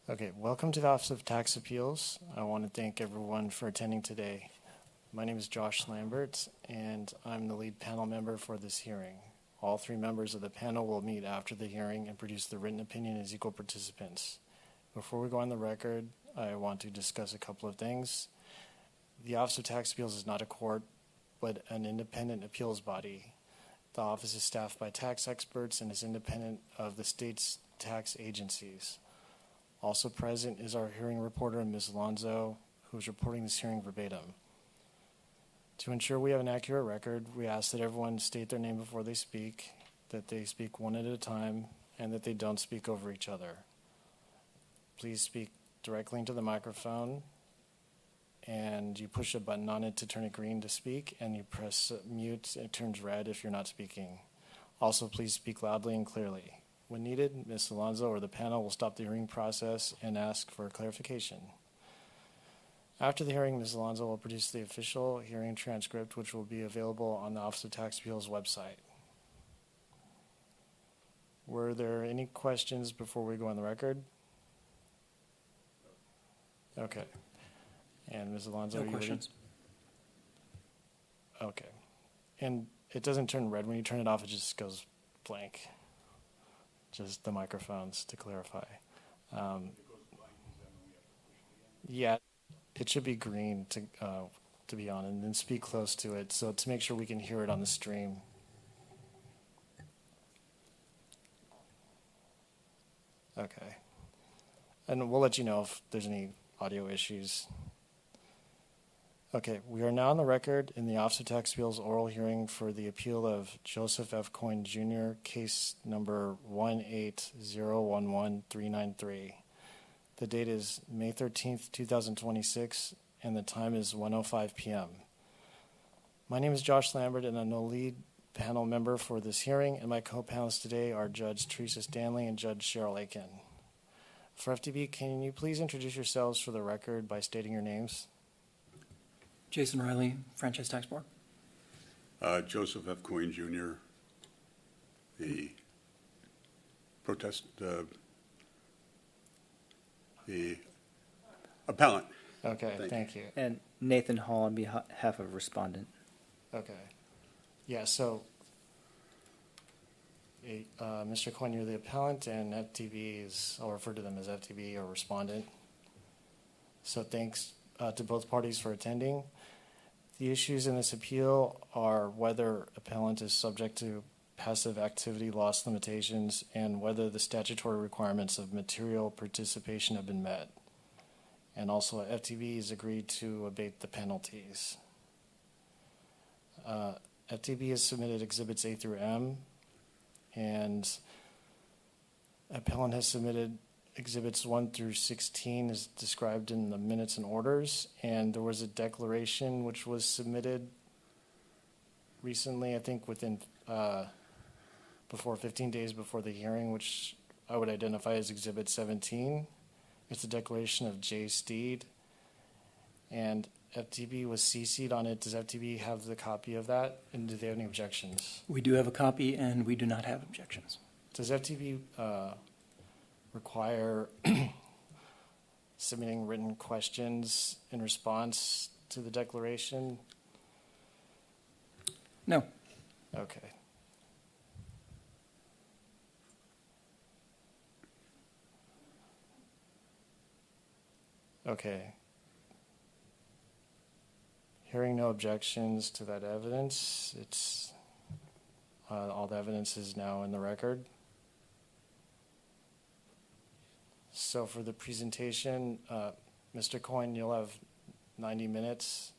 Okay, welcome to the Office of Tax Appeals. I want to thank everyone for attending today. My name is Josh Lambert, and I'm the lead panel member for this hearing. All three members of the panel will meet after the hearing and produce the written opinion as equal participants. Before we go on the record, I want to discuss a couple of things. The Office of Tax Appeals is not a court, but an independent appeals body. The office is staffed by tax experts and is independent of the state's tax agencies. Also present is our hearing reporter, Ms. Alonzo, who is reporting this hearing verbatim. To ensure we have an accurate record, we ask that everyone state their name before they speak, that they speak one at a time, and that they don't speak over each other. Please speak directly into the microphone, and you push a button on it to turn it green to speak, and you press mute, it turns red if you're not speaking. Also, please speak loudly and clearly. When needed, Ms. Alonzo or the panel will stop the hearing process and ask for clarification. After the hearing, Ms. Alonzo will produce the official hearing transcript, which will be available on the Office of Tax Appeals website. Were there any questions before we go on the record? Okay. And Ms. Alonzo, No questions. Okay. And it doesn't turn red when you turn it off, it just goes blank. Just the microphones, to clarify. Yeah, it should be green to be on, and then speak close to it, so to make sure we can hear it on the stream. Okay. And we'll let you know if there's any audio issues. Okay, we are now on the record in the Office of Tax Appeals oral hearing for the appeal of Joseph F. Coyne Jr., case number 18011-393. The date is May 13th, 2026, and the time is 1:05 p.m. My name is Josh Lambert, and I'm the lead panel member for this hearing, and my co-panelists today are Judge Teresa Stanley and Judge Cheryl Aiken. For FTB, can you please introduce yourselves for the record by stating your names? Jason Riley, Franchise Tax Board. Joseph F. Coyne Jr., the appellant. Okay, thank you. And Nathan Hall on behalf of respondent. Okay. Yeah, so Mr. Coyne, you're the appellant, and FTB is, I'll refer to them as FTB or respondent. So thanks to both parties for attending. The issues in this appeal are whether appellant is subject to passive activity loss limitations and whether the statutory requirements of material participation have been met. And also FTB has agreed to abate the penalties. FTB has submitted exhibits A through M, and appellant has submitted exhibits 1 through 16 as described in the minutes and orders, and there was a declaration which was submitted recently, I think within before 15 days before the hearing, which I would identify as exhibit 17. It's a declaration of J. Steed, and FTB was CC'd on it. Does FTB have the copy of that, and do they have any objections? We do have a copy, and we do not have objections. Does FTB require submitting written questions in response to the declaration? No. Okay. Okay. Hearing no objections to that evidence, it's all the evidence is now in the record. So for the presentation, Mr. Coyne, you'll have 90 minutes,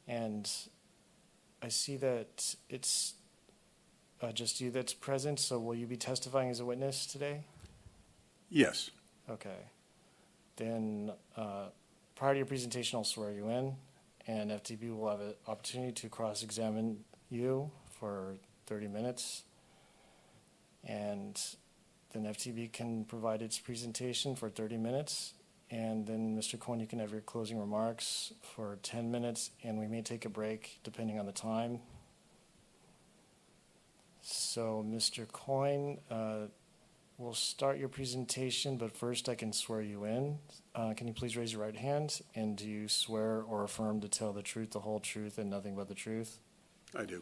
and I see that it's just you that's present, so will you be testifying as a witness today? Yes. Okay. Then prior to your presentation, I'll swear you in, and FTB will have an opportunity to cross-examine you for 30 minutes, and then FTB can provide its presentation for 30 minutes, and then Mr. Coyne, you can have your closing remarks for 10 minutes, and we may take a break depending on the time. So, Mr. Coyne, we'll start your presentation, but first I can swear you in. Can you please raise your right hand? And do you swear or affirm to tell the truth, the whole truth, and nothing but the truth? I do.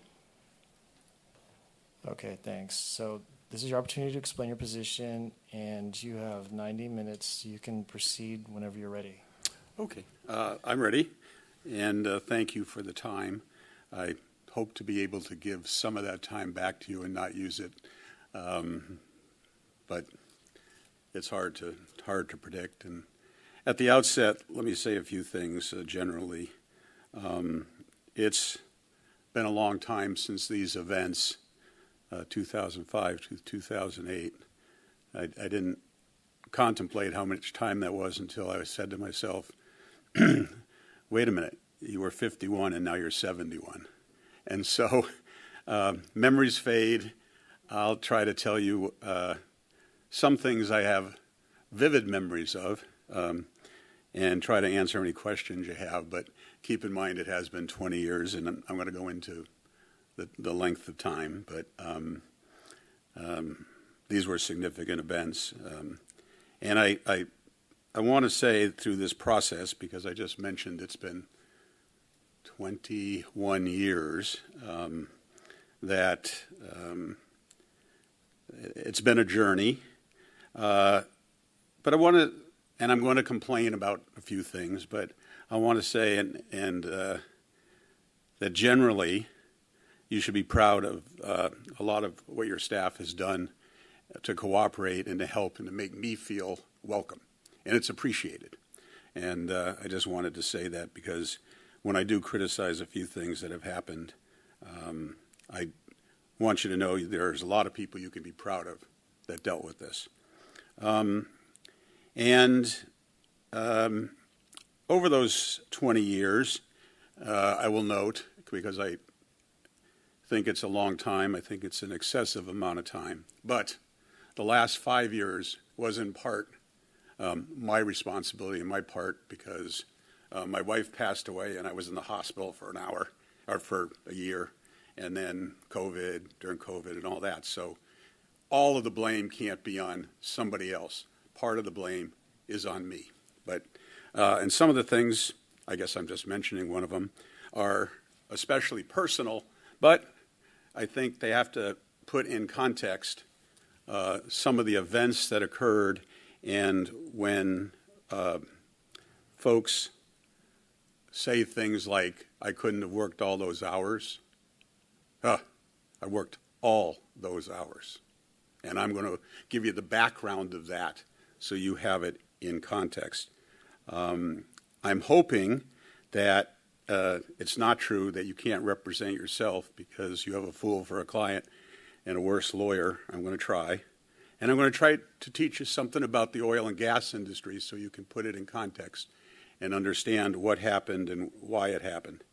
Okay, thanks. So this is your opportunity to explain your position, and you have 90 minutes. You can proceed whenever you're ready. Okay, I'm ready, and thank you for the time. I hope to be able to give some of that time back to you and not use it, but it's hard to predict. And at the outset, let me say a few things generally. It's been a long time since these events, 2005 to 2008. I didn't contemplate how much time that was until I said to myself, wait a minute, you were 51 and now you're 71. And so memories fade. I'll try to tell you some things I have vivid memories of and try to answer any questions you have. But keep in mind it has been 20 years, and I'm going to go into the length of time. But these were significant events. And I want to say through this process, because I just mentioned it's been 21 years, that it's been a journey. But I want to, and I'm going to complain about a few things, but I want to say that generally you should be proud of a lot of what your staff has done to cooperate and to help and to make me feel welcome. And it's appreciated. And I just wanted to say that because when I do criticize a few things that have happened, I want you to know there's a lot of people you can be proud of that dealt with this. Over those 20 years, I will note, because I think it's a long time, I think it's an excessive amount of time, but the last 5 years was in part my responsibility and my part because my wife passed away and I was in the hospital for for a year, and then during COVID and all that. So all of the blame can't be on somebody else. Part of the blame is on me. But and some of the things, I guess I'm just mentioning one of them, are especially personal, but I think they have to put in context some of the events that occurred, and when folks say things like, I couldn't have worked all those hours, I worked all those hours. And I'm going to give you the background of that so you have it in context. I'm hoping that it's not true that you can't represent yourself because you have a fool for a client and a worse lawyer. I'm going to try. And I'm going to try to teach you something about the oil and gas industry so you can put it in context and understand what happened and why it happened.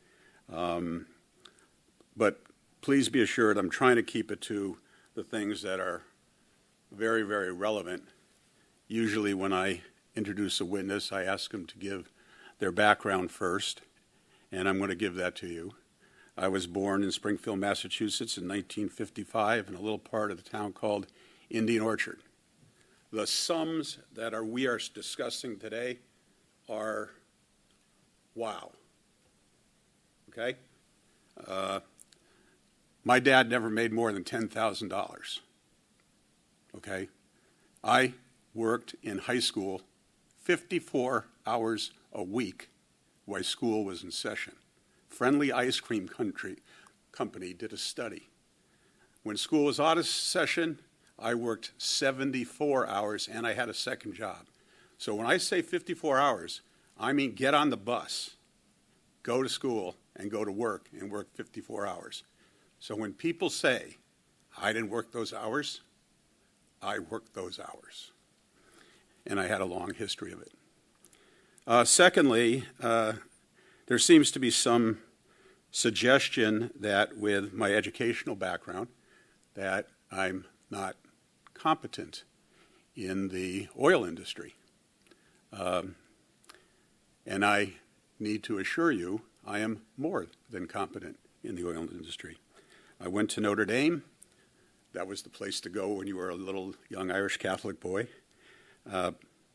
But please be assured I'm trying to keep it to the things that are very, very relevant. Usually when I introduce a witness, I ask them to give their background first, and I'm going to give that to you. I was born in Springfield, Massachusetts in 1955 in a little part of the town called Indian Orchard. The sums that we are discussing today are wow. Okay? My dad never made more than $10,000. Okay? I worked in high school 54 hours a week while school was in session. Friendly Ice Cream Company did a study. When school was out of session, I worked 74 hours and I had a second job. So when I say 54 hours, I mean get on the bus, go to school, and go to work and work 54 hours. So when people say, I didn't work those hours, I worked those hours. And I had a long history of it. Secondly, there seems to be some suggestion that with my educational background that I'm not competent in the oil industry. And I need to assure you I am more than competent in the oil industry. I went to Notre Dame. That was the place to go when you were a little young Irish Catholic boy.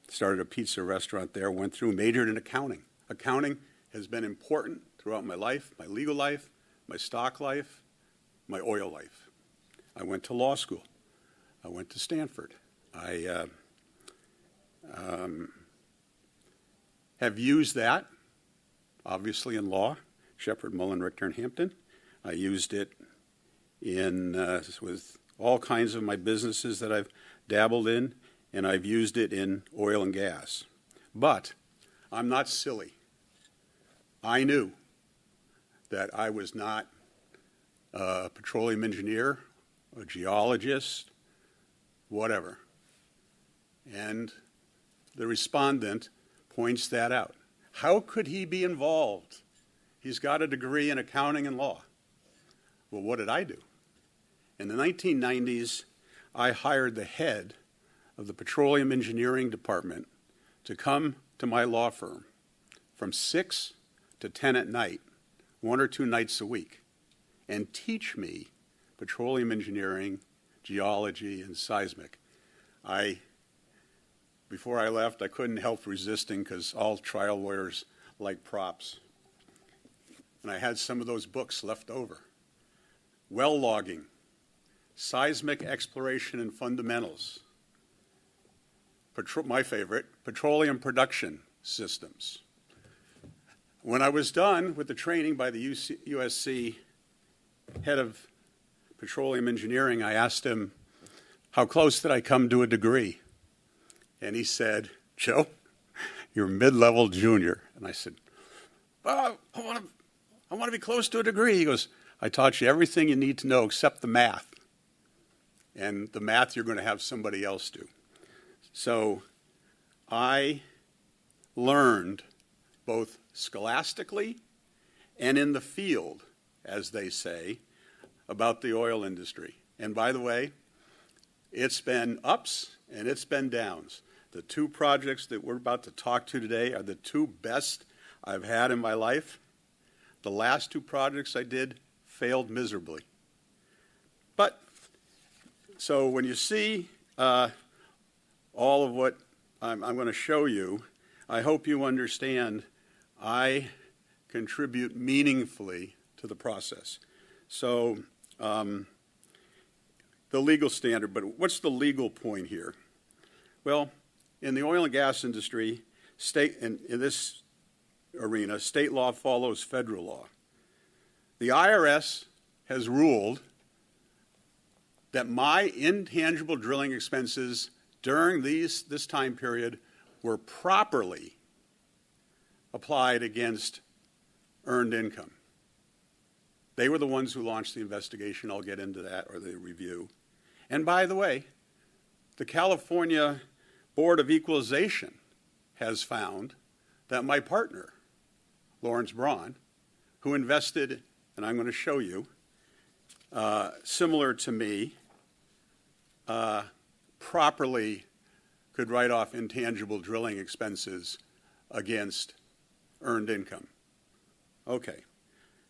Started a pizza restaurant there, went through, majored in accounting. Accounting has been important throughout my life, my legal life, my stock life, my oil life. I went to law school. I went to Stanford. I have used that, obviously, in law, Shepherd, Mullen, Richter, and Hampton. I used it in with all kinds of my businesses that I've dabbled in, and I've used it in oil and gas. But I'm not silly. I knew that I was not a petroleum engineer, a geologist, whatever. And the respondent points that out. How could he be involved? He's got a degree in accounting and law. Well, what did I do? In the 1990s, I hired the head of the petroleum engineering department to come to my law firm from 6 to 10 at night, 1 or 2 nights a week, and teach me petroleum engineering, geology, and seismic. Before I left, I couldn't help resisting because all trial lawyers like props. And I had some of those books left over. Well logging, seismic exploration and fundamentals, my favorite, petroleum production systems. When I was done with the training by the USC head of petroleum engineering, I asked him, how close did I come to a degree? And he said, Joe, you're mid-level junior. And I said, I want to be close to a degree. He goes, I taught you everything you need to know except the math. And the math you're going to have somebody else do. So I learned both scholastically and in the field, as they say, about the oil industry. And by the way, it's been ups and it's been downs. The 2 projects that we're about to talk to today are the 2 best I've had in my life. The last 2 projects I did failed miserably. But, so when you see all of what I'm going to show you, I hope you understand I contribute meaningfully to the process. So, the legal standard, but what's the legal point here? Well, in the oil and gas industry, in this arena, state law follows federal law. The IRS has ruled that my intangible drilling expenses during this time period were properly applied against earned income. They were the ones who launched the investigation. I'll get into that, or the review. And by the way, the California Board of Equalization has found that my partner, Lawrence Braun, who invested, and I'm going to show you, similar to me, properly could write off intangible drilling expenses against earned income. Okay,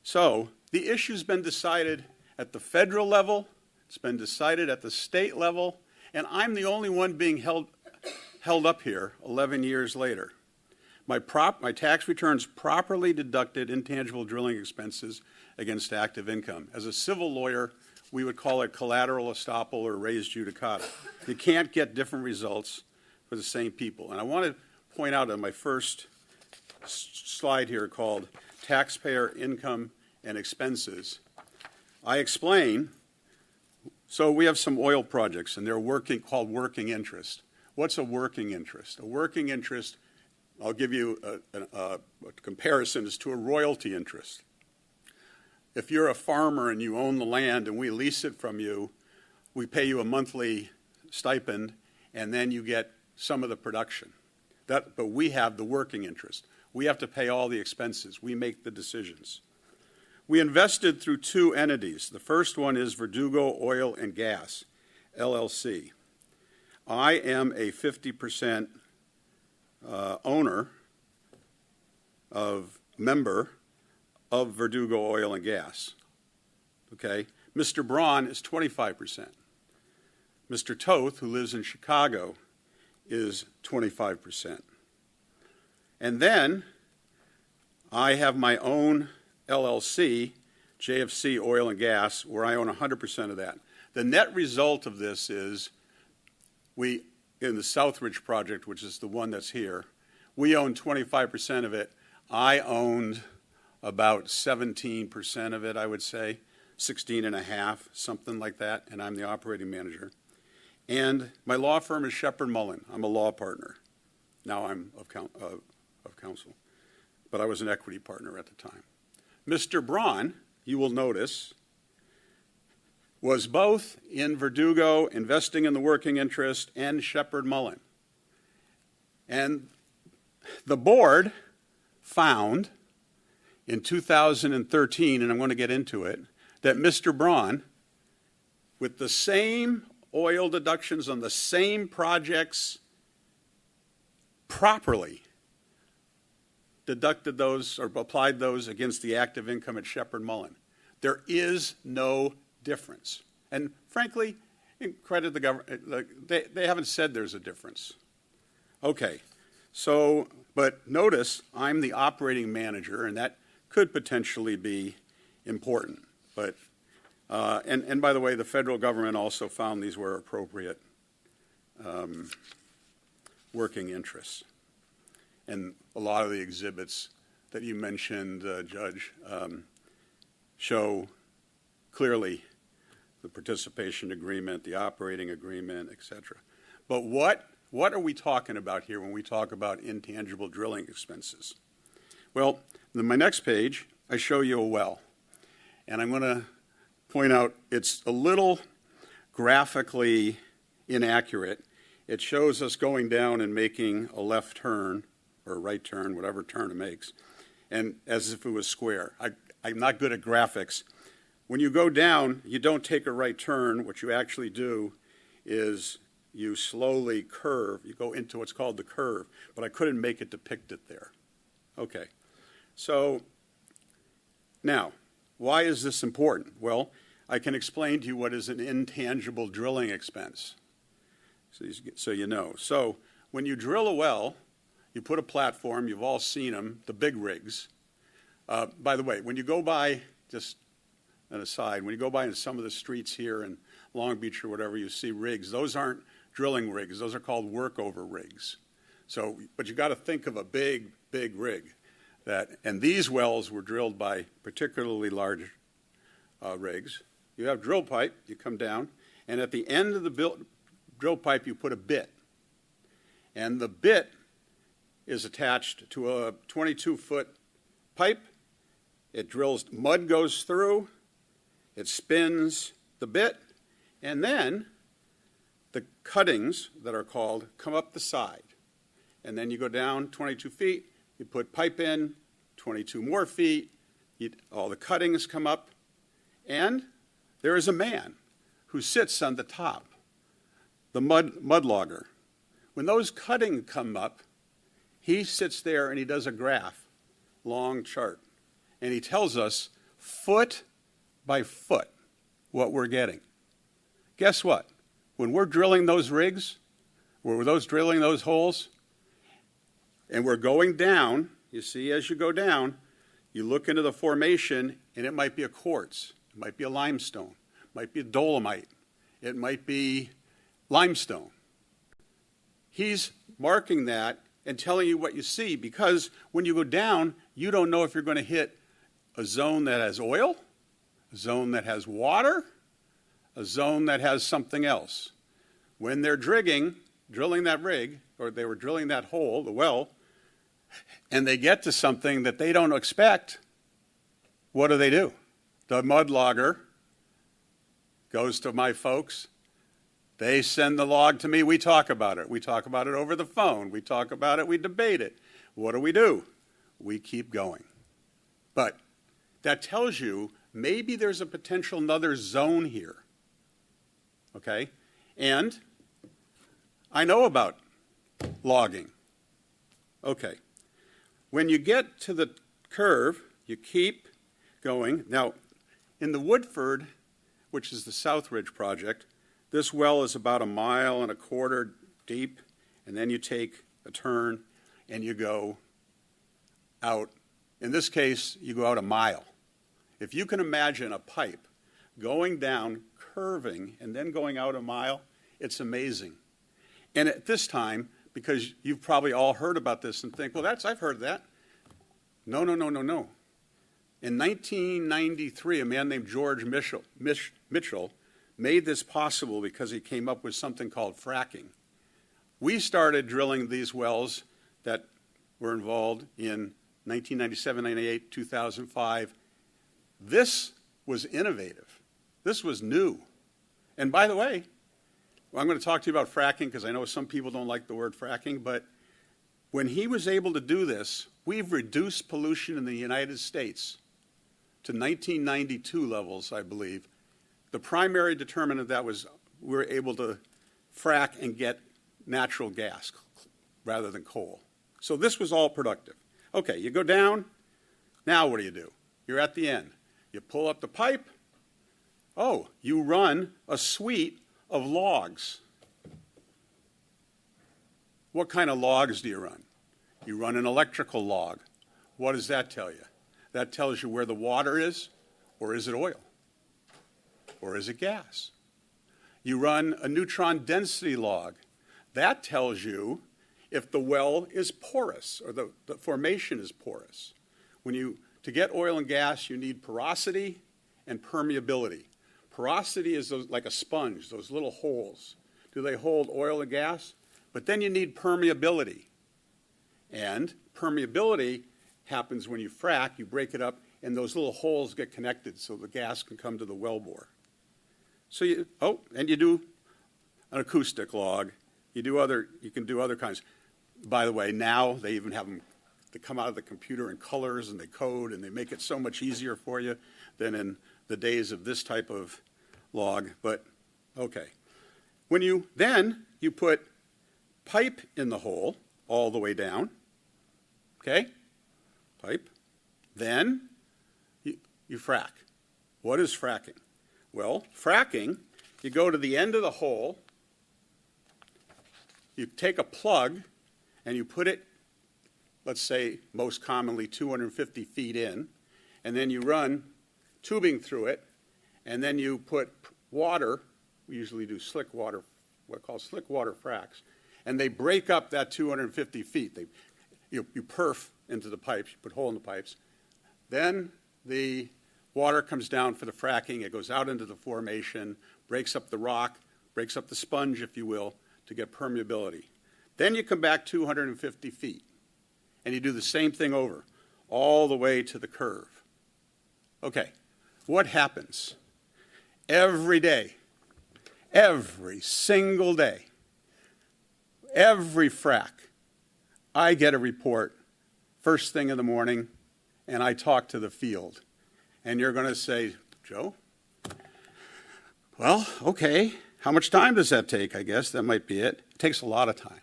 so the issue's been decided at the federal level, it's been decided at the state level, and I'm the only one being held up here 11 years later. My tax returns properly deducted intangible drilling expenses against active income. As a civil lawyer, we would call it collateral estoppel or res judicata. You can't get different results for the same people. And I want to point out on my first slide here called Taxpayer Income and Expenses, I explain, so we have some oil projects and they're called working interest. What's a working interest? A working interest, I'll give you a comparison, is to a royalty interest. If you're a farmer and you own the land and we lease it from you, we pay you a monthly stipend and then you get some of the production. But we have the working interest. We have to pay all the expenses. We make the decisions. We invested through 2 entities. The first one is Verdugo Oil and Gas, LLC. I am a 50% member of Verdugo Oil and Gas. Okay? Mr. Braun is 25%. Mr. Toth, who lives in Chicago, is 25%. And then I have my own LLC, JFC Oil and Gas, where I own 100% of that. The net result of this is we, in the Southridge project, which is the one that's here, we own 25% of it. I owned about 17% of it, I would say, 16 and a half, something like that, and I'm the operating manager. And my law firm is Shepherd Mullen. I'm a law partner. Now I'm of counsel, but I was an equity partner at the time. Mr. Braun, you will notice, was both in Verdugo, investing in the working interest, and Shepherd Mullen. And the board found in 2013, and I'm going to get into it, that Mr. Braun, with the same oil deductions on the same projects, properly deducted those or applied those against the active income at Shepherd Mullen. There is no difference. And frankly, credit the government, they haven't said there's a difference. Okay, so, but notice I'm the operating manager, and that could potentially be important. But, and by the way, the federal government also found these were appropriate working interests. And a lot of the exhibits that you mentioned, Judge, show clearly the participation agreement, the operating agreement, et cetera. But what are we talking about here when we talk about intangible drilling expenses? Well, in my next page, I show you a well. And I'm going to point out it's a little graphically inaccurate. It shows us going down and making a left turn, or a right turn, whatever turn it makes, and as if it was square. I'm not good at graphics. When you go down, you don't take a right turn. What you actually do is you slowly curve. You go into what's called the curve, but I couldn't make it depict it there. Okay, so now, why is this important? Well, I can explain to you what is an intangible drilling expense, so you know. So when you drill a well, you put a platform. You've all seen them, the big rigs. By the way, when you go by, just an aside, when you go by in some of the streets here in Long Beach or whatever, you see rigs. Those aren't drilling rigs. Those are called workover rigs. So, but you got to think of a big, big rig. And these wells were drilled by particularly large rigs. You have drill pipe, you come down, and at the end of the drill pipe you put a bit. And the bit is attached to a 22-foot pipe. It drills, mud goes through, it spins the bit, and then the cuttings that are called come up the side. And then you go down 22 feet, you put pipe in, 22 more feet, all the cuttings come up, and there is a man who sits on the top, the mud logger. When those cuttings come up, he sits there and he does a graph, long chart, and he tells us foot by foot what we're getting. Guess what? When we're drilling those rigs, drilling those holes, and we're going down, you see as you go down, you look into the formation, and it might be a quartz, it might be a limestone, it might be a dolomite, it might be limestone. He's marking that and telling you what you see, because when you go down, you don't know if you're going to hit a zone that has oil, a zone that has water, a zone that has something else. When they're drilling that rig, or they were drilling that hole, the well, and they get to something that they don't expect, what do? The mud logger goes to my folks. They send the log to me. We talk about it. We talk about it over the phone. We talk about it. We debate it. What do? We keep going. But that tells you maybe there's a potential another zone here. Okay? And I know about logging. Okay. When you get to the curve, you keep going. Now, in the Woodford, which is the Southridge project, This well is about 1.25 miles deep, and then you take a turn and you go out. In this case, you go out 1 mile. If you can imagine a pipe going down, curving, and then going out 1 mile, it's amazing. And at this time, because you've probably all heard about this and think, well, I've heard that. No. In 1993, a man named George Mitchell made this possible because he came up with something called fracking. We started drilling these wells that were involved in 1997, 98, 2005. This was innovative. This was new. And by the way, I'm going to talk to you about fracking because I know some people don't like the word fracking, but when he was able to do this, we've reduced pollution in the United States to 1992 levels, I believe. The primary determinant of that was we were able to frack and get natural gas rather than coal. So this was all productive. Okay, you go down. Now what do? You're at the end. You pull up the pipe. Oh, you run a suite of logs. What kind of logs do you run? You run an electrical log. What does that tell you? That tells you where the water is, or is it oil? Or is it gas? You run a neutron density log. That tells you if the well is porous or the formation is porous. To get oil and gas, you need porosity and permeability. Porosity is like a sponge, those little holes. Do they hold oil and gas? But then you need permeability. And permeability happens when you frack, you break it up, and those little holes get connected so the gas can come to the wellbore. So and you do an acoustic log. You can do other kinds. By the way, now they even have them, they come out of the computer in colors and they code and they make it so much easier for you than in the days of this type of log. But okay. Then you put pipe in the hole all the way down. Okay? Pipe. Then you frack. What is fracking? Well, fracking, you go to the end of the hole, you take a plug, and you put it, let's say, most commonly 250 feet in, and then you run tubing through it, and then you put water, we usually do slick water, what are called slick water fracks, and they break up that 250 feet. You perf into the pipes, you put a hole in the pipes. Then the water comes down for the fracking. It goes out into the formation, breaks up the rock, breaks up the sponge, if you will, to get permeability. Then you come back 250 feet, and you do the same thing over, all the way to the curve. Okay, what happens? Every day, every single day, every frack, I get a report first thing in the morning, and I talk to the field. And you're going to say, Joe, well, okay, how much time does that take? I guess that might be it. It takes a lot of time.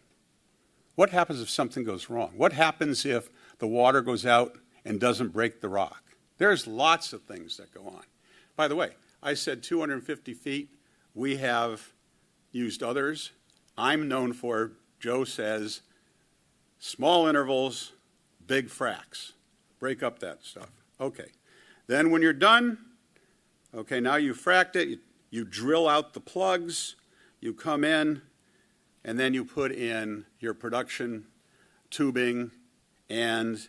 What happens if something goes wrong? What happens if the water goes out and doesn't break the rock? There's lots of things that go on. By the way, I said 250 feet. We have used others. I'm known for, Joe says, small intervals, big fracks. Break up that stuff. Okay. Then when you're done, okay, now you've fracked it, you drill out the plugs, you come in, and then you put in your production tubing, and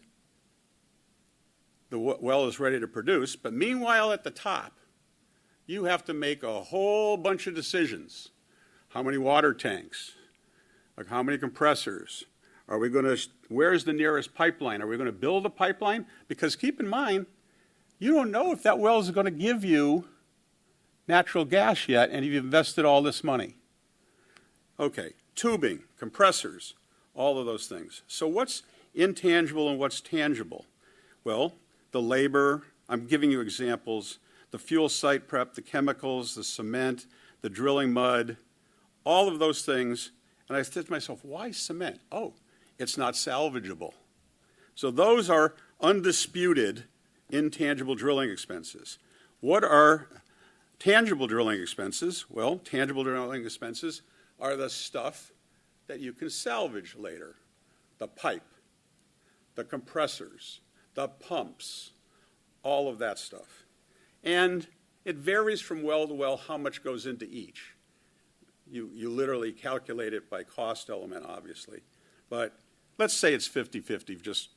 the well is ready to produce. But meanwhile, at the top, you have to make a whole bunch of decisions. How many water tanks? Like how many compressors? Where's the nearest pipeline? Are we going to build a pipeline? Because keep in mind, you don't know if that well is going to give you natural gas yet, and you've invested all this money. Okay, tubing, compressors, all of those things. So what's intangible and what's tangible? Well, the labor, I'm giving you examples, the fuel site prep, the chemicals, the cement, the drilling mud, all of those things. And I said to myself, why cement? Oh, it's not salvageable. So those are undisputed intangible drilling expenses. What are Tangible drilling expenses, well, tangible drilling expenses are the stuff that you can salvage later. The pipe, the compressors, the pumps, all of that stuff. And it varies from well to well how much goes into each. You literally calculate it by cost element, obviously. But let's say it's 50-50, just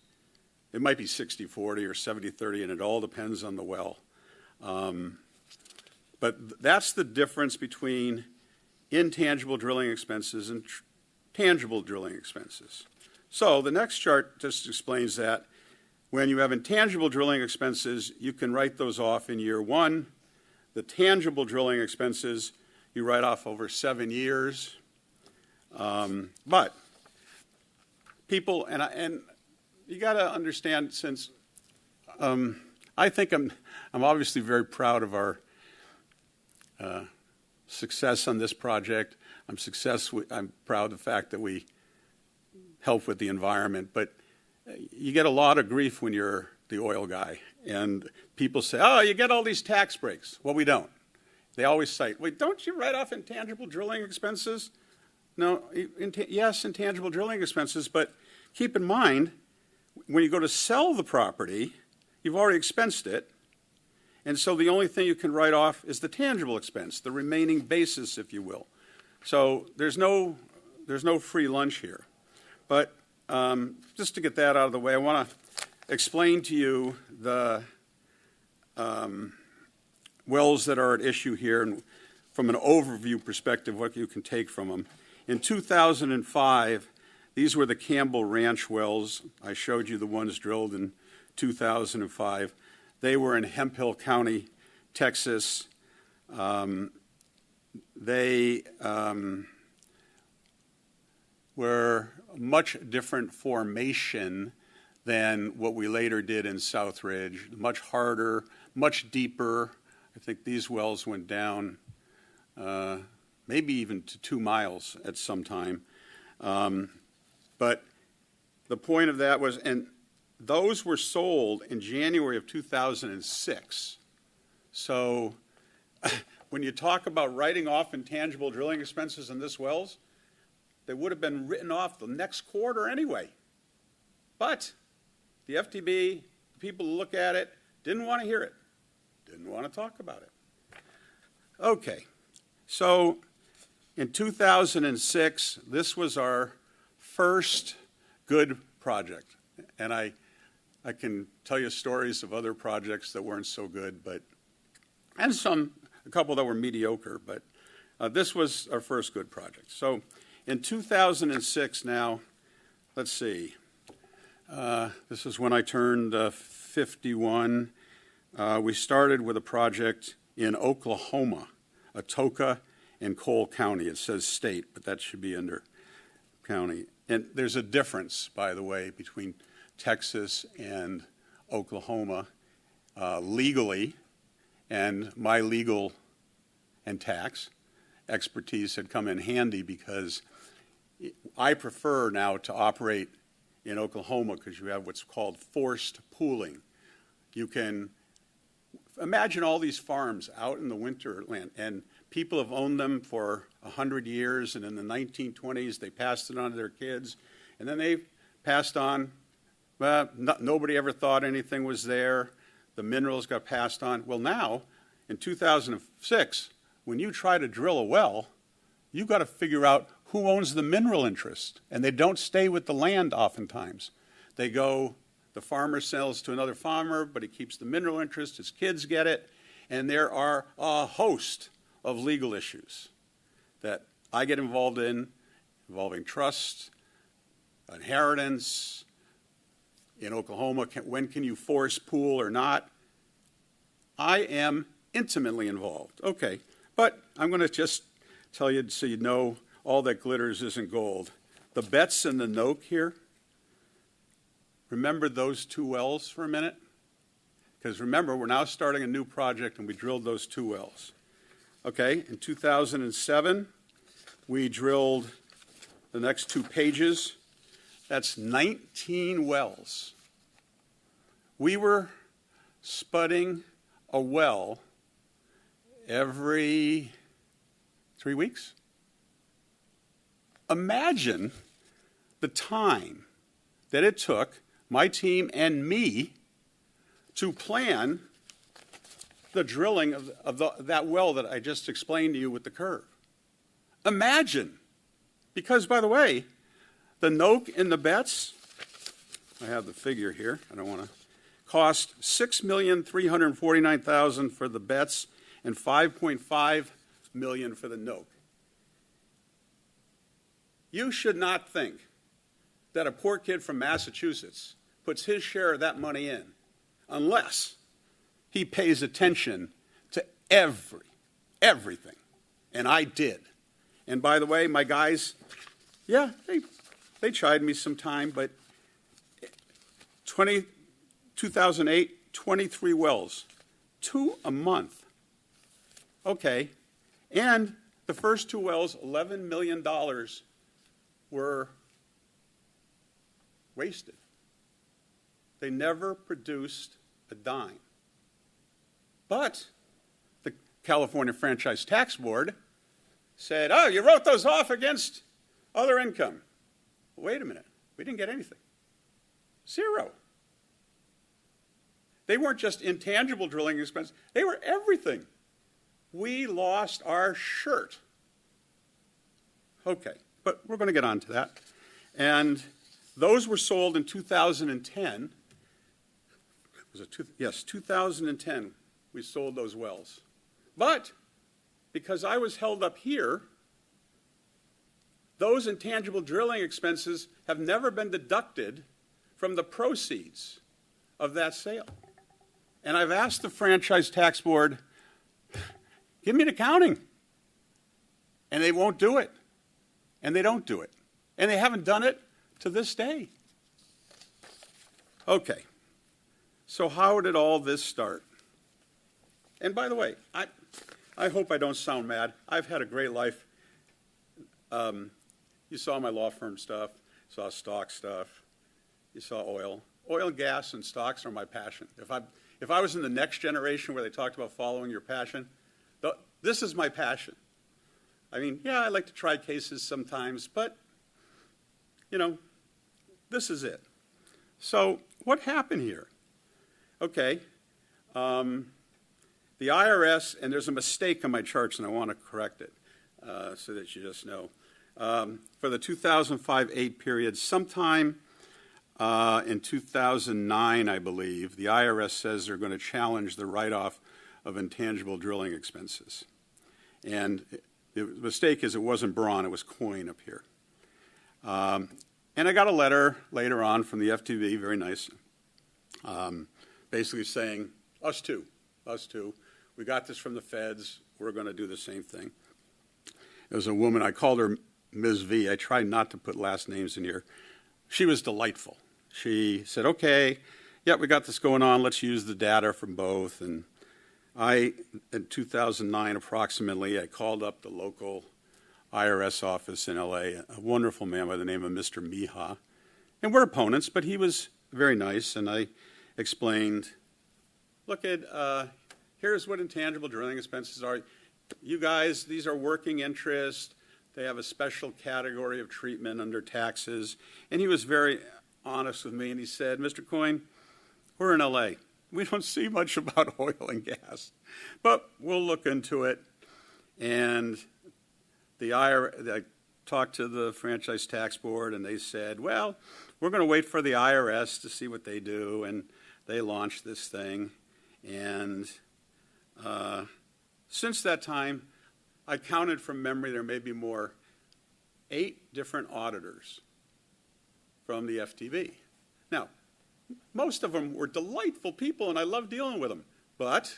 it might be 60-40 or 70-30, and it all depends on the well. But that's the difference between intangible drilling expenses and tangible drilling expenses. So the next chart just explains that when you have intangible drilling expenses, you can write those off in year one. The tangible drilling expenses, you write off over 7 years. But people, and you got to understand, since I think I'm obviously very proud of our success on this project. I'm proud of the fact that we help with the environment, but you get a lot of grief when you're the oil guy, and people say, "Oh, you get all these tax breaks." Well, we don't. They always cite, "Wait, don't you write off intangible drilling expenses?" No, yes, intangible drilling expenses, but keep in mind, when you go to sell the property, you've already expensed it, and so the only thing you can write off is the tangible expense, the remaining basis, if you will. So there's no free lunch here. But just to get that out of the way, I want to explain to you the wells that are at issue here, and from an overview perspective, what you can take from them. In 2005, these were the Campbell Ranch wells. I showed you the ones drilled in 2005. They were in Hemphill County, Texas. They were a much different formation than what we later did in Southridge. Much harder, much deeper. I think these wells went down maybe even to 2 miles at some time. But the point of that was, and those were sold in January of 2006. So when you talk about writing off intangible drilling expenses in this wells, they would have been written off the next quarter anyway. But the FTB, the people who look at it, didn't want to hear it, didn't want to talk about it. Okay, so in 2006, this was our first good project. And I can tell you stories of other projects that weren't so good, and a couple that were mediocre, but this was our first good project. So in 2006 now, let's see, this is when I turned 51. We started with a project in Oklahoma, Atoka and Cole County. It says state, but that should be under county. And there's a difference, by the way, between Texas and Oklahoma legally, and my legal and tax expertise had come in handy because I prefer now to operate in Oklahoma because you have what's called forced pooling. You can imagine all these farms out in the winterland, and people have owned them for 100 years, and in the 1920s they passed it on to their kids, and then they passed on. Nobody ever thought anything was there. The minerals got passed on. Well, now, in 2006, when you try to drill a well, you've got to figure out who owns the mineral interest, and they don't stay with the land oftentimes. They go, the farmer sells to another farmer, but he keeps the mineral interest, his kids get it, and there are a host of legal issues that I get involved in, involving trust, inheritance. In Oklahoma, when can you force pool or not? I am intimately involved. Okay, but I'm going to just tell you so you know all that glitters isn't gold. The Betts and the Noak here, remember those 2 wells for a minute? Because remember, we're now starting a new project and we drilled those 2 wells. Okay, in 2007, we drilled the next 2 pages. That's 19 wells. We were spudding a well every 3 weeks. Imagine the time that it took my team and me to plan the drilling of that well that I just explained to you with the curve. Imagine. Because, by the way, the Noke in the Betts, I have the figure here, I don't want to, cost $6,349,000 for the Betts and $5.5 million for the Noke. You should not think that a poor kid from Massachusetts puts his share of that money in unless he pays attention to everything. And I did. And by the way, my guys, yeah, they chide me sometime, but 2008, 23 wells, 2 a month. Okay. And the first 2 wells, $11 million were wasted. They never produced a dime. But the California Franchise Tax Board said, oh, you wrote those off against other income. Wait a minute. We didn't get anything. 0. They weren't just intangible drilling expenses. They were everything. We lost our shirt. Okay, but we're going to get on to that. And those were sold in 2010. Yes, 2010 we sold those wells. But because I was held up here, those intangible drilling expenses have never been deducted from the proceeds of that sale. And I've asked the Franchise Tax Board, give me an accounting. And they won't do it. And they don't do it. And they haven't done it to this day. Okay. So how did all this start? And by the way, I hope I don't sound mad. I've had a great life. You saw my law firm stuff, saw stock stuff, you saw oil. Oil, gas, and stocks are my passion. If I was in the next generation where they talked about following your passion, this is my passion. I mean, yeah, I like to try cases sometimes, but, you know, this is it. So what happened here? Okay. The IRS, and there's a mistake on my charts, and I want to correct it so that you just know. For the 2005-08 period, sometime in 2009, I believe, the IRS says they're going to challenge the write-off of intangible drilling expenses. And the mistake is it wasn't Braun, it was Coyne up here. And I got a letter later on from the FTV, very nice, basically saying, us too. We got this from the feds. We're going to do the same thing. There was a woman, I called her Ms. V. I tried not to put last names in here. She was delightful. She said, okay, yeah, we got this going on. Let's use the data from both. And in 2009 approximately, I called up the local IRS office in L.A., a wonderful man by the name of Mr. Miha. And we're opponents, but he was very nice. And I explained, look at, here's what intangible drilling expenses are. You guys, these are working interest. They have a special category of treatment under taxes. And he was very honest with me, and he said, Mr. Coyne, we're in L.A. We don't see much about oil and gas, but we'll look into it. And I talked to the Franchise Tax Board, and they said, well, we're going to wait for the IRS to see what they do. And they launched this thing. And since that time, I counted from memory, there may be more, 8 different auditors from the FTV. Now, most of them were delightful people, and I love dealing with them. But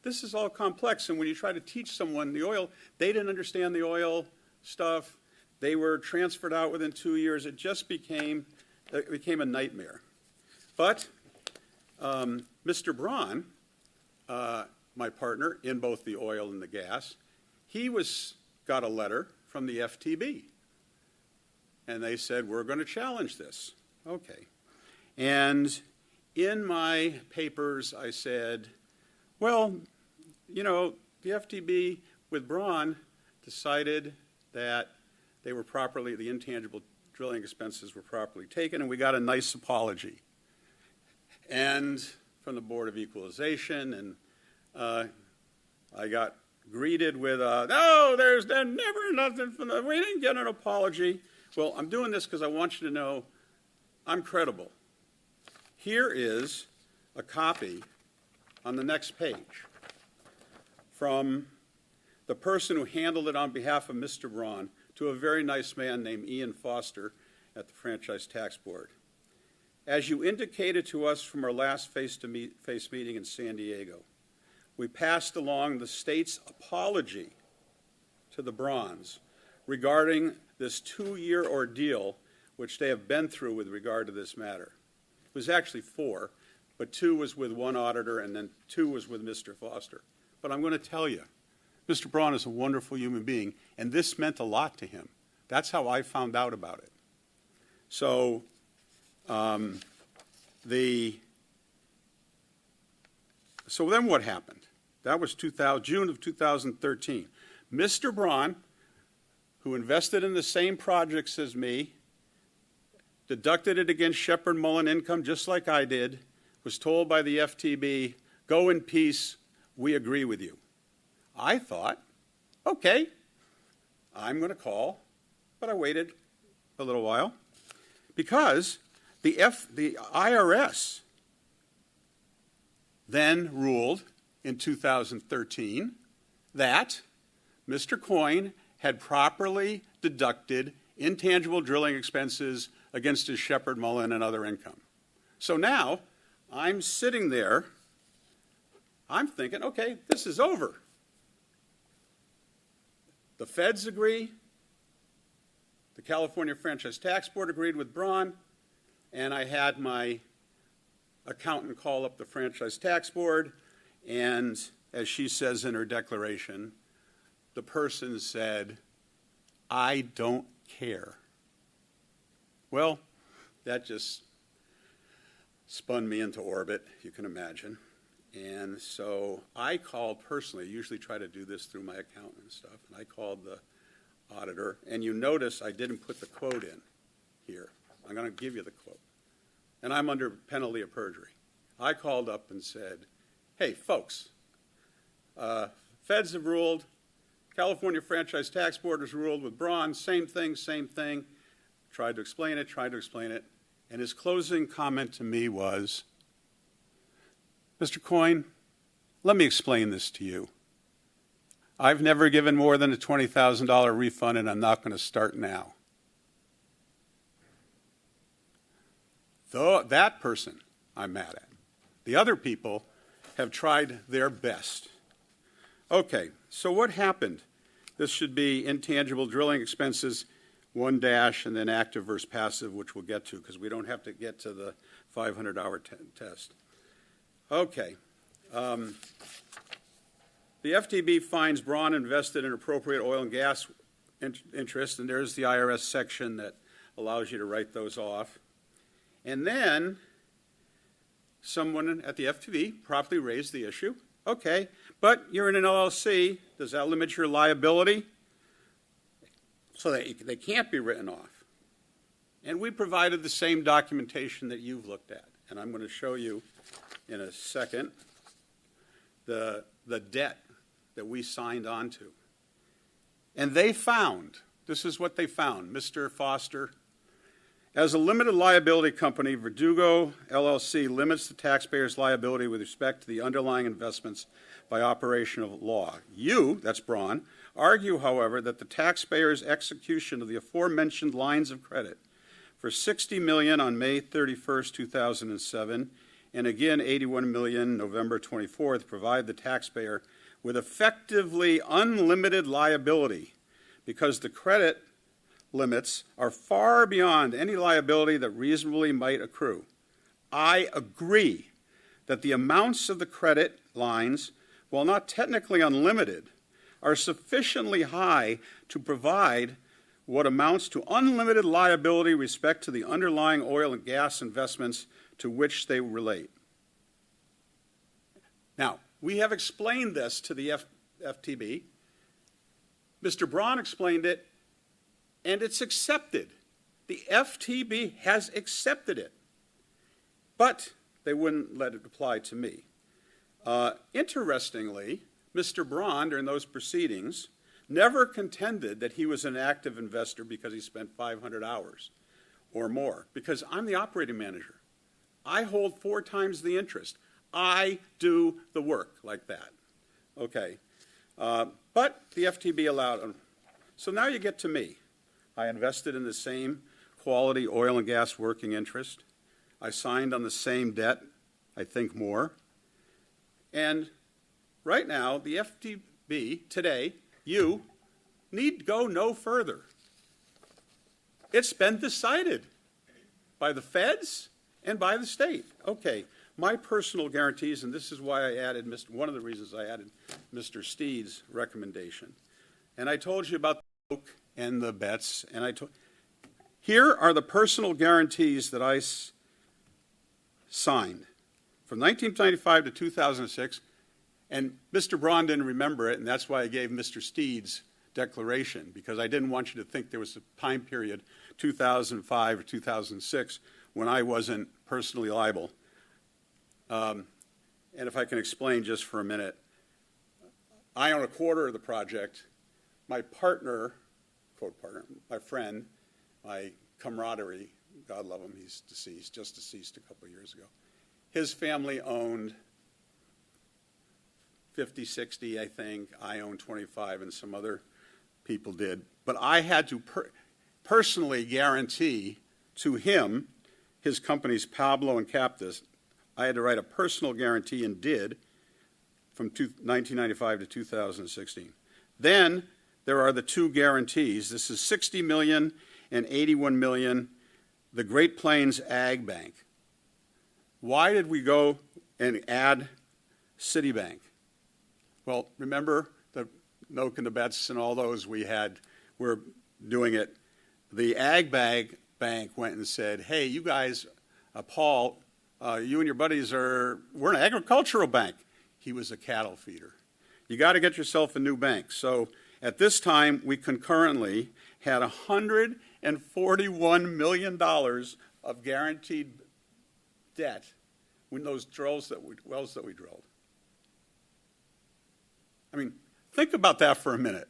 this is all complex, and when you try to teach someone the oil, they didn't understand the oil stuff. They were transferred out within 2 years. It just became a nightmare. But Mr. Braun, my partner in both the oil and the gas, he got a letter from the FTB. And they said, we're going to challenge this. Okay. And in my papers, I said, Well, you know, the FTB with Braun decided that they were properly, the intangible drilling expenses were properly taken, and we got a nice apology. And from the Board of Equalization, and I got greeted with, no, there's never nothing from the, we didn't get an apology. Well, I'm doing this because I want you to know I'm credible. Here is a copy on the next page from the person who handled it on behalf of Mr. Braun to a very nice man named Ian Foster at the Franchise Tax Board. As you indicated to us from our last face-to-face meeting in San Diego, we passed along the state's apology to the Brauns regarding this 2-year ordeal which they have been through with regard to this matter. It was actually 4, but 2 was with one auditor and then 2 was with Mr. Foster. But I'm going to tell you, Mr. Braun is a wonderful human being, and this meant a lot to him. That's how I found out about it. So so then what happened? That was June of 2013. Mr. Braun, who invested in the same projects as me, deducted it against Shepard Mullen income just like I did, was told by the FTB, go in peace, we agree with you. I thought, okay, I'm going to call, but I waited a little while because the IRS then ruled in 2013 that Mr. Coyne had properly deducted intangible drilling expenses against his Shepard Mullen and other income. So now I'm sitting there, I'm thinking, okay, this is over. The feds agree, the California Franchise Tax Board agreed with Braun, and I had my accountant call up the Franchise Tax Board, and as she says in her declaration, the person said, I don't care. Well, that just spun me into orbit, you can imagine. And so I called personally, I usually try to do this through my accountant and stuff, and I called the auditor, and you notice I didn't put the quote in here. I'm going to give you the quote. And I'm under penalty of perjury. I called up and said, hey, folks, feds have ruled, California Franchise Tax Board has ruled with Braun, same thing, same thing. Tried to explain it, and his closing comment to me was, Mr. Coyne, let me explain this to you. I've never given more than a $20,000 refund, and I'm not going to start now. Though that person I'm mad at. The other people have tried their best. Okay, so what happened? This should be intangible drilling expenses, 1 dash, and then active versus passive, which we'll get to because we don't have to get to the 500-hour test. Okay. The FTB finds Braun invested in appropriate oil and gas interest, and there's the IRS section that allows you to write those off. And then someone at the FTB properly raised the issue. Okay, but you're in an LLC. Does that limit your liability? So they can't be written off. And we provided the same documentation that you've looked at. And I'm going to show you in a second the debt that we signed on to. And they found, this is what they found, Mr. Foster, as a limited liability company, Verdugo LLC limits the taxpayer's liability with respect to the underlying investments by operation of law. You, that's Braun, argue, however, that the taxpayer's execution of the aforementioned lines of credit for $60 million on May 31st, 2007, and again $81 million November 24th, provide the taxpayer with effectively unlimited liability because the credit limits are far beyond any liability that reasonably might accrue. I agree that the amounts of the credit lines, while not technically unlimited, are sufficiently high to provide what amounts to unlimited liability with respect to the underlying oil and gas investments to which they relate. Now, we have explained this to the FTB. Mr. Braun explained it, and it's accepted. The FTB has accepted it. But they wouldn't let it apply to me. Interestingly, Mr. Braun, during those proceedings, never contended that he was an active investor because he spent 500 hours or more, because I'm the operating manager. I hold 4 times the interest. I do the work like that. Okay. But the FTB allowed them. So now you get to me. I invested in the same quality oil and gas working interest. I signed on the same debt, I think more. And right now, the FTB, today, you need go no further. It's been decided by the feds and by the state. Okay, my personal guarantees, and this is why I added, one of the reasons I added Mr. Steed's recommendation. And I told you about the oak and the bets, and here are the personal guarantees that I signed from 1995 to 2006, and Mr. Braun didn't remember it, and that's why I gave Mr. Steed's declaration, because I didn't want you to think there was a time period, 2005 or 2006, when I wasn't personally liable. And if I can explain just for a minute, I own a quarter of the project. My partner, quote partner, my friend, my camaraderie, God love him, he's deceased, just deceased a couple of years ago. His family owned 50, 60, I think. I owned 25, and some other people did. But I had to personally guarantee to him, his companies Pablo and Captus, I had to write a personal guarantee, and did, from 1995 to 2016. Then there are the 2 guarantees. This is $60 million and $81 million, the Great Plains Ag Bank. Why did we go and add Citibank? Well, remember the Noke and the Bets and all those we're doing it. The Ag Bank went and said, hey, you guys, Paul, you and your buddies we're an agricultural bank. He was a cattle feeder. You got to get yourself a new bank. So at this time, we concurrently had $141 million of guaranteed debt in those wells that we drilled. I mean, think about that for a minute.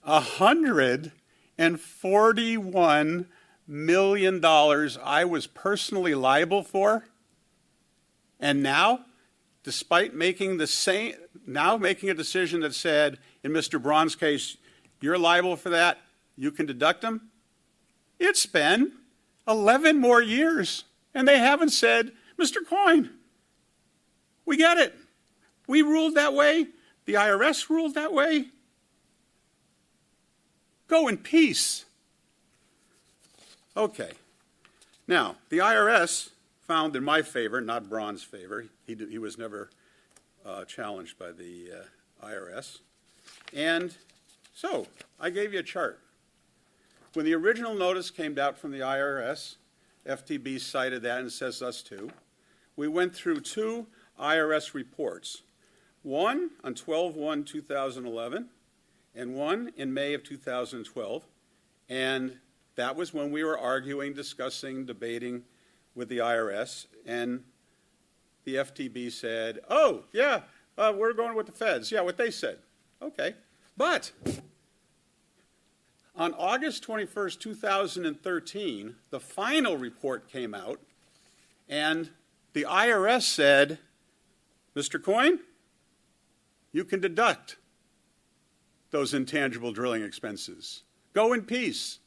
$141 million I was personally liable for, and now, despite making a decision that said, in Mr. Braun's case, you're liable for that, you can deduct them. It's been 11 more years, and they haven't said, Mr. Coyne, we get it. We ruled that way. The IRS ruled that way. Go in peace. Okay. Now, the IRS found in my favor, not Braun's favor. He was never challenged by the IRS. And so I gave you a chart. When the original notice came out from the IRS, FTB cited that and says us too. We went through 2 IRS reports, one on 12/1/2011 and one in May of 2012. And that was when we were arguing, discussing, debating with the IRS. And the FTB said, oh, yeah, we're going with the feds. Yeah, what they said. Okay. But on August 21st, 2013, the final report came out, and the IRS said, Mr. Coyne, you can deduct those intangible drilling expenses. Go in peace.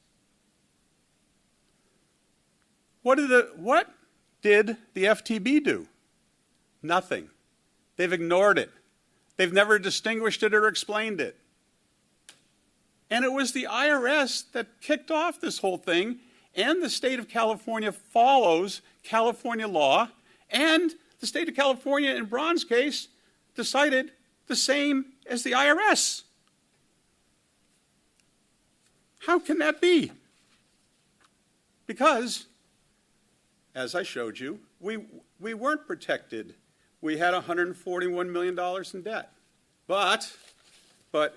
What did the FTB do? Nothing. They've ignored it. They've never distinguished it or explained it. And it was the IRS that kicked off this whole thing, and the state of California follows California law, and the state of California, in Braun's case, decided the same as the IRS. How can that be? Because, as I showed you, we weren't protected we had $141 million in debt. But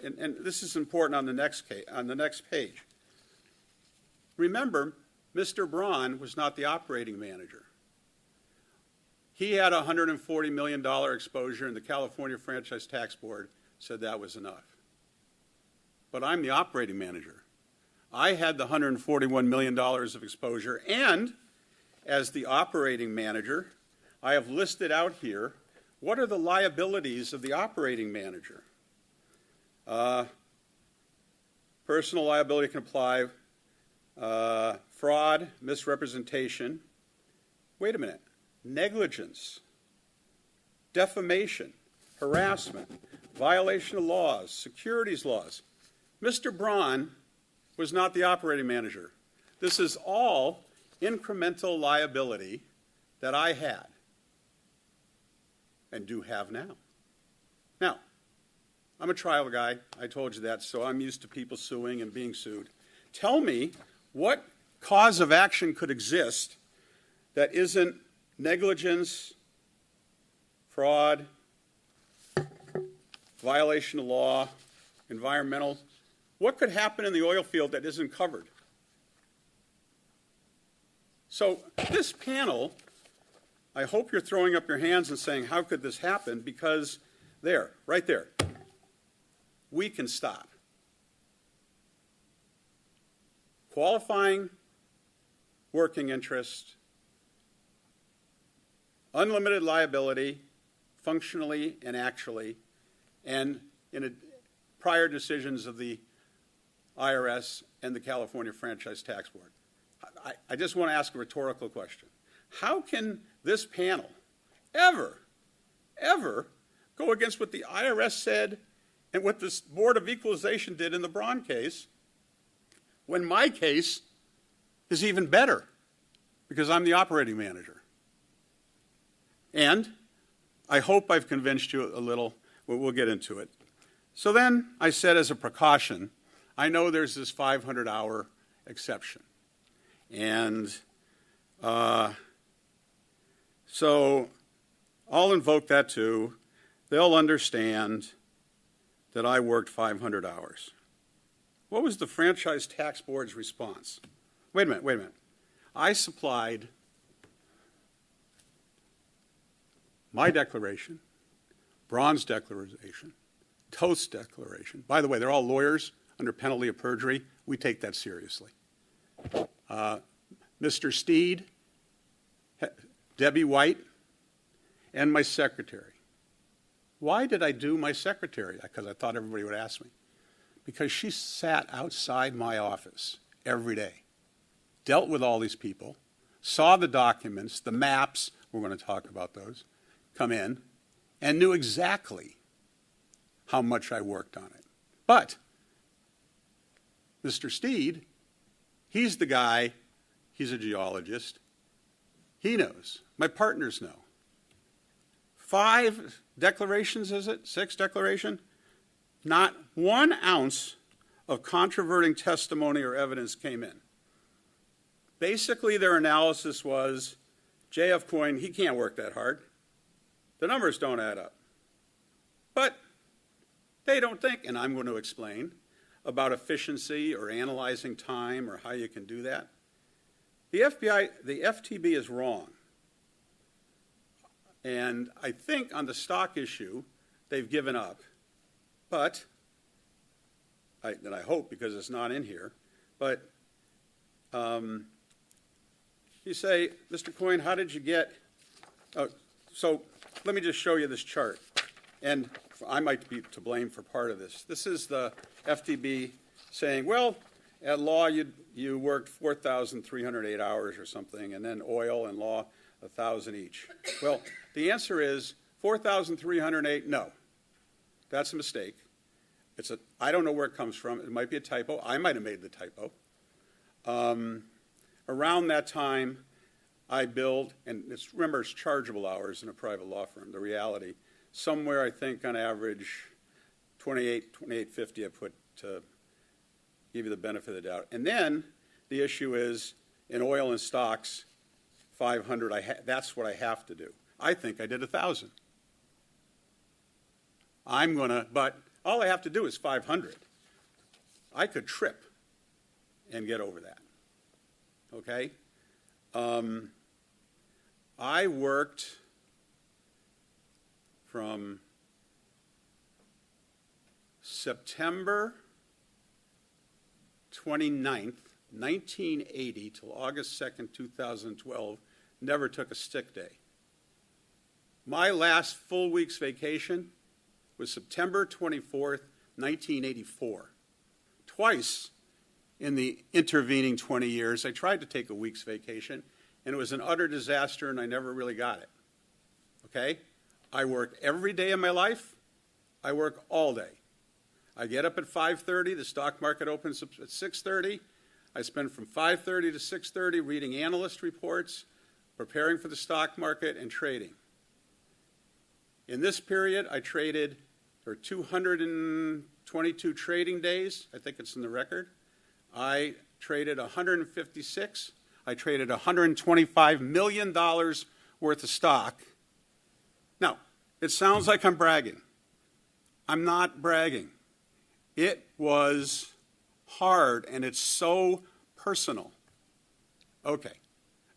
and this is important on the next page. Remember, Mr. Braun was not the operating manager. He had a $140 million exposure, and the California Franchise Tax Board said that was enough. But I'm the operating manager. I had the $141 million of exposure, and as the operating manager, I have listed out here what are the liabilities of the operating manager. Personal liability can apply, fraud, misrepresentation. Wait a minute. Negligence, defamation, harassment, violation of laws, securities laws. Mr. Braun was not the operating manager. This is all incremental liability that I had and do have now. Now, I'm a trial guy. I told you that, so I'm used to people suing and being sued. Tell me what cause of action could exist that isn't negligence, fraud, violation of law, environmental. What could happen in the oil field that isn't covered? So this panel, I hope you're throwing up your hands and saying, how could this happen? Because there, right there, we can stop. Qualifying working interest, unlimited liability, functionally and actually, and in prior decisions of the IRS and the California Franchise Tax Board. I just want to ask a rhetorical question. How can this panel ever go against what the IRS said and what the Board of Equalization did in the Braun case when my case is even better because I'm the operating manager? And I hope I've convinced you a little. We'll get into it. So then I said, as a precaution, I know there's this 500-hour exception. And so I'll invoke that too. They'll understand that I worked 500 hours. What was the Franchise Tax Board's response? Wait a minute. I supplied my declaration, Braun's declaration, Toth's declaration. By the way, they're all lawyers under penalty of perjury. We take that seriously. Mr. Steed, Debbie White, and my secretary. Why did I do my secretary? Because I thought everybody would ask me. Because she sat outside my office every day, dealt with all these people, saw the documents, the maps, we're going to talk about those, come in, and knew exactly how much I worked on it. But Mr. Steed, he's the guy, he's a geologist, he knows. My partners know. 5 declarations, is it? 6 declaration? Not 1 ounce of controverting testimony or evidence came in. Basically, their analysis was, J.F. Coyne, he can't work that hard. The numbers don't add up. But they don't think, and I'm going to explain, about efficiency or analyzing time or how you can do that. The FTB is wrong. And I think on the stock issue, they've given up. But, and I hope because it's not in here, but you say, Mr. Coyne, how did you get, so let me just show you this chart. And I might be to blame for part of this. This is the FTB saying, well, at law you worked 4,308 hours or something, and then oil and law 1,000 each. Well, the answer is 4,308, no. That's a mistake. I don't know where it comes from. It might be a typo. I might have made the typo. Around that time, I billed, and remember, it's chargeable hours in a private law firm, the reality. Somewhere, I think, on average, 28.50 I put to give you the benefit of the doubt. And then the issue is, in oil and stocks, 500, that's what I have to do. I think I did 1,000. but all I have to do is 500. I could trip and get over that, okay? I worked from September 29th, 1980 till August 2nd, 2012, never took a sick day. My last full week's vacation was September 24th, 1984. Twice in the intervening 20 years, I tried to take a week's vacation, and it was an utter disaster, and I never really got it. Okay? I work every day of my life. I work all day. I get up at 5:30. The stock market opens up at 6:30. I spend from 5:30 to 6:30 reading analyst reports, preparing for the stock market, and trading. In this period, I traded for 222 trading days. I think it's in the record. I traded 156. I traded $125 million worth of stock. Now, it sounds like I'm bragging. I'm not bragging. It was hard, and it's so personal. Okay,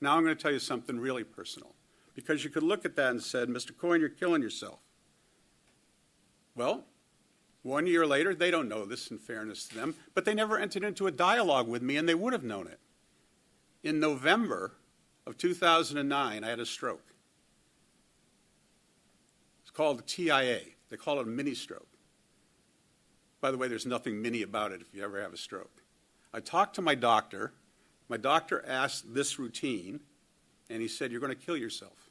now I'm going to tell you something really personal, because you could look at that and said, Mr. Coyne, you're killing yourself. Well, 1 year later, they don't know this, in fairness to them, but they never entered into a dialogue with me, and they would have known it. In November of 2009, I had a stroke. It's called a TIA. They call it a mini stroke. By the way, there's nothing mini about it if you ever have a stroke. I talked to my doctor. My doctor asked this routine, and he said, you're going to kill yourself.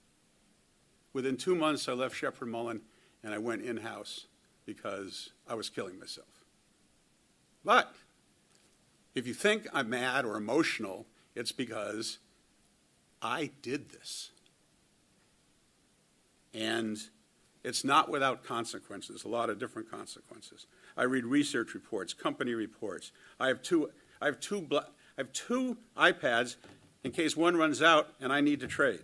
Within 2 months, I left Shepherd Mullen, and I went in-house because I was killing myself. But if you think I'm mad or emotional, it's because I did this. And it's not without consequences, a lot of different consequences. I read research reports, company reports. I have two iPads in case one runs out and I need to trade.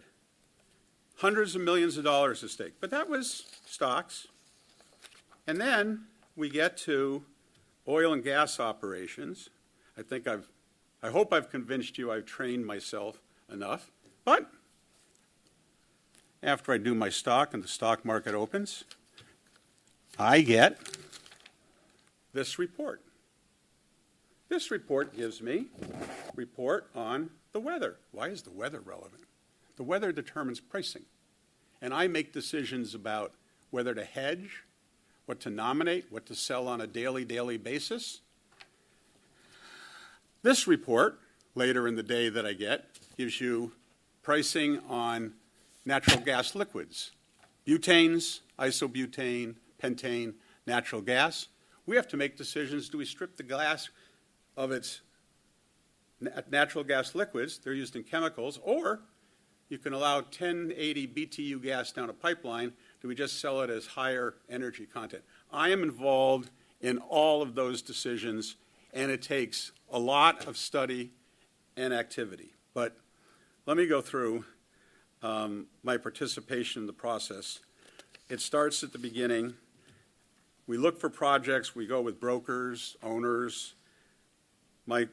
Hundreds of millions of dollars at stake. But that was stocks. And then we get to oil and gas operations. I hope I've convinced you I've trained myself enough. But after I do my stock and the stock market opens, I get this report. This report gives me a report on the weather. Why is the weather relevant? The weather determines pricing. And I make decisions about whether to hedge, what to nominate, what to sell on a daily basis. This report, later in the day that I get, gives you pricing on natural gas liquids, butanes, isobutane, pentane, natural gas. We have to make decisions. Do we strip the gas of its natural gas liquids? They're used in chemicals. Or you can allow 1080 BTU gas down a pipeline. Do we just sell it as higher energy content? I am involved in all of those decisions, and it takes a lot of study and activity. But let me go through my participation in the process. It starts at the beginning. We look for projects. We go with brokers, owners. My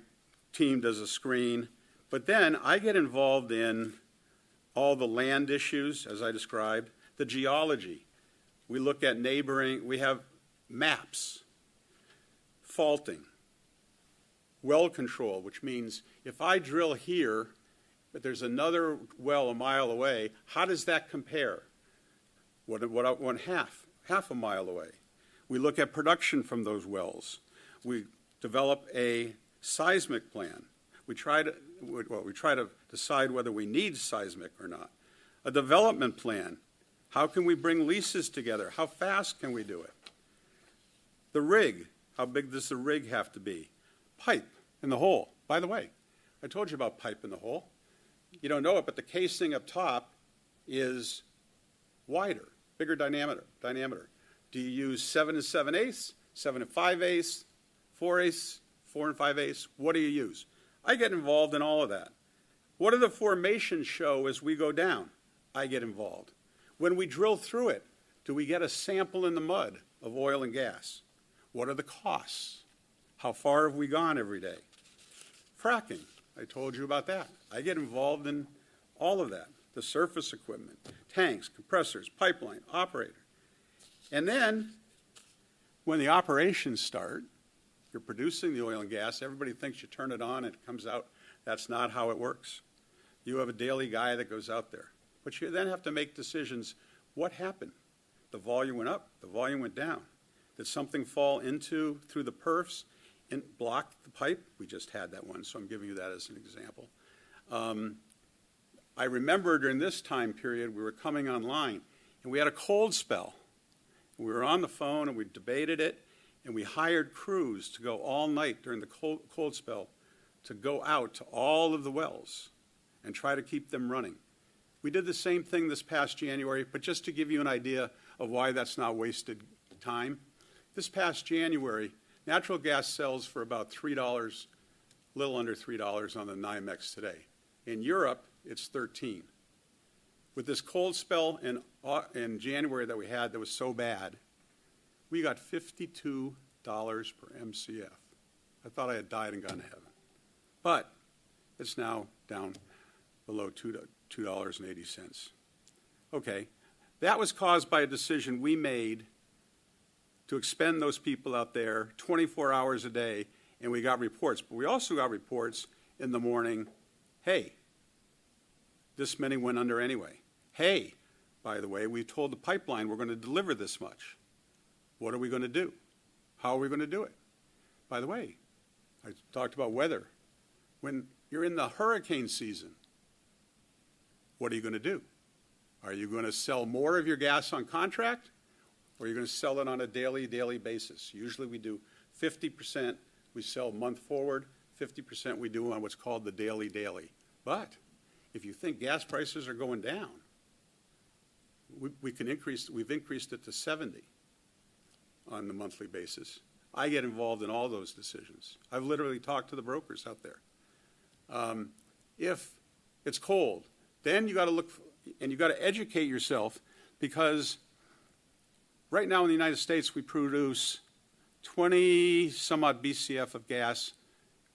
team does a screen. But then I get involved in all the land issues, as I described, the geology. We look at neighboring. We have maps, faulting, well control, which means if I drill here, but there's another well a mile away, how does that compare? What half a mile away? We look at production from those wells. We develop a seismic plan. We try to decide whether we need seismic or not. A development plan. How can we bring leases together? How fast can we do it? The rig. How big does the rig have to be? Pipe in the hole. By the way, I told you about pipe in the hole. You don't know it, but the casing up top is wider, bigger diameter. Do you use 7 7/8, 7 5/8, 4/8, 4 5/8? What do you use? I get involved in all of that. What do the formations show as we go down? I get involved. When we drill through it, do we get a sample in the mud? of oil and gas. What are the costs? How far have we gone every day? Fracking, I told you about that. I get involved in all of that, the surface equipment, tanks, compressors, pipeline, operator. And then when the operations start, you're producing the oil and gas, everybody thinks you turn it on and it comes out. That's not how it works. You have a daily guy that goes out there. But you then have to make decisions. What happened? The volume went up, the volume went down. Did something fall into through the perfs and block the pipe? We just had that one, so I'm giving you that as an example. I remember during this time period, we were coming online, and we had a cold spell. We were on the phone, and we debated it, and we hired crews to go all night during the cold spell to go out to all of the wells and try to keep them running. We did the same thing this past January, but just to give you an idea of why that's not wasted time, this past January, natural gas sells for about $3, a little under $3 on the NYMEX today. In Europe, it's 13. With this cold spell in January that we had that was so bad, we got $52 per MCF. I thought I had died and gone to heaven. But it's now down below $2.80. Okay, that was caused by a decision we made to expend those people out there 24 hours a day, and we got reports. But we also got reports in the morning, hey, this many went under anyway. Hey, by the way, we told the pipeline we're going to deliver this much. What are we going to do? How are we going to do it? By the way, I talked about weather. When you're in the hurricane season, what are you going to do? Are you going to sell more of your gas on contract, or are you going to sell it on a daily basis? Usually we do 50%, we sell month forward, 50% we do on what's called the daily. But if you think gas prices are going down, we've increased it to 70 on the monthly basis. I get involved in all those decisions. I've literally talked to the brokers out there. If it's cold, then you got to look, and you got to educate yourself, because right now in the United States we produce 20 some odd BCF of gas.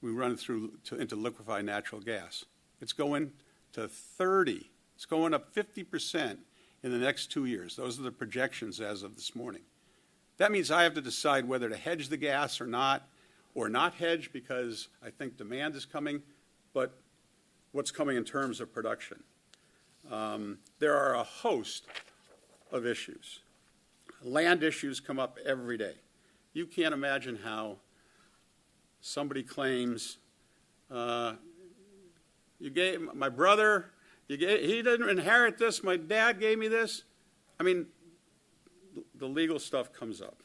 We run through into liquefied natural gas. It's going to 30. It's going up 50% in the next 2 years. Those are the projections as of this morning. That means I have to decide whether to hedge the gas or not hedge, because I think demand is coming, but what's coming in terms of production. There are a host of issues. Land issues come up every day. You can't imagine how somebody claims, you gave my brother, he didn't inherit this, my dad gave me this. I mean, the legal stuff comes up.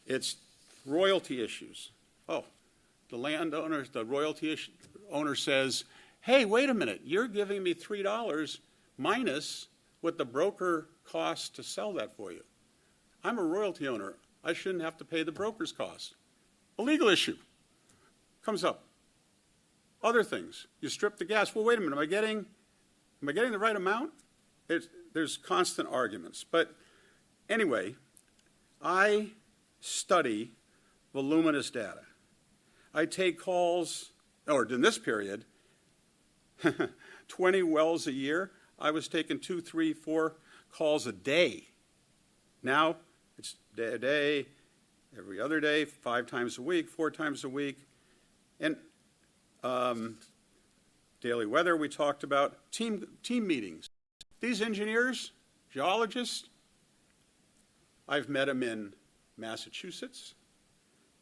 It's royalty issues. Oh, the landowner, the royalty owner says, hey, wait a minute, you're giving me $3 minus what the broker costs to sell that for you. I'm a royalty owner. I shouldn't have to pay the broker's cost. A legal issue comes up. Other things. You strip the gas. Well, wait a minute, am I getting the right amount? There's constant arguments. But anyway, I study voluminous data. I take calls, or in this period, 20 wells a year. I was taking 2, 3, 4 calls a day. Now it's a day, every other day, 5 times a week, 4 times a week. And daily weather we talked about, team meetings. These engineers, geologists, I've met them in Massachusetts,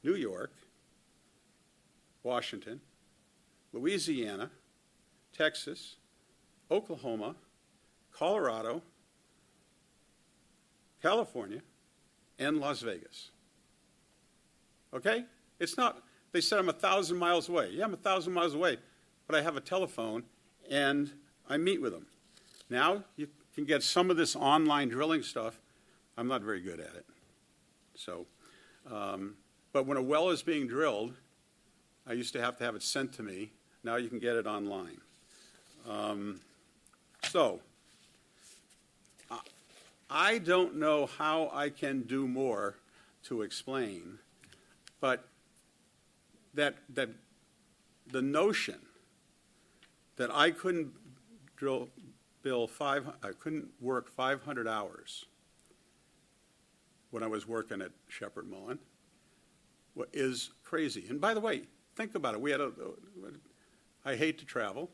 New York, Washington, Louisiana, Texas, Oklahoma, Colorado, California, and Las Vegas. Okay? It's not, they said I'm 1,000 miles away. Yeah, I'm 1,000 miles away, but I have a telephone and I meet with them. Now you can get some of this online drilling stuff. I'm not very good at it. So, but when a well is being drilled, I used to have it sent to me. Now you can get it online. I don't know how I can do more to explain, but that the notion that I couldn't I couldn't work 500 hours when I was working at Shepherd Mullen is crazy. And by the way, think about it. I hate to travel,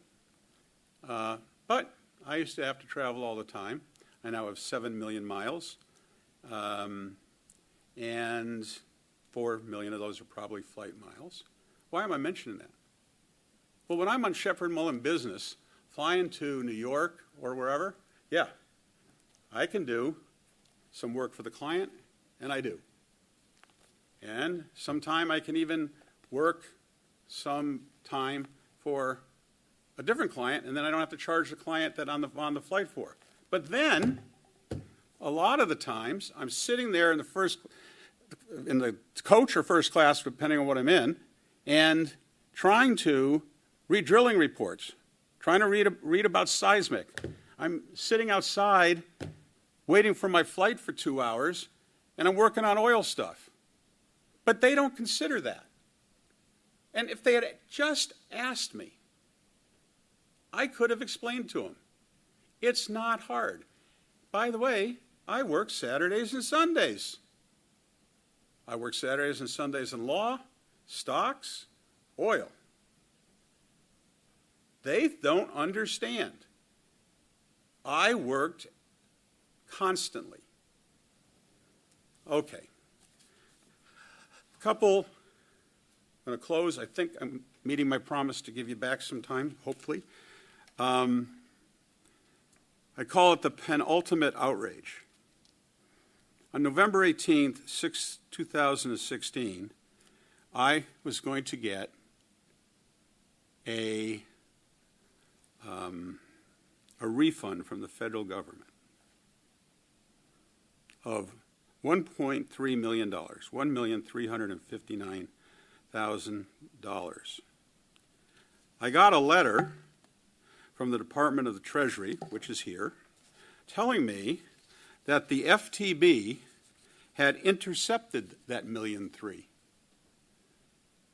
but I used to have to travel all the time. I now have 7 million miles, and 4 million of those are probably flight miles. Why am I mentioning that? Well, when I'm on Shepherd Mullen business, flying to New York or wherever, yeah, I can do some work for the client, and I do. And sometime I can even work some time for a different client, and then I don't have to charge the client that on the flight for. But then, a lot of the times, I'm sitting there in the coach or first class, depending on what I'm in, and trying to read drilling reports, trying to read about seismic. I'm sitting outside waiting for my flight for 2 hours, and I'm working on oil stuff. But they don't consider that. And if they had just asked me, I could have explained to them. It's not hard. By the way, I work Saturdays and Sundays. I work Saturdays and Sundays in law, stocks, oil. They don't understand. I worked constantly. Okay. I'm going to close. I think I'm meeting my promise to give you back some time, hopefully. I call it the penultimate outrage. On November 18th, 2016, I was going to get a refund from the federal government of $1.3 million, $1,359,000. I got a letter from the Department of the Treasury, which is here, telling me that the FTB had intercepted that $1.3 million.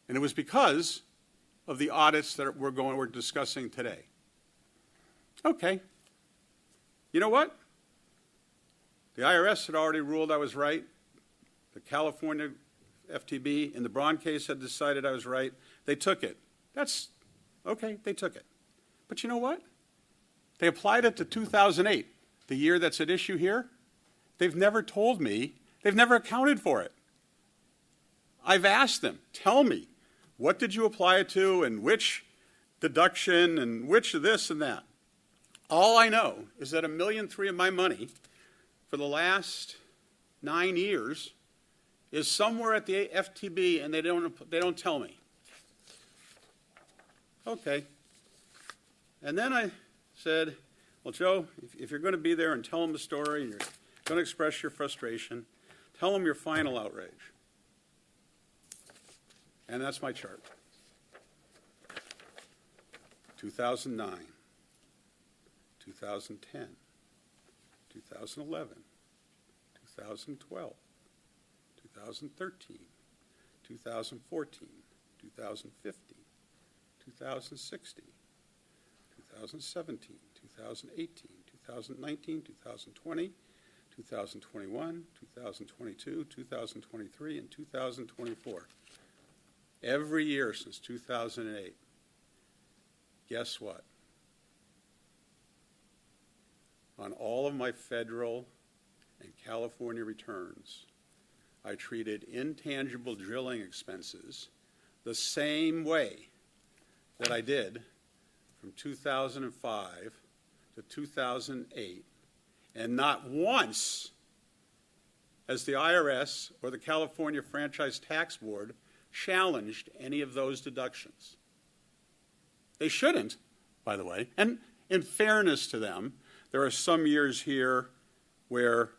And it was because of the audits that we're discussing today. Okay. You know what? The IRS had already ruled I was right. The California FTB in the Braun case had decided I was right. They took it. That's okay, they took it. But you know what? They applied it to 2008, the year that's at issue here. They've never told me, they've never accounted for it. I've asked them, tell me, what did you apply it to and which deduction and which of this and that? All I know is that $1.3 million of my money for the last 9 years is somewhere at the FTB, and they don't tell me. Okay. And then I said, well, Joe, if you're going to be there and tell them the story, and you're going to express your frustration, tell them your final outrage. And that's my chart. 2009, 2010, 2011, 2012, 2013, 2014, 2015, 2016, 2017, 2018, 2019, 2020, 2021, 2022, 2023, and 2024. Every year since 2008. Guess what? On all of my federal and California returns, I treated intangible drilling expenses the same way that I did from 2005 to 2008, and not once has the IRS or the California Franchise Tax Board challenged any of those deductions. They shouldn't, by the way. And in fairness to them, there are some years here where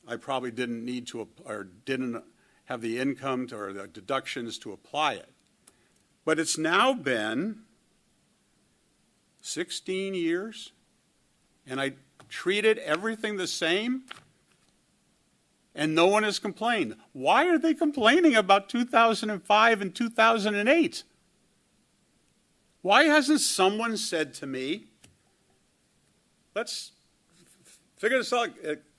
I probably didn't need to, or didn't have the income or the deductions to apply it. But it's now been 16 years, and treated everything the same, and no one has complained. Why are they complaining about 2005 and 2008? Why hasn't someone said to me, let's figure this out,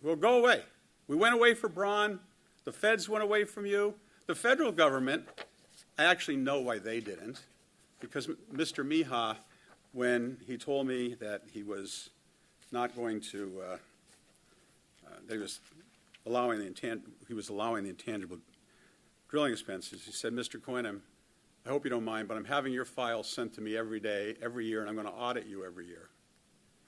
we'll go away. We went away for Braun, the feds went away from you. The federal government, I actually know why they didn't, because Mr. Miha, when he told me that he was not going to, he was allowing the intangible drilling expenses, he said, Mr. Coyne, I hope you don't mind, but I'm having your file sent to me every day, every year, and I'm going to audit you every year.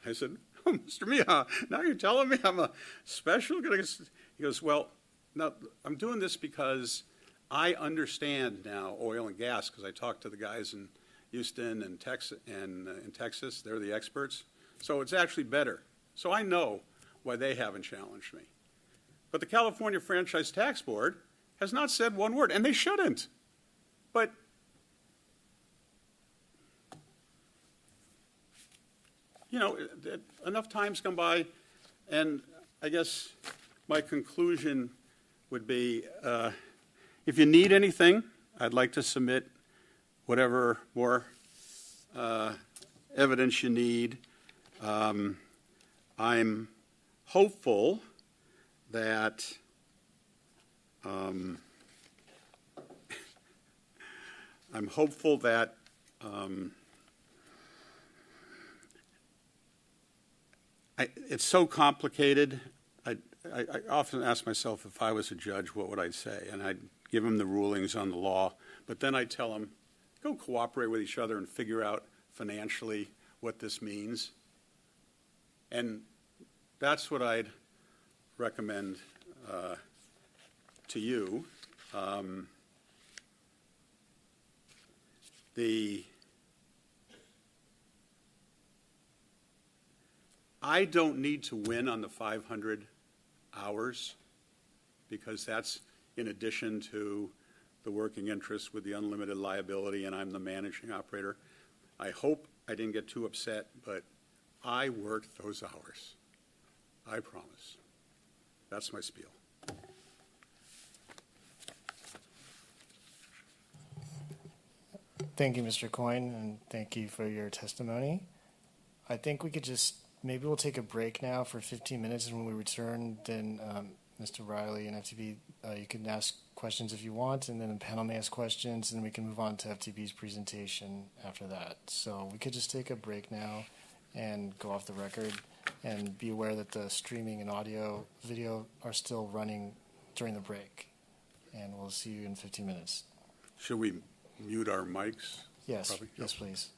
I said, oh, Mr. Miha, now you're telling me I'm a special? He goes, well, no, I'm doing this because I understand now oil and gas, because I talked to the guys in Houston and Texas, in Texas. They're the experts. So it's actually better. So I know why they haven't challenged me. But the California Franchise Tax Board has not said one word, and they shouldn't. But you know, enough time's gone by, and I guess my conclusion would be, if you need anything, I'd like to submit whatever more evidence you need. I'm hopeful that it's so complicated. I often ask myself, if I was a judge, what would I say? And I'd give them the rulings on the law, but then I'd tell them, go cooperate with each other and figure out financially what this means. And that's what I'd recommend to you. I don't need to win on the 500 hours, because that's in addition to the working interest with the unlimited liability, and I'm the managing operator. I hope I didn't get too upset, but I worked those hours. I promise. That's my spiel. Thank you, Mr. Coyne, and thank you for your testimony. I think we could just, maybe we'll take a break now for 15 minutes, and when we return, then Mr. Riley and FTB, you can ask questions if you want, and then the panel may ask questions, and then we can move on to FTB's presentation after that. So we could just take a break now and go off the record, and be aware that the streaming and audio, video are still running during the break. And we'll see you in 15 minutes. Should we mute our mics? Yes, Probably. yes, please.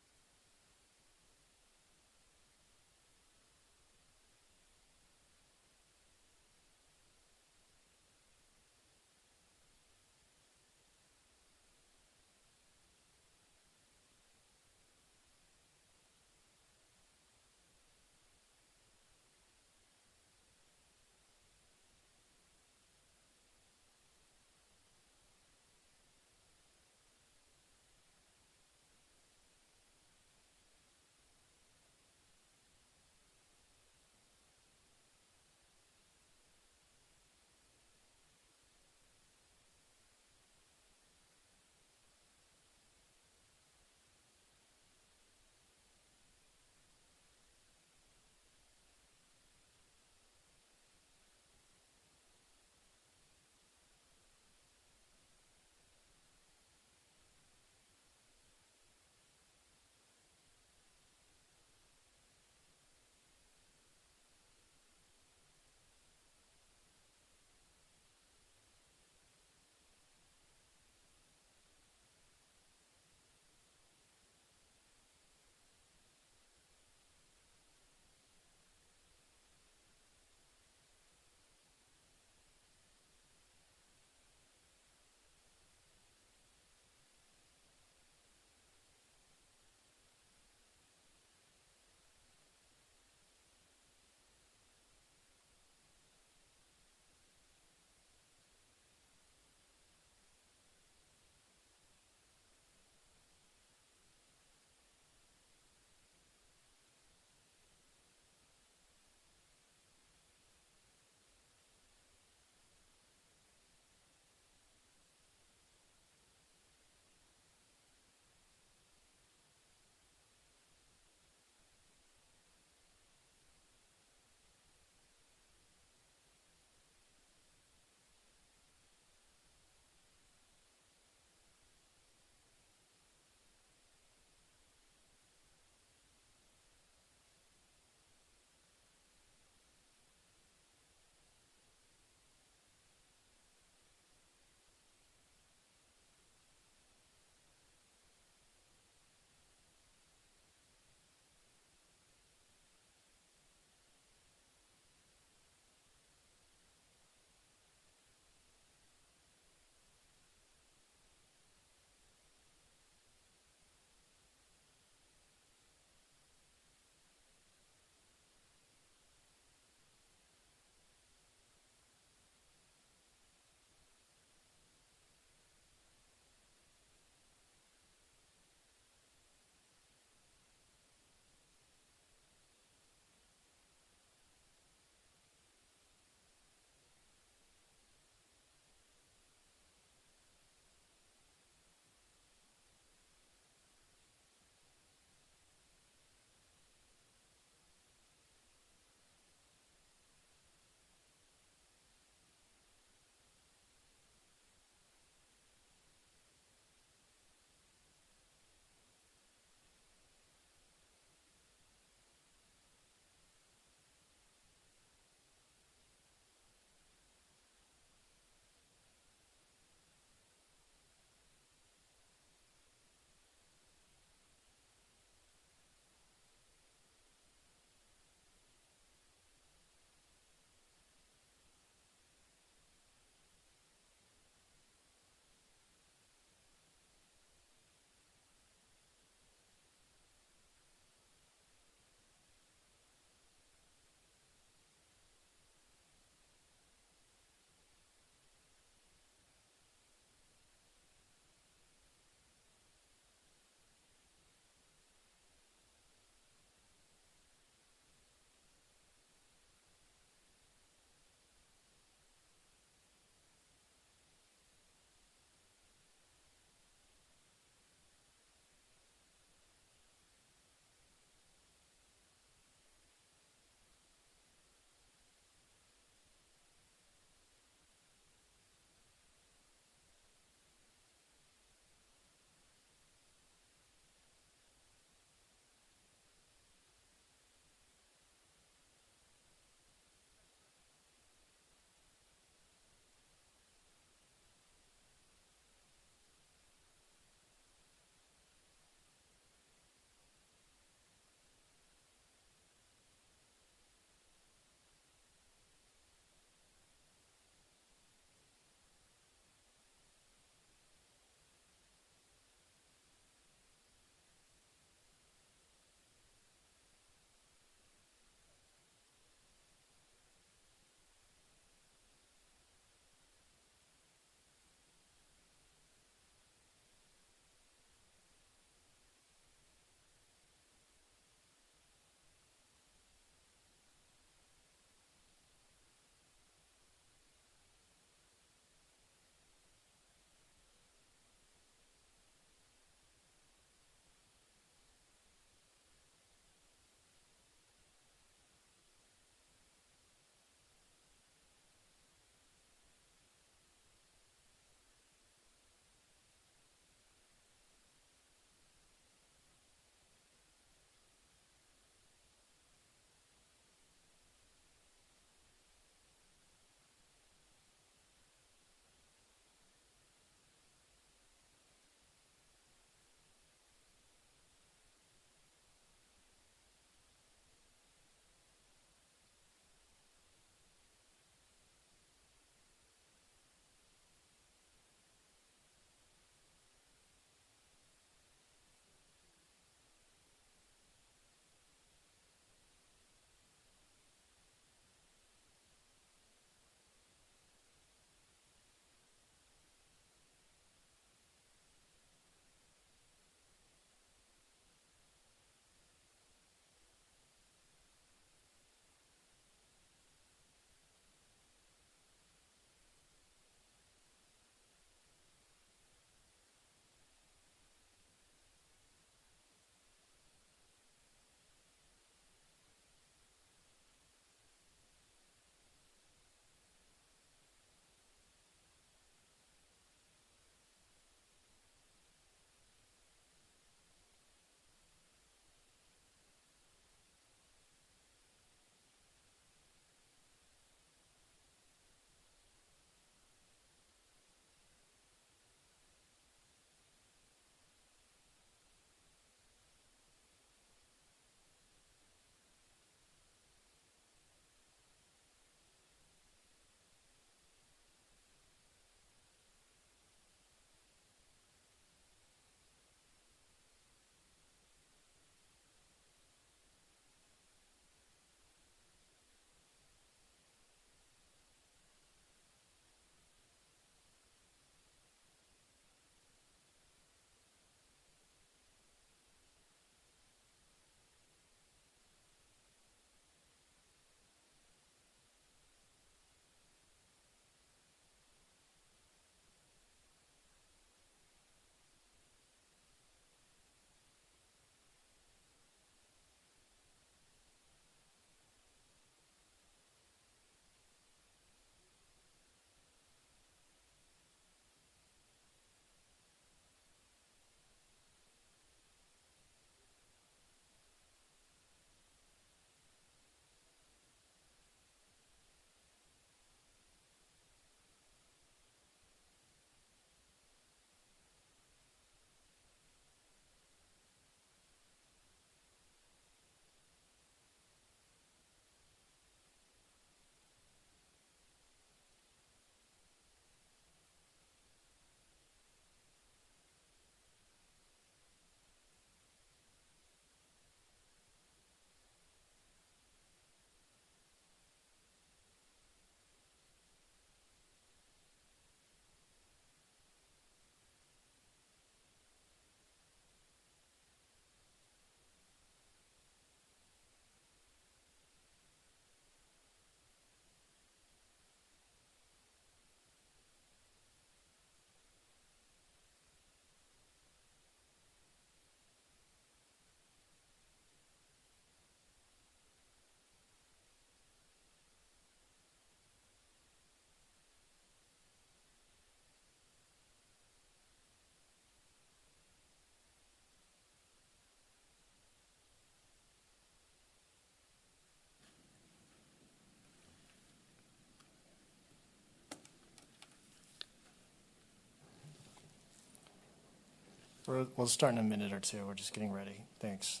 We'll start in a minute or two. We're just getting ready. Thanks.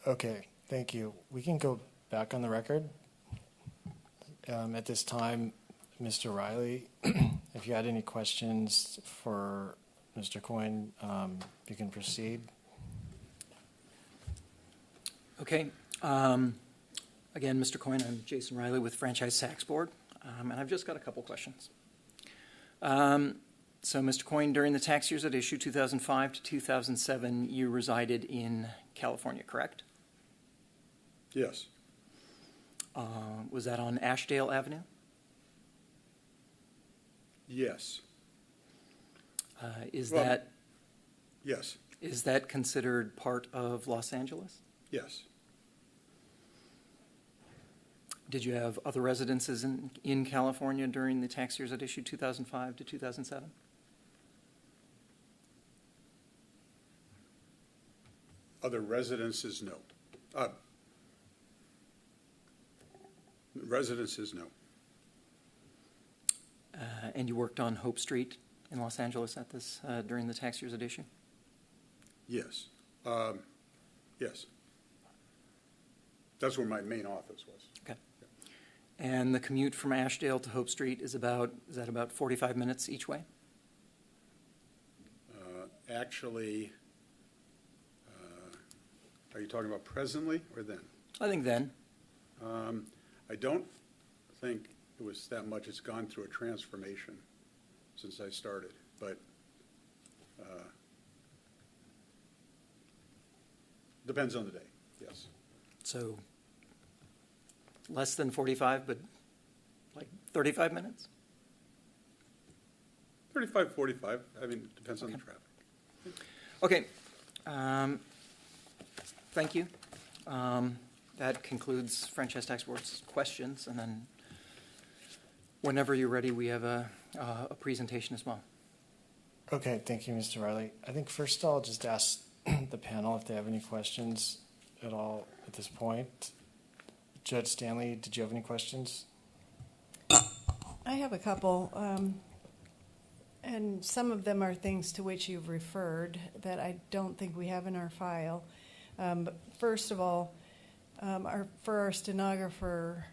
Okay, thank you. We can go back on the record. At this time, Mr. Riley, if you had any questions for Mr. Coyne, you can proceed. Okay. Again, Mr. Coyne, I'm Jason Riley with Franchise Tax Board, and I've just got a couple questions. So, Mr. Coyne, during the tax years at issue 2005 to 2007, you resided in California, correct? Yes. Was that on Ashdale Avenue? Yes. Is Well, that Yes. is that considered part of Los Angeles? Yes. Did you have other residences in California during the tax years at issue 2005 to 2007? Other residences, no. Residences, no. And you worked on Hope Street in Los Angeles at this during the tax years at issue? Yes. Yes. That's where my main office was. Okay. And the commute from Ashdale to Hope Street is that about 45 minutes each way? Actually, are you talking about presently or then? I think then. I don't think it was that much. It's gone through a transformation since I started, but depends on the day, yes. So less than 45, but like 35 minutes? 35, 45, I mean, it depends on the Okay. traffic. Okay. Thank you. That concludes Franchise Tax Board's questions, and then whenever you're ready, we have a presentation as well. Okay, thank you, Mr. Riley. I think first I'll just ask the panel if they have any questions at all at this point. Judge Stanley, did you have any questions? I have a couple, and some of them are things to which you've referred that I don't think we have in our file. But first of all, for our stenographer,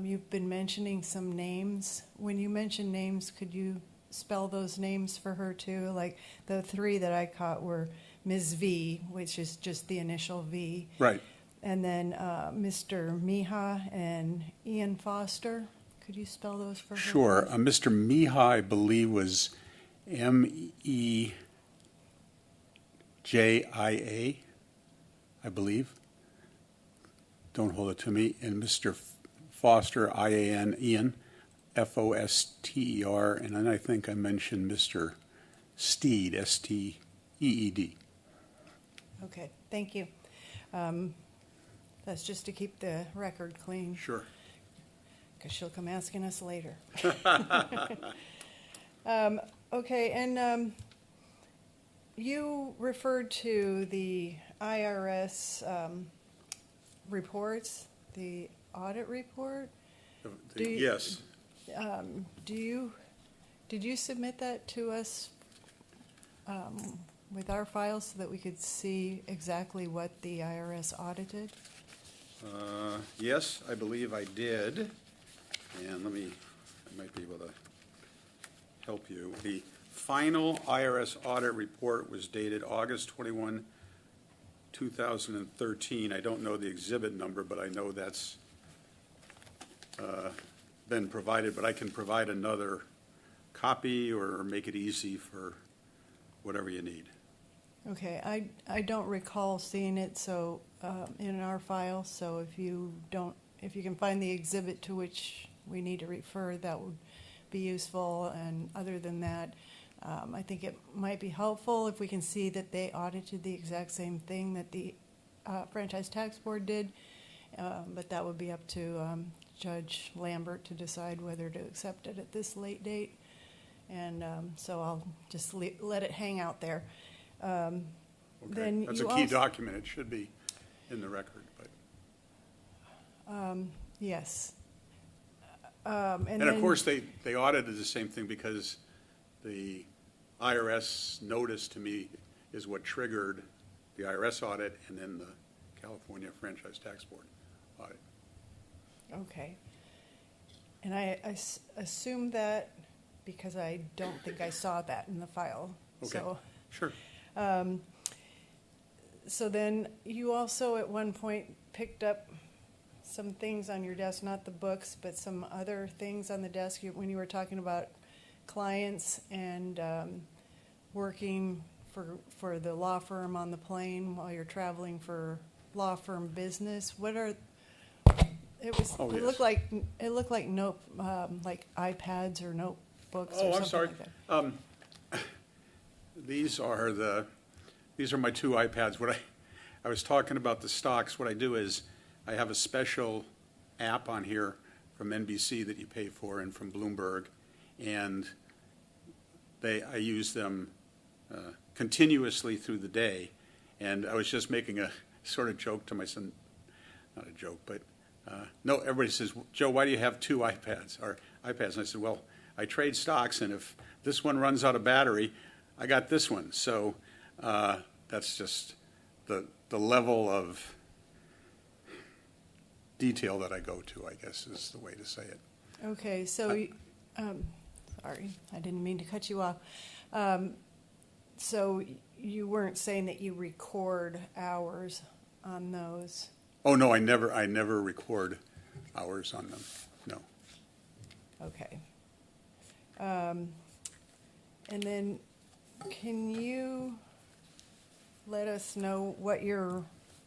you've been mentioning some names. When you mention names, could you spell those names for her too? Like the three that I caught were Ms. V, which is just the initial V. Right. And then Mr. Miha and Ian Foster. Could you spell those for her? Sure. please? Mr. Miha, I believe, was Mejia, I believe. Don't hold it to me. And Mr. Foster, Ian, Ian, Foster, and then I think I mentioned Mr. Steed, Steed. Okay, thank you. That's just to keep the record clean, Sure. because she'll come asking us later. Okay, and you referred to the IRS reports, the audit report. Do you- Yes. Did you submit that to us with our files so that we could see exactly what the IRS audited? Yes, I believe I did. And I might be able to help you. The final IRS audit report was dated August 21, 2013. I don't know the exhibit number, but I know that's been provided, but I can provide another copy or make it easy for whatever you need. Okay, I don't recall seeing it so in our file, so if you can find the exhibit to which we need to refer, that would be useful. And other than that, I think it might be helpful if we can see that they audited the exact same thing that the Franchise Tax Board did, but that would be up to Judge Lambert to decide whether to accept it at this late date. And so I'll just let it hang out there. Okay. Then That's a you key also- document. It should be in the record, but. Yes. And of course, they audited the same thing because the IRS notice to me is what triggered the IRS audit and then the California Franchise Tax Board audit. Okay. And I assume that because I don't think I saw that in the file. Okay, So, sure. so then you also at one point picked up some things on your desk, not the books, but some other things on the desk when you were talking about clients and working for the law firm on the plane while you're traveling for law firm business. What are Oh, it yes. looked like note like iPads or notebooks or Oh, something I'm sorry. like that. These are my two iPads. I was talking about the stocks. What I do is I have a special app on here from NBC that you pay for and from Bloomberg, and I use them continuously through the day. And I was just making a sort of joke to my son, not a joke, but no, everybody says, Joe, why do you have two iPads or iPads? And I said, well, I trade stocks, and if this one runs out of battery, I got this one. So that's just the level of detail that I go to, I guess is the way to say it. Okay, so sorry, I didn't mean to cut you off. So you weren't saying that you record hours on those? Oh, no, I never record hours on them, no. Okay. And then can you let us know what your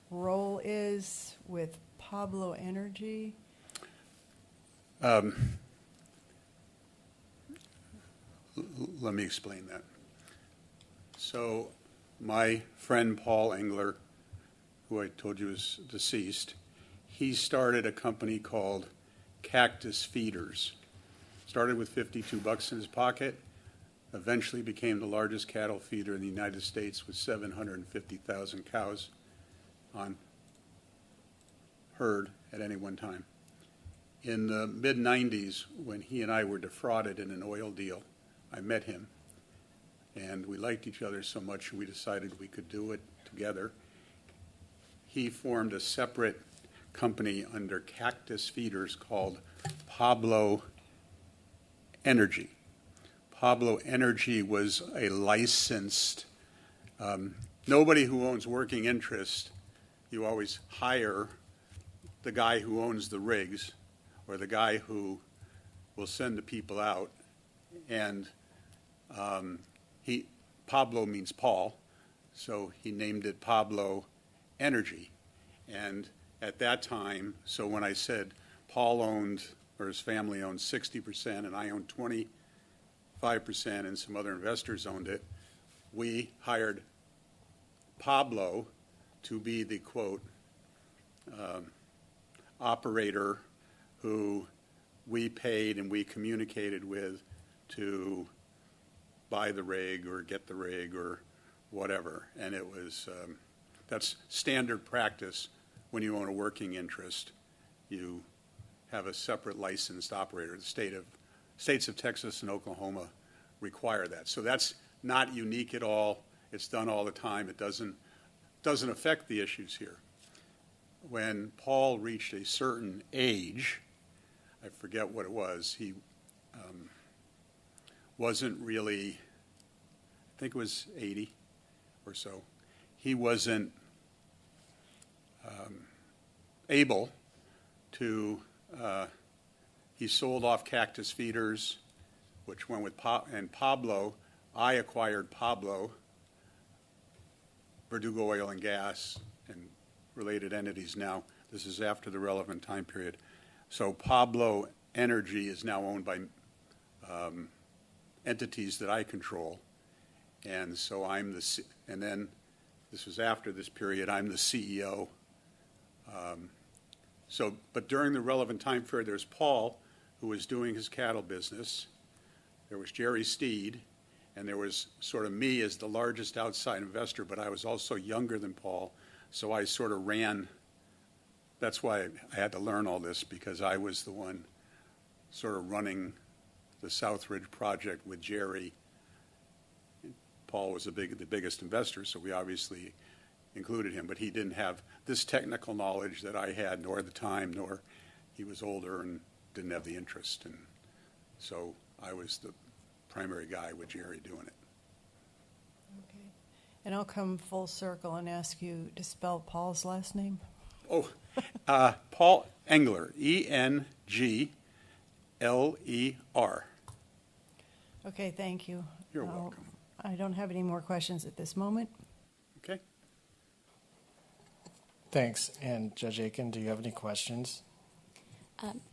role is with Pablo Energy? Let me explain that. So my friend Paul Engler, who I told you is deceased, he started a company called Cactus Feeders. Started with $52 in his pocket, eventually became the largest cattle feeder in the United States with 750,000 cows on herd at any one time. In the mid-90s, when he and I were defrauded in an oil deal, I met him, and we liked each other so much we decided we could do it together. He formed a separate company under Cactus Feeders called Pablo Energy. Pablo Energy was a licensed, nobody who owns working interest, you always hire the guy who owns the rigs or the guy who will send the people out. And Pablo means Paul, so he named it Pablo Energy. And at that time, so when I said Paul owned, or his family owned 60%, and I owned 25%, and some other investors owned it, we hired Pablo to be the, quote, operator who we paid and we communicated with to buy the rig or get the rig or whatever. And it was, that's standard practice when you own a working interest. You have a separate licensed operator. The states of Texas and Oklahoma require that. So that's not unique at all. It's done all the time. It doesn't affect the issues here. When Paul reached a certain age, I forget what it was, he wasn't really, I think it was 80 or so, he wasn't able to, he sold off Cactus Feeders, which went with and Pablo. I acquired Pablo, Verdugo Oil and Gas, and related entities now. This is after the relevant time period. So Pablo Energy is now owned by entities that I control. And so and then this was after this period, I'm the CEO. But during the relevant time period, there's Paul, who was doing his cattle business. There was Jerry Steed, And there was sort of me as the largest outside investor, but I was also younger than Paul, so I sort of ran. That's why I had to learn all this, because I was the one sort of running the Southridge project with Jerry. Paul was the biggest investor, so we obviously included him, but he didn't have this technical knowledge that I had, nor the time, nor he was older and didn't have the interest. And so I was the primary guy with Jerry doing it. Okay. And I'll come full circle and ask you to spell Paul's last name. Oh, Paul Engler, Engler. Okay, thank you. You're welcome. I don't have any more questions at this moment. Okay. Thanks. And Judge Aiken, do you have any questions?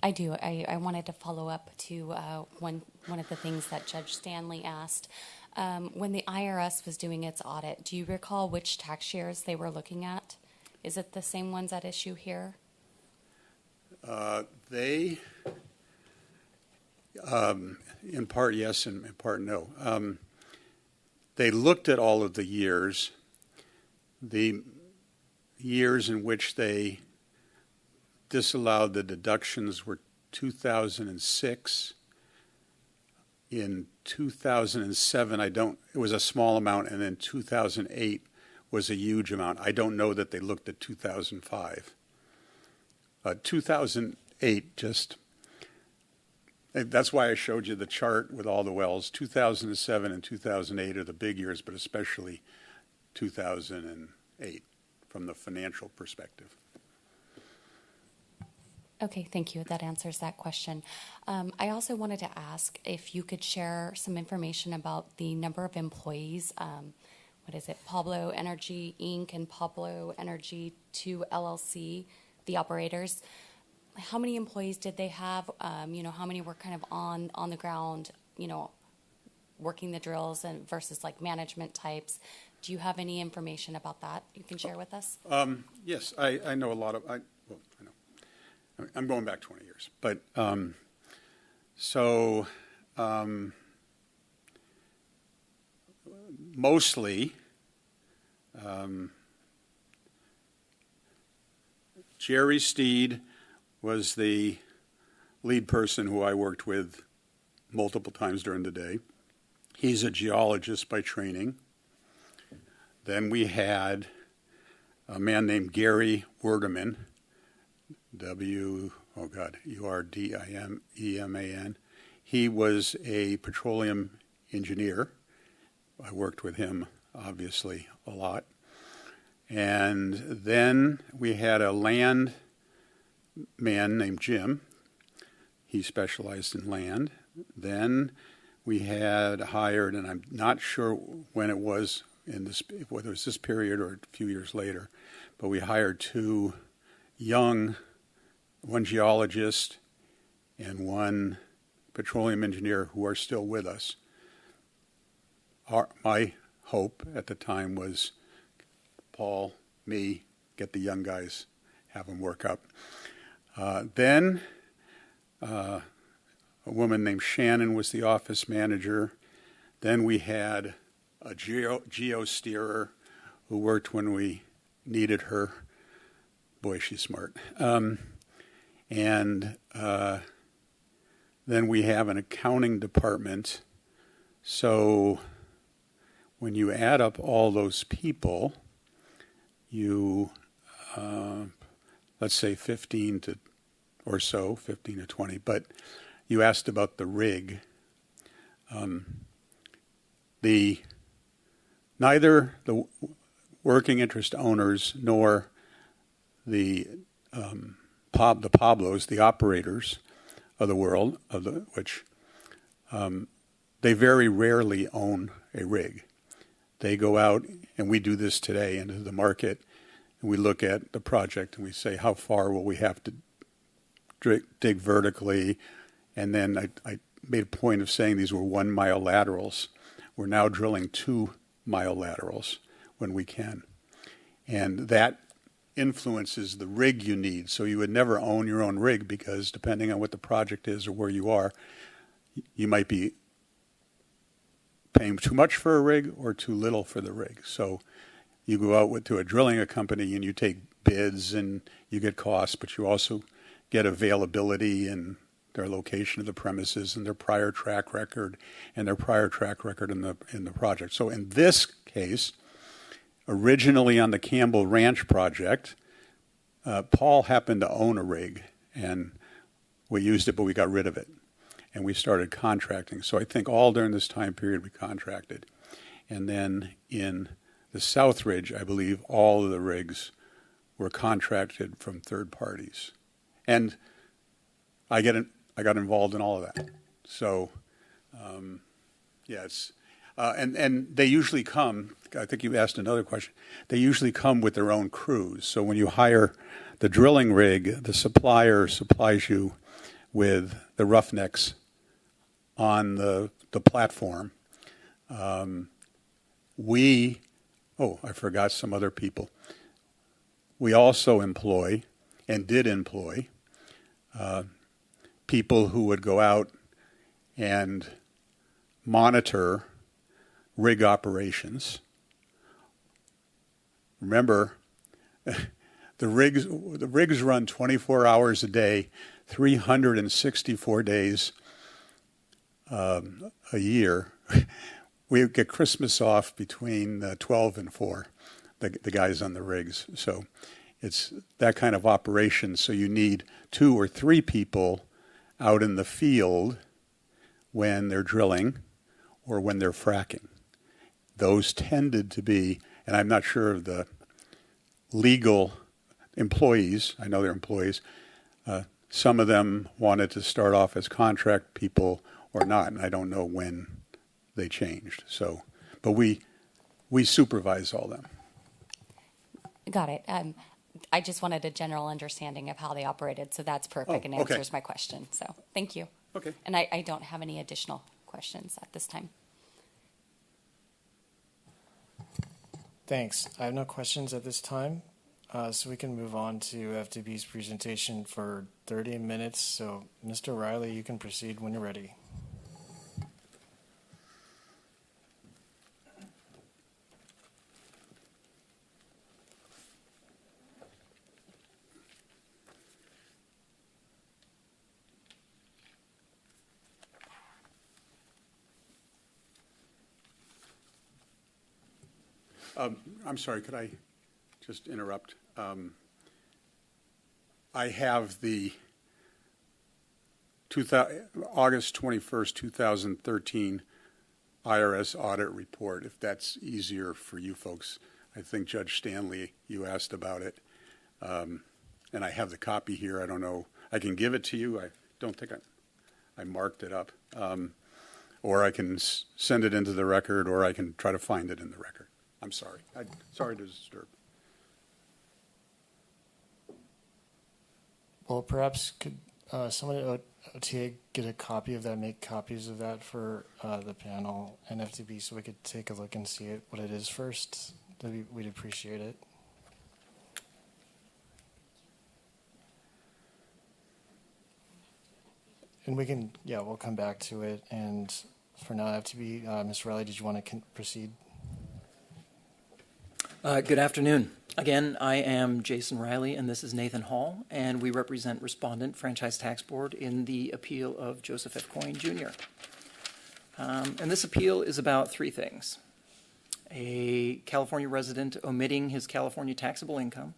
I do. I wanted to follow up to one of the things that Judge Stanley asked. When the IRS was doing its audit, do you recall which tax years they were looking at? Is it the same ones at issue here? They, in part yes and in part no. They looked at all of the years in which they disallowed the deductions were 2006. In 2007, it was a small amount, and then 2008 was a huge amount. I don't know that they looked at 2005. 2008 that's why I showed you the chart with all the wells. 2007 and 2008 are the big years, but especially 2008 from the financial perspective. Okay, thank you. That answers that question. I also wanted to ask if you could share some information about the number of employees. What is it? Pablo Energy Inc. and Pablo Energy 2 LLC, the operators. How many employees did they have? How many were kind of on the ground, working the drills and versus like management types? Do you have any information about that you can share with us? Yes, I know a lot of. I know. I'm going back 20 years, but mostly Jerry Steed was the lead person who I worked with multiple times during the day. He's a geologist by training. Then we had a man named Gary Werdeman, Urdimeman. He was a petroleum engineer. I worked with him, obviously, a lot. And then we had a land man named Jim. He specialized in land. Then we had hired, and I'm not sure when it was, whether it was this period or a few years later, but we hired two young, one geologist and one petroleum engineer who are still with us. My hope at the time was Paul, me, get the young guys, have them work up. Then a woman named Shannon was the office manager. Then we had a geosteerer who worked when we needed her. Boy, she's smart. And then we have an accounting department. So when you add up all those people, you, let's say 15 to 20. But you asked about the rig. Neither the working interest owners nor the Pablos, the operators of the world, which they very rarely own a rig. They go out, and we do this today, into the market, and we look at the project and we say, how far will we have to dig vertically? And then I made a point of saying these were 1 mile laterals. We're now drilling 2 mile laterals when we can. And that influences the rig you need. So you would never own your own rig because depending on what the project is or where you are, you might be paying too much for a rig or too little for the rig. So you go out to a drilling company and you take bids and you get costs, but you also get availability and their location of the premises and their prior track record and their prior track record in the project. So in this case, originally on the Campbell Ranch project, Paul happened to own a rig, and we used it, but we got rid of it, and we started contracting. So I think all during this time period we contracted. And then in the South Ridge, I believe all of the rigs were contracted from third parties. And I got involved in all of that. So, yes. And they usually come, I think you asked another question, they usually come with their own crews. So when you hire the drilling rig, the supplier supplies you with the roughnecks on the platform. I forgot some other people. We also employ, and did employ, people who would go out and monitor rig operations. Remember, the rigs run 24 hours a day, 364 days a year. We get Christmas off between 12 and 4, the guys on the rigs. So it's that kind of operation. So you need 2 or 3 people out in the field when they're drilling or when they're fracking. Those tended to be, and I'm not sure of the legal employees, I know they're employees, some of them wanted to start off as contract people or not, and I don't know when they changed. So, but we supervise all them. Got it. I just wanted a general understanding of how they operated, so that's perfect and okay. answers my question. So thank you. Okay. And I don't have any additional questions at this time. Thanks. I have no questions at this time, so we can move on to FDB's presentation for 30 minutes. So, Mr. Riley, you can proceed when you're ready. I'm sorry, could I just interrupt? I have the August 21st, 2013 IRS audit report, if that's easier for you folks. I think Judge Stanley, you asked about it. And I have the copy here. I don't know. I can give it to you. I don't think I marked it up. Or I can send it into the record, or I can try to find it in the record. I'm sorry. Sorry to disturb. Well, perhaps could someone at OTA get a copy of that, make copies of that for the panel and FDB so we could take a look and see what it is first? We'd appreciate it. And we can, we'll come back to it. And for now, FDB, Mr. Riley, did you want to proceed? Good afternoon. Again, I am Jason Riley, and this is Nathan Hall, and we represent Respondent Franchise Tax Board in the appeal of Joseph F. Coyne, Jr. And this appeal is about 3 things. A California resident omitting his California taxable income,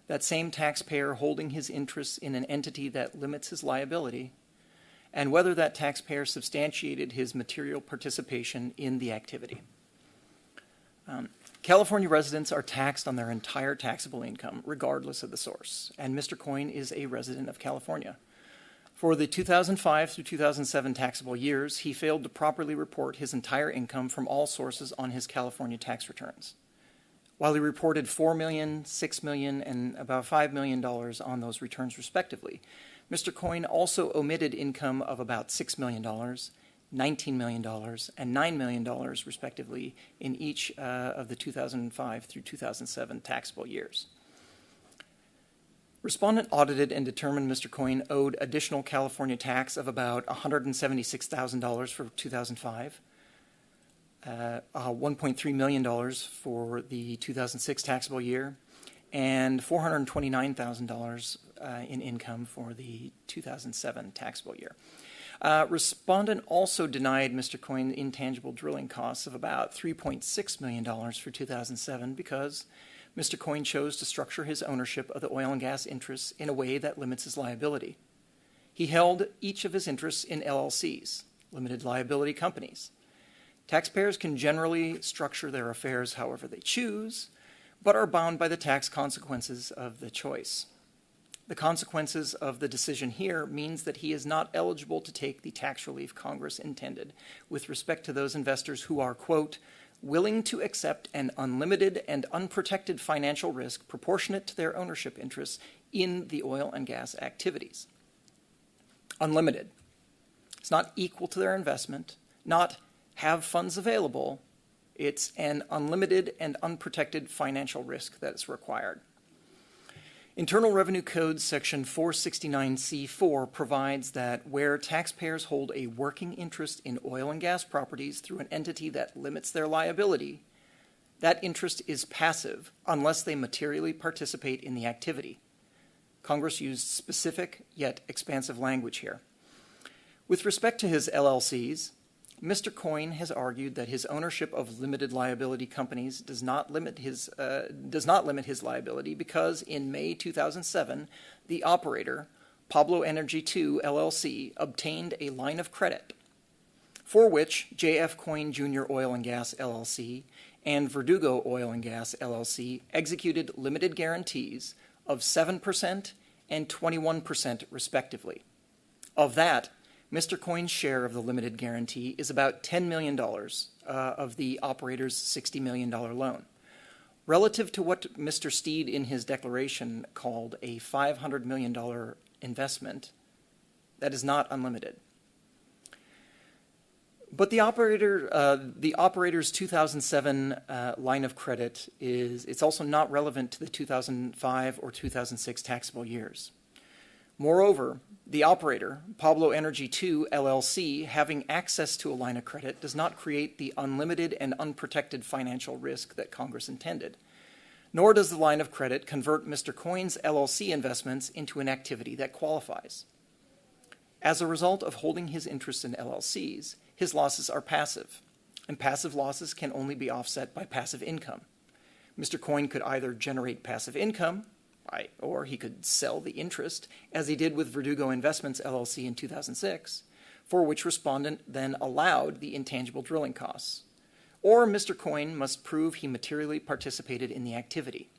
that same taxpayer holding his interests in an entity that limits his liability, and whether that taxpayer substantiated his material participation in the activity. California residents are taxed on their entire taxable income, regardless of the source, and Mr. Coyne is a resident of California. For the 2005 through 2007 taxable years, he failed to properly report his entire income from all sources on his California tax returns. While he reported $4 million, $6 million, and about $5 million on those returns respectively, Mr. Coyne also omitted income of about $6 million, $19 million, and $9 million, respectively, in each of the 2005 through 2007 taxable years. Respondent audited and determined Mr. Coyne owed additional California tax of about $176,000 for 2005, $1.3 million for the 2006 taxable year, and $429,000 in income for the 2007 taxable year. Respondent also denied Mr. Coyne intangible drilling costs of about $3.6 million for 2007 because Mr. Coyne chose to structure his ownership of the oil and gas interests in a way that limits his liability. He held each of his interests in LLCs, limited liability companies. Taxpayers can generally structure their affairs however they choose, but are bound by the tax consequences of the choice. The consequences of the decision here means that he is not eligible to take the tax relief Congress intended with respect to those investors who are, quote, willing to accept an unlimited and unprotected financial risk proportionate to their ownership interests in the oil and gas activities. Unlimited. It's not equal to their investment, not have funds available. It's an unlimited and unprotected financial risk that is required. Internal Revenue Code Section 469C4 provides that where taxpayers hold a working interest in oil and gas properties through an entity that limits their liability, that interest is passive unless they materially participate in the activity. Congress used specific yet expansive language here. With respect to his LLCs, Mr. Coyne has argued that his ownership of limited liability companies does not limit his liability because in May 2007, the operator, Pablo Energy 2 LLC, obtained a line of credit for which J.F. Coyne Jr. Oil and Gas LLC and Verdugo Oil and Gas LLC executed limited guarantees of 7% and 21% respectively. Of that, Mr. Coyne's share of the limited guarantee is about $10 million of the operator's $60 million loan. Relative to what Mr. Steed in his declaration called a $500 million investment, that is not unlimited. But the operator's 2007 line of credit it's also not relevant to the 2005 or 2006 taxable years. Moreover, the operator, Pablo Energy 2 LLC, having access to a line of credit does not create the unlimited and unprotected financial risk that Congress intended. Nor does the line of credit convert Mr. Coyne's LLC investments into an activity that qualifies. As a result of holding his interest in LLCs, his losses are passive, and passive losses can only be offset by passive income. Mr. Coyne could either generate passive income, or he could sell the interest, as he did with Verdugo Investments LLC in 2006, for which respondent then allowed the intangible drilling costs. Or Mr. Coyne must prove he materially participated in the activity.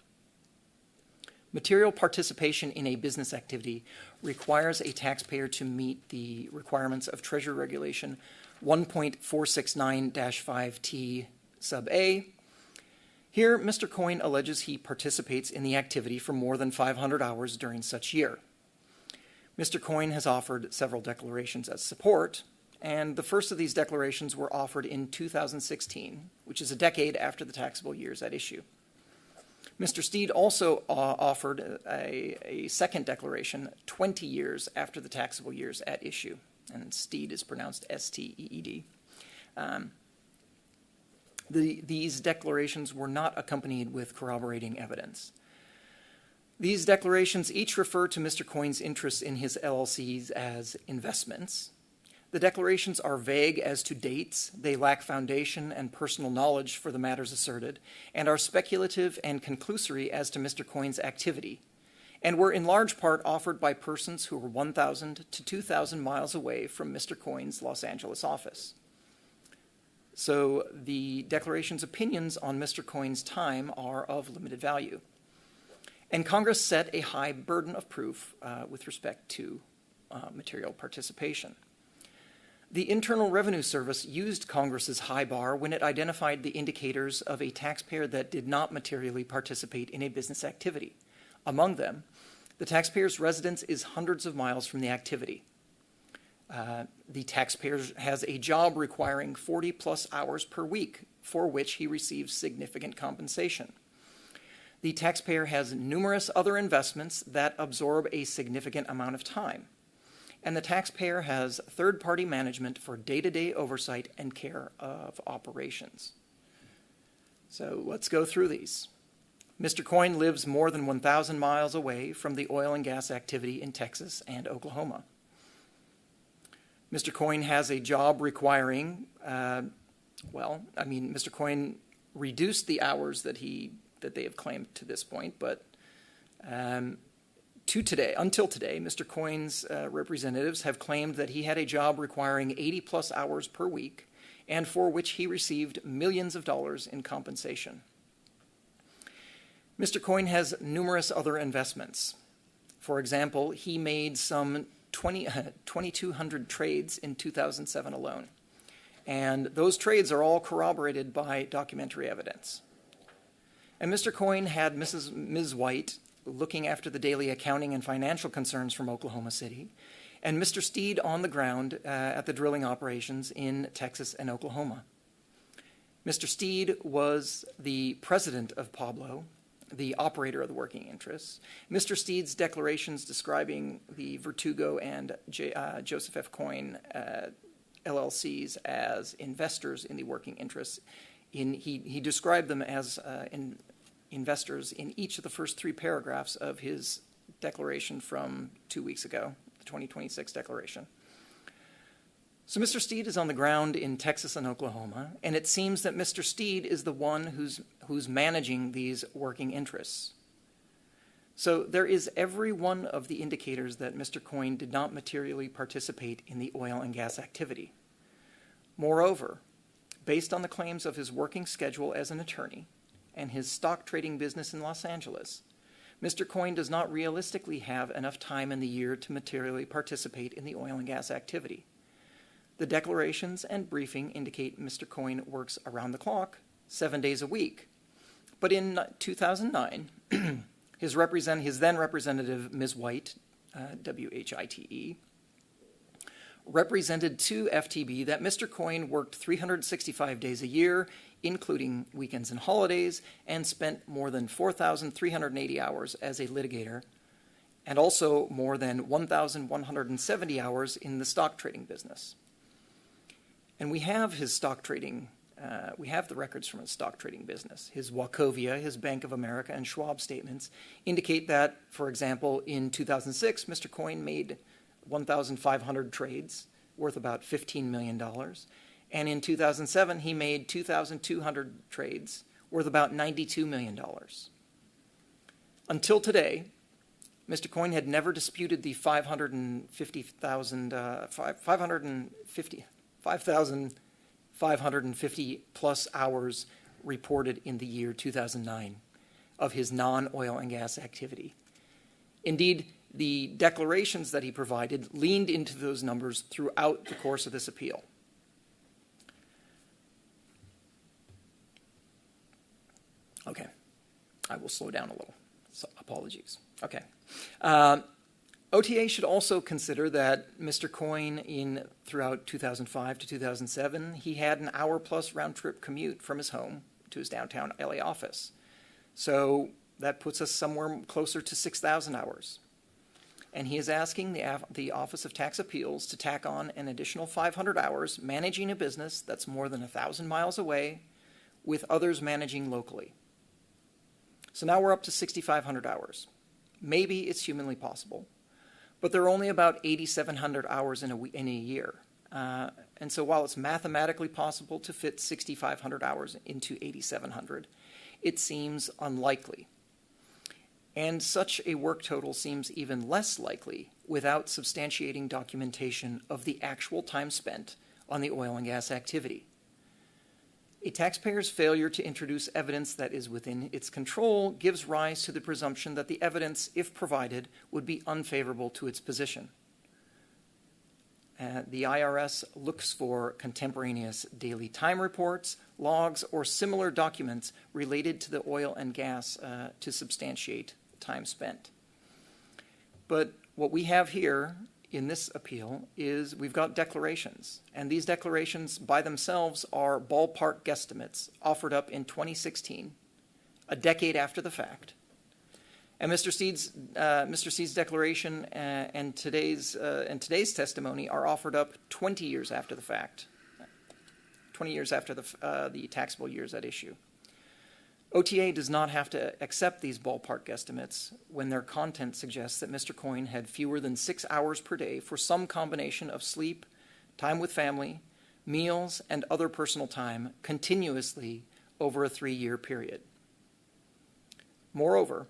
Material participation in a business activity requires a taxpayer to meet the requirements of Treasury Regulation 1.469-5T sub A. Here, Mr. Coyne alleges he participates in the activity for more than 500 hours during such year. Mr. Coyne has offered several declarations as support, and the first of these declarations were offered in 2016, which is a decade after the taxable years at issue. Mr. Steed also offered a second declaration 20 years after the taxable years at issue, and Steed is pronounced S-T-E-E-D. These declarations were not accompanied with corroborating evidence. These declarations each refer to Mr. Coyne's interests in his LLCs as investments. The declarations are vague as to dates, they lack foundation and personal knowledge for the matters asserted, and are speculative and conclusory as to Mr. Coyne's activity, and were in large part offered by persons who were 1,000 to 2,000 miles away from Mr. Coyne's Los Angeles office. So the declaration's opinions on Mr. Coyne's time are of limited value. And Congress set a high burden of proof with respect to material participation. The Internal Revenue Service used Congress's high bar when it identified the indicators of a taxpayer that did not materially participate in a business activity. Among them, the taxpayer's residence is hundreds of miles from the activity. The taxpayer has a job requiring 40-plus hours per week, for which he receives significant compensation. The taxpayer has numerous other investments that absorb a significant amount of time. and the taxpayer has third-party management for day-to-day oversight and care of operations. So let's go through these. Mr. Coyne lives more than 1,000 miles away from the oil and gas activity in Texas and Oklahoma. Mr. Coyne has a job requiring, Mr. Coyne reduced the hours that they have claimed to this point, but until today, Mr. Coyne's representatives have claimed that he had a job requiring 80-plus hours per week and for which he received millions of dollars in compensation. Mr. Coyne has numerous other investments. For example, he made some 2,200 trades in 2007 alone, and those trades are all corroborated by documentary evidence. And Mr. Coyne had Ms. White looking after the daily accounting and financial concerns from Oklahoma City, and Mr. Steed on the ground at the drilling operations in Texas and Oklahoma. Mr. Steed was the president of Pablo, the operator of the working interests. Mr. Steed's declarations describing the Vertugo and Joseph F. Coyne LLCs as investors in the working interests, he described them as investors in each of the first three paragraphs of his declaration from 2 weeks ago, the 2026 declaration. So Mr. Steed is on the ground in Texas and Oklahoma, and it seems that Mr. Steed is the one who's managing these working interests. So there is every one of the indicators that Mr. Coyne did not materially participate in the oil and gas activity. Moreover, based on the claims of his working schedule as an attorney and his stock trading business in Los Angeles, Mr. Coyne does not realistically have enough time in the year to materially participate in the oil and gas activity. The declarations and briefing indicate Mr. Coyne works around the clock, 7 days a week. But in 2009, his then representative, Ms. White, W-H-I-T-E, represented to FTB that Mr. Coyne worked 365 days a year, including weekends and holidays, and spent more than 4,380 hours as a litigator, and also more than 1,170 hours in the stock trading business. And we have his stock trading, we have the records from his stock trading business. His Wachovia, his Bank of America, and Schwab statements indicate that, for example, in 2006, Mr. Coyne made 1,500 trades worth about $15 million. And in 2007, he made 2,200 trades worth about $92 million. Until today, Mr. Coyne had never disputed the 5,550 plus hours reported in the year 2009 of his non-oil and gas activity. Indeed, the declarations that he provided leaned into those numbers throughout the course of this appeal. Okay, I will slow down a little. So, apologies. Okay. OTA should also consider that Mr. Coyne, throughout 2005 to 2007, he had an hour-plus round-trip commute from his home to his downtown LA office. So that puts us somewhere closer to 6,000 hours. And he is asking the Office of Tax Appeals to tack on an additional 500 hours managing a business that's more than 1,000 miles away, with others managing locally. So now we're up to 6,500 hours. Maybe it's humanly possible, but there are only about 8,700 hours in a year. And so while it's mathematically possible to fit 6,500 hours into 8,700, it seems unlikely. And such a work total seems even less likely without substantiating documentation of the actual time spent on the oil and gas activity. A taxpayer's failure to introduce evidence that is within its control gives rise to the presumption that the evidence, if provided, would be unfavorable to its position. The IRS looks for contemporaneous daily time reports, logs, or similar documents related to the oil and gas to substantiate time spent. But what we have here in this appeal is we've got declarations, and these declarations by themselves are ballpark guesstimates offered up in 2016, a decade after the fact. And Mr. Steed's declaration and today's testimony are offered up 20 years after the fact, 20 years after the taxable years at issue. OTA does not have to accept these ballpark estimates when their content suggests that Mr. Coyne had fewer than 6 hours per day for some combination of sleep, time with family, meals, and other personal time continuously over a 3-year period. Moreover,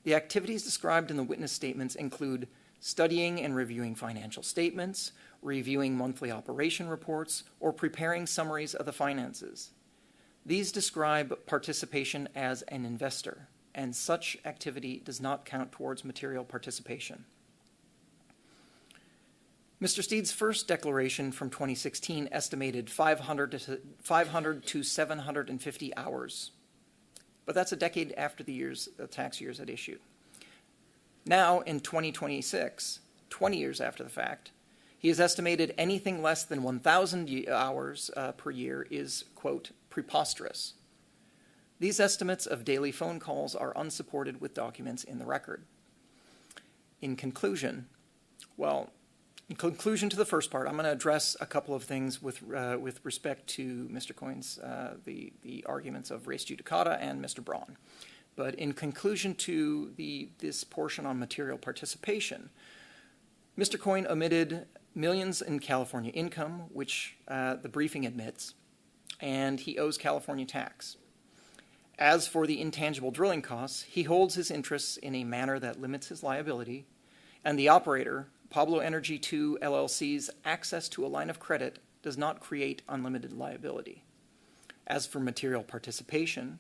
the activities described in the witness statements include studying and reviewing financial statements, reviewing monthly operation reports, or preparing summaries of the finances. These describe participation as an investor, and such activity does not count towards material participation. Mr. Steed's first declaration from 2016 estimated 500 to 750 hours, but that's a decade after the tax years at issue. Now, in 2026, 20 years after the fact, he has estimated anything less than 1,000 hours per year is, quote, preposterous. These estimates of daily phone calls are unsupported with documents in the record. In conclusion to the first part, I'm going to address a couple of things with respect to Mr. Coyne's, the arguments of res judicata and Mr. Braun. But in conclusion to this portion on material participation, Mr. Coyne omitted millions in California income, which the briefing admits, and he owes California tax. As for the intangible drilling costs, he holds his interests in a manner that limits his liability, and the operator, Pablo Energy 2 LLC's access to a line of credit does not create unlimited liability. As for material participation,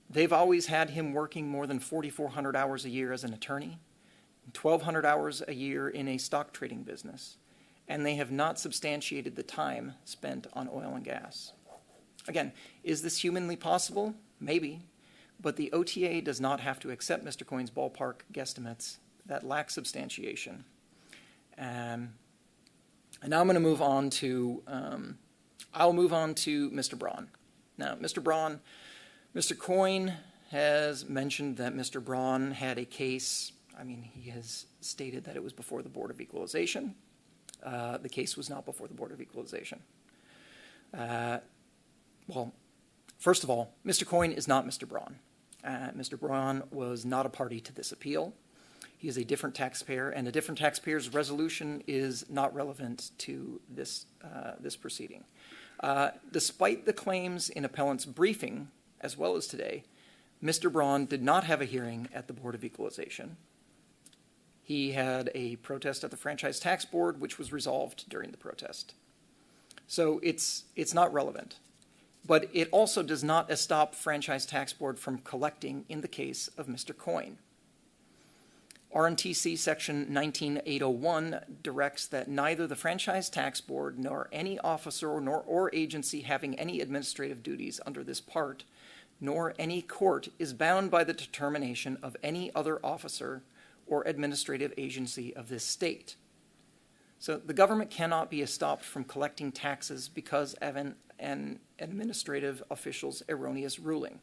they've always had him working more than 4,400 hours a year as an attorney, 1,200 hours a year in a stock trading business, and they have not substantiated the time spent on oil and gas. Again, is this humanly possible? Maybe, but the OTA does not have to accept Mr. Coyne's ballpark guesstimates that lack substantiation. And now I'm going to move on to, Mr. Braun. Now, Mr. Braun, Mr. Coyne has mentioned that Mr. Braun had a case. He has stated that it was before the Board of Equalization. The case was not before the Board of Equalization. First of all, Mr. Coyne is not Mr. Braun. Mr. Braun was not a party to this appeal. He is a different taxpayer, and a different taxpayer's resolution is not relevant to this proceeding. Despite the claims in appellant's briefing, as well as today, Mr. Braun did not have a hearing at the Board of Equalization. He had a protest at the Franchise Tax Board, which was resolved during the protest. So it's not relevant. But it also does not stop Franchise Tax Board from collecting in the case of Mr. Coyne. RNTC Section 19801 directs that neither the Franchise Tax Board nor any officer or agency having any administrative duties under this part, nor any court is bound by the determination of any other officer or administrative agency of this state. So the government cannot be stopped from collecting taxes because of an administrative official's erroneous ruling.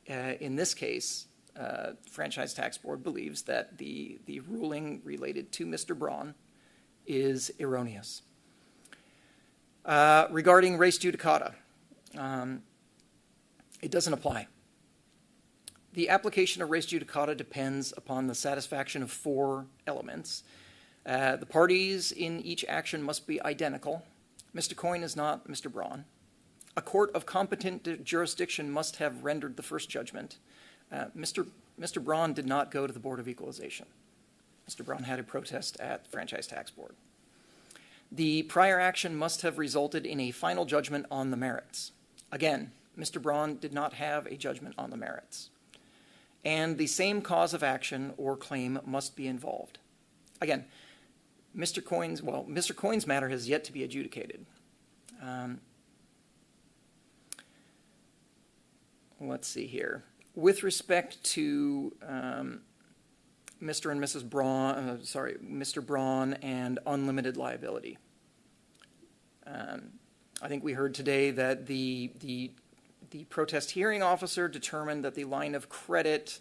In this case, Franchise Tax Board believes that the ruling related to Mr. Braun is erroneous. Regarding res judicata, it doesn't apply. The application of res judicata depends upon the satisfaction of 4 elements. The parties in each action must be identical. Mr. Coyne is not Mr. Braun. A court of competent jurisdiction must have rendered the first judgment. Mr. Braun did not go to the Board of Equalization. Mr. Braun had a protest at the Franchise Tax Board. The prior action must have resulted in a final judgment on the merits. Again, Mr. Braun did not have a judgment on the merits. And the same cause of action or claim must be involved. Again, Mr. Coyne's matter has yet to be adjudicated. Let's see here. With respect to Mr. and Mrs. Braun, Mr. Braun and unlimited liability. I think we heard today that the The protest hearing officer determined that the line of credit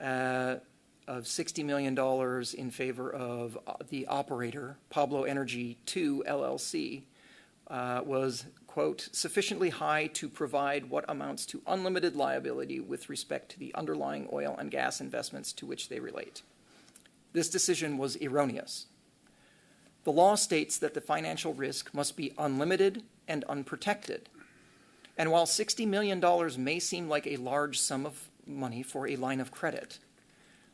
of $60 million in favor of the operator, Pablo Energy 2 LLC, was, quote, sufficiently high to provide what amounts to unlimited liability with respect to the underlying oil and gas investments to which they relate. This decision was erroneous. The law states that the financial risk must be unlimited and unprotected. And while $60 million may seem like a large sum of money for a line of credit,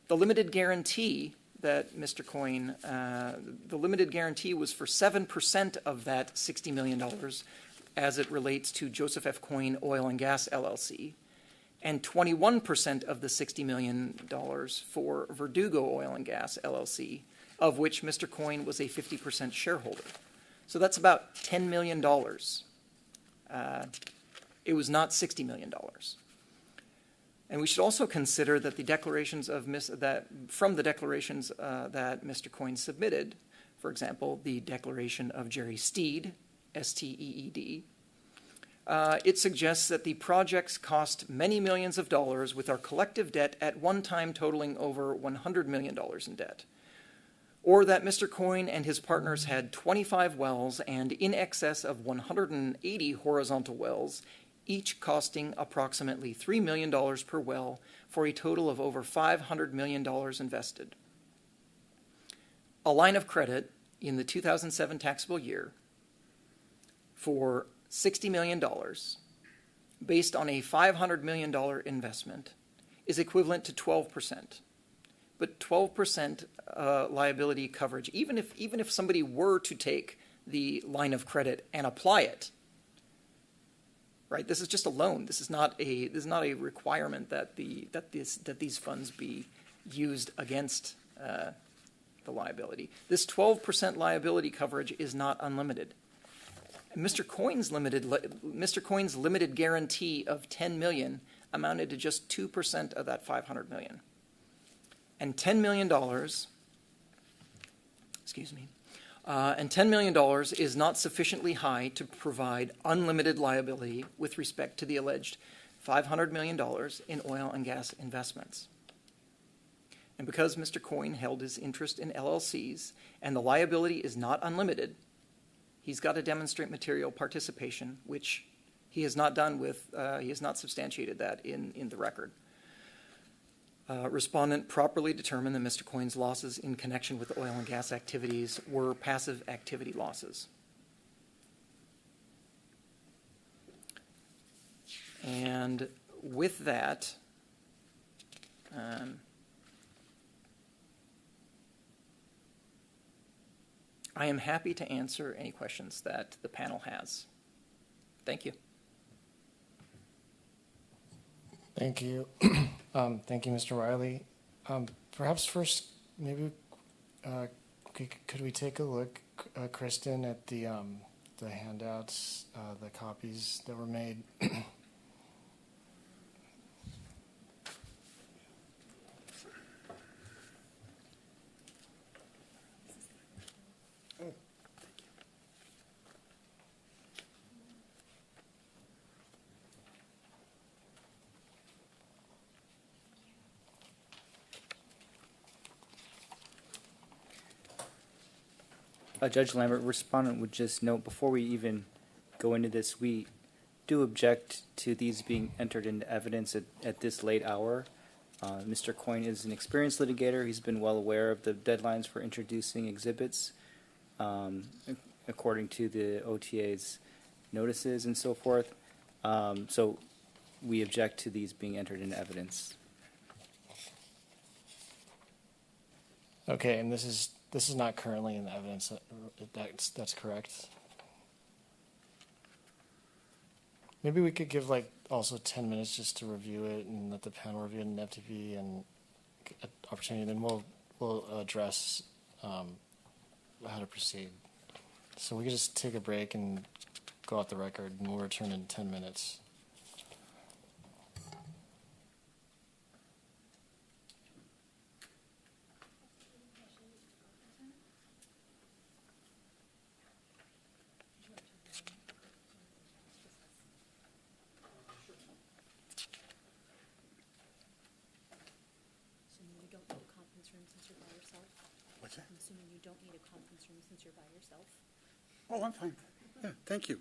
the limited guarantee that Mr. Coyne, the limited guarantee was for 7% of that $60 million as it relates to Joseph F. Coyne Oil and Gas LLC, and 21% of the $60 million for Verdugo Oil and Gas LLC, of which Mr. Coyne was a 50% shareholder. So that's about $10 million. It was not $60 million. And we should also consider that the declarations of that Mr. Coyne submitted, for example, the declaration of Jerry Steed, S-T-E-E-D, it suggests that the projects cost many millions of dollars with our collective debt at one time totaling over $100 million in debt. Or that Mr. Coyne and his partners had 25 wells and in excess of 180 horizontal wells, each costing approximately $3 million per well for a total of over $500 million invested. A line of credit in the 2007 taxable year for $60 million based on a $500 million investment is equivalent to 12%. But 12% liability coverage, even if somebody were to take the line of credit and apply it, right? This is just a loan. This is not a requirement that these funds be used against the liability. This 12% liability coverage is not unlimited. Mr. Coyne's limited guarantee of $10 million amounted to just 2% of that $500 million. And $10 million, and $10 million is not sufficiently high to provide unlimited liability with respect to the alleged $500 million in oil and gas investments. And because Mr. Coyne held his interest in LLCs and the liability is not unlimited, he's got to demonstrate material participation, which he has not done he has not substantiated that in the record. Respondent properly determined that Mr. Coyne's losses in connection with oil and gas activities were passive activity losses. And with that, I am happy to answer any questions that the panel has. Thank you. Thank you. Thank you, Mr. Riley. Perhaps first, maybe could we take a look, Kristen, at the handouts, the copies that were made? Judge Lambert, respondent would just note, before we even go into this, we do object to these being entered into evidence at this late hour. Mr. Coyne is an experienced litigator. He's been well aware of the deadlines for introducing exhibits according to the OTA's notices and so forth. So we object to these being entered into evidence. Okay, and this is not currently in the evidence. That's correct. Maybe we could give also 10 minutes just to review it and let the panel review it in FTP and get opportunity. Then we'll address how to proceed. So we could just take a break and go off the record, and we'll return in 10 minutes. Sure. since you're by yourself. Oh, I'm fine. Yeah, thank you.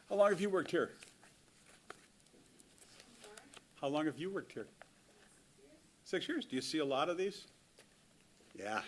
How long have you worked here? How long have you worked here? 6 years. Do you see a lot of these? Yeah.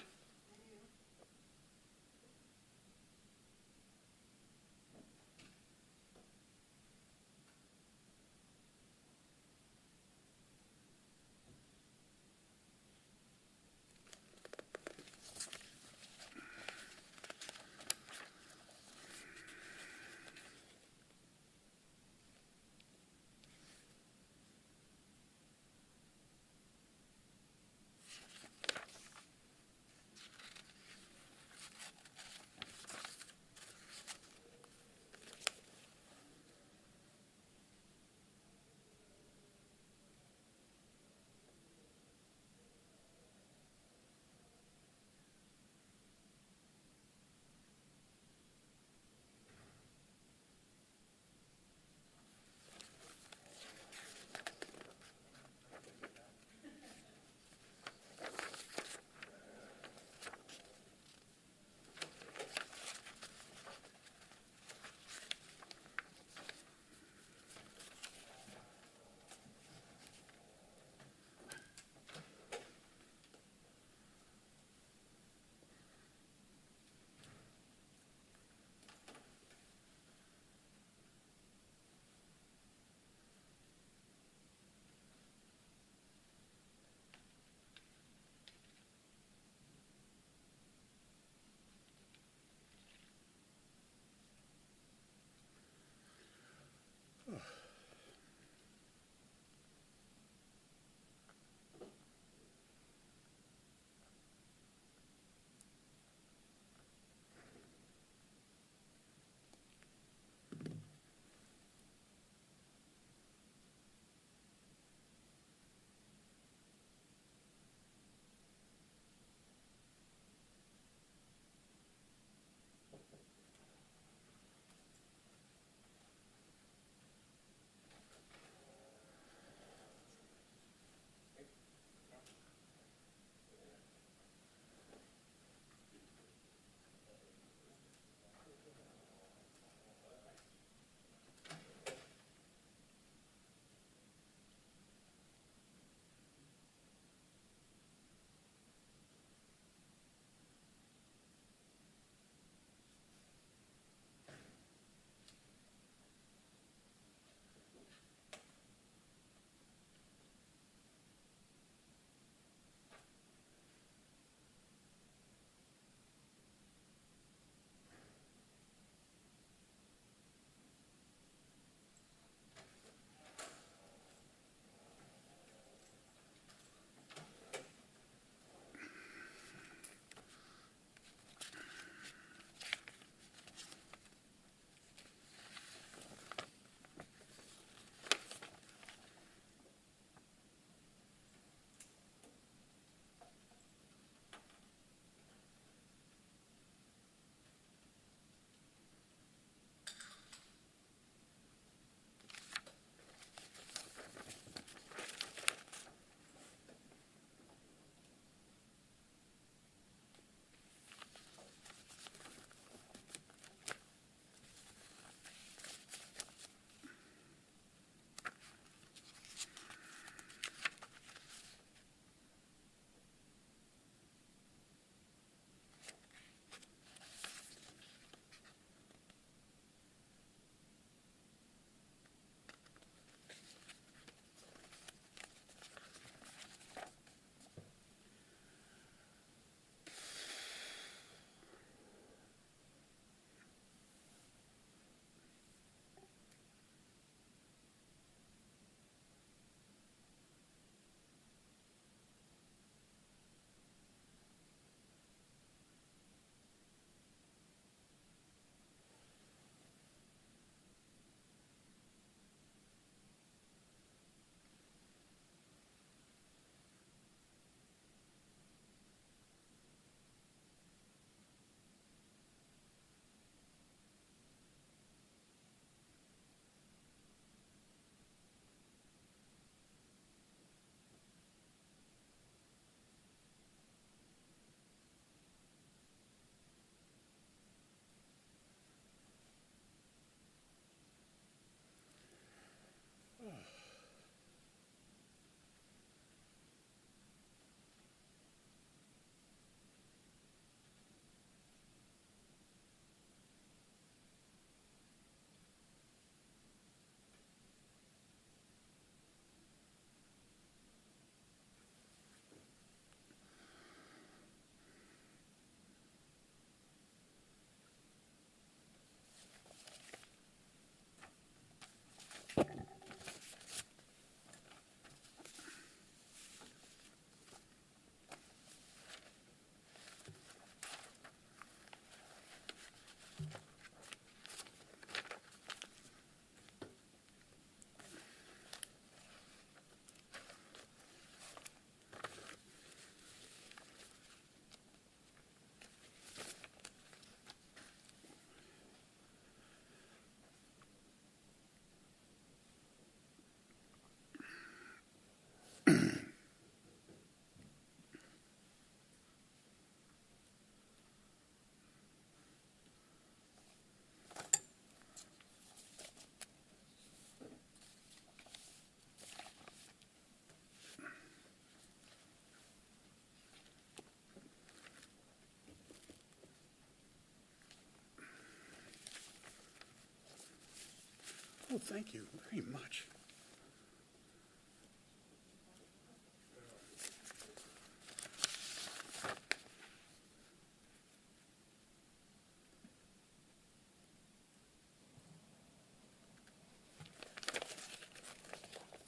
Oh, thank you very much.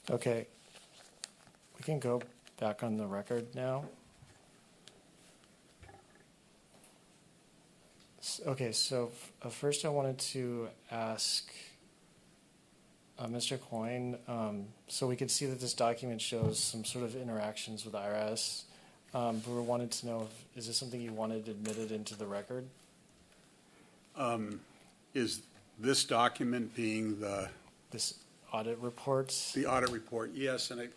Okay, we can go back on the record now. Okay, so first I wanted to ask Mr. Coyne, so we could see that this document shows some sort of interactions with IRS. But we wanted to know, is this something you wanted admitted into the record? Is this document being This audit report? the audit report? Yes, and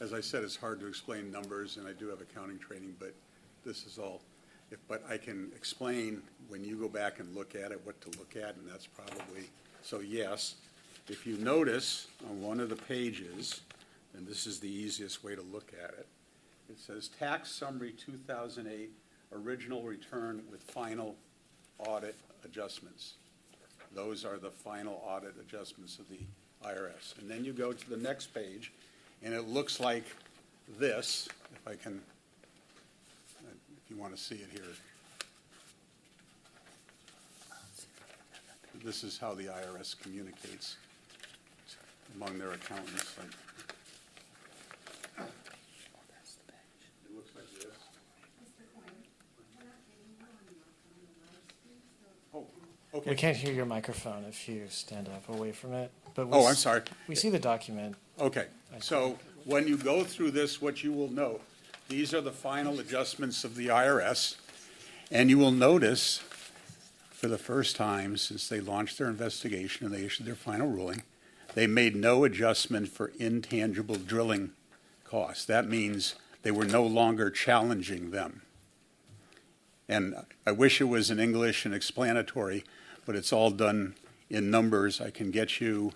as I said, it's hard to explain numbers, and I do have accounting training, but this is all. But I can explain when you go back and look at it what to look at, and that's probably, so yes. If you notice on one of the pages, and this is the easiest way to look at it, it says Tax Summary 2008, Original Return with Final Audit Adjustments. Those are the final audit adjustments of the IRS. And then you go to the next page, and it looks like this, if I can, if you want to see it here. This is how the IRS communicates among their accountants. It looks like this. Oh, okay. We can't hear your microphone if you stand up away from it. But Oh, I'm sorry. We see the document. Okay, so when you go through this, what you will note, these are the final adjustments of the IRS, and you will notice for the first time since they launched their investigation and they issued their final ruling, they made no adjustment for intangible drilling costs. That means they were no longer challenging them. And I wish it was in English and explanatory, but it's all done in numbers. I can get you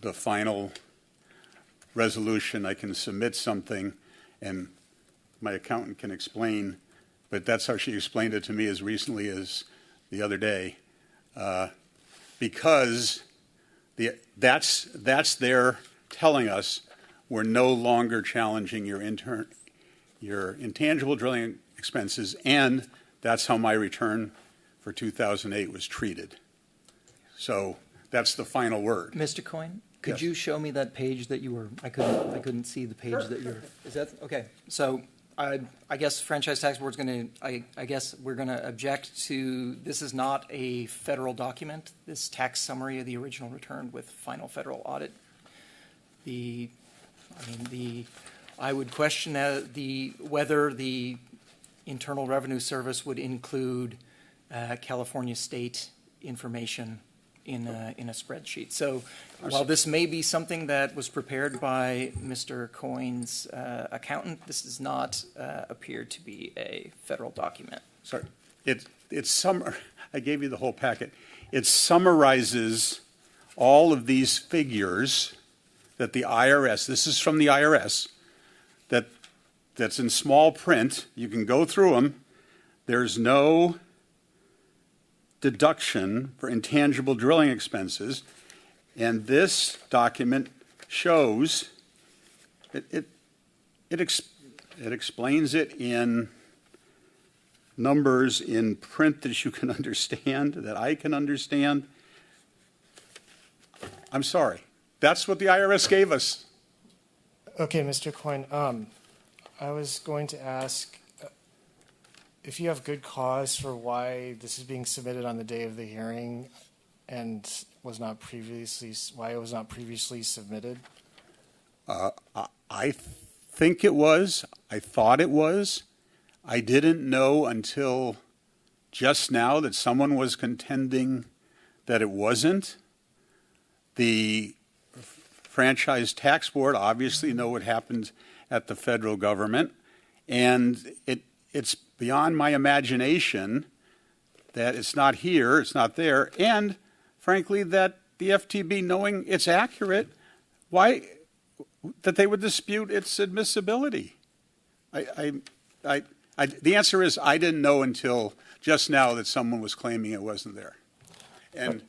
the final resolution. I can submit something, and my accountant can explain, but that's how she explained it to me as recently as the other day, because that's their telling us we're no longer challenging your intangible drilling expenses, and that's how my return for 2008 was treated. So that's the final word. Mr. Coyne, could Yes. you show me that page that you were, I couldn't see the page that you're, is that, okay. So I guess Franchise Tax Board's going to, I guess we're going to object to, this is not a federal document, this tax summary of the original return with final federal audit. I would question whether the Internal Revenue Service would include California state information in a spreadsheet. So while this may be something that was prepared by Mr. Coyne's accountant, this does not appear to be a federal document. Sorry, I gave you the whole packet. It summarizes all of these figures that the IRS, this is from the IRS, that's in small print. You can go through them. There's no deduction for intangible drilling expenses, and this document shows it explains it in numbers in print that you can understand, that I can understand. I'm sorry. That's what the IRS gave us. Okay, Mr. Coyne, I was going to ask if you have good cause for why this is being submitted on the day of the hearing and why it was not previously submitted. I think it was. I thought it was. I didn't know until just now that someone was contending that it wasn't. The Franchise Tax Board obviously know what happened at the federal government, and it's beyond my imagination that it's not here, it's not there, and frankly that the FTB, knowing it's accurate, that they would dispute its admissibility. I The answer is I didn't know until just now that someone was claiming it wasn't there. And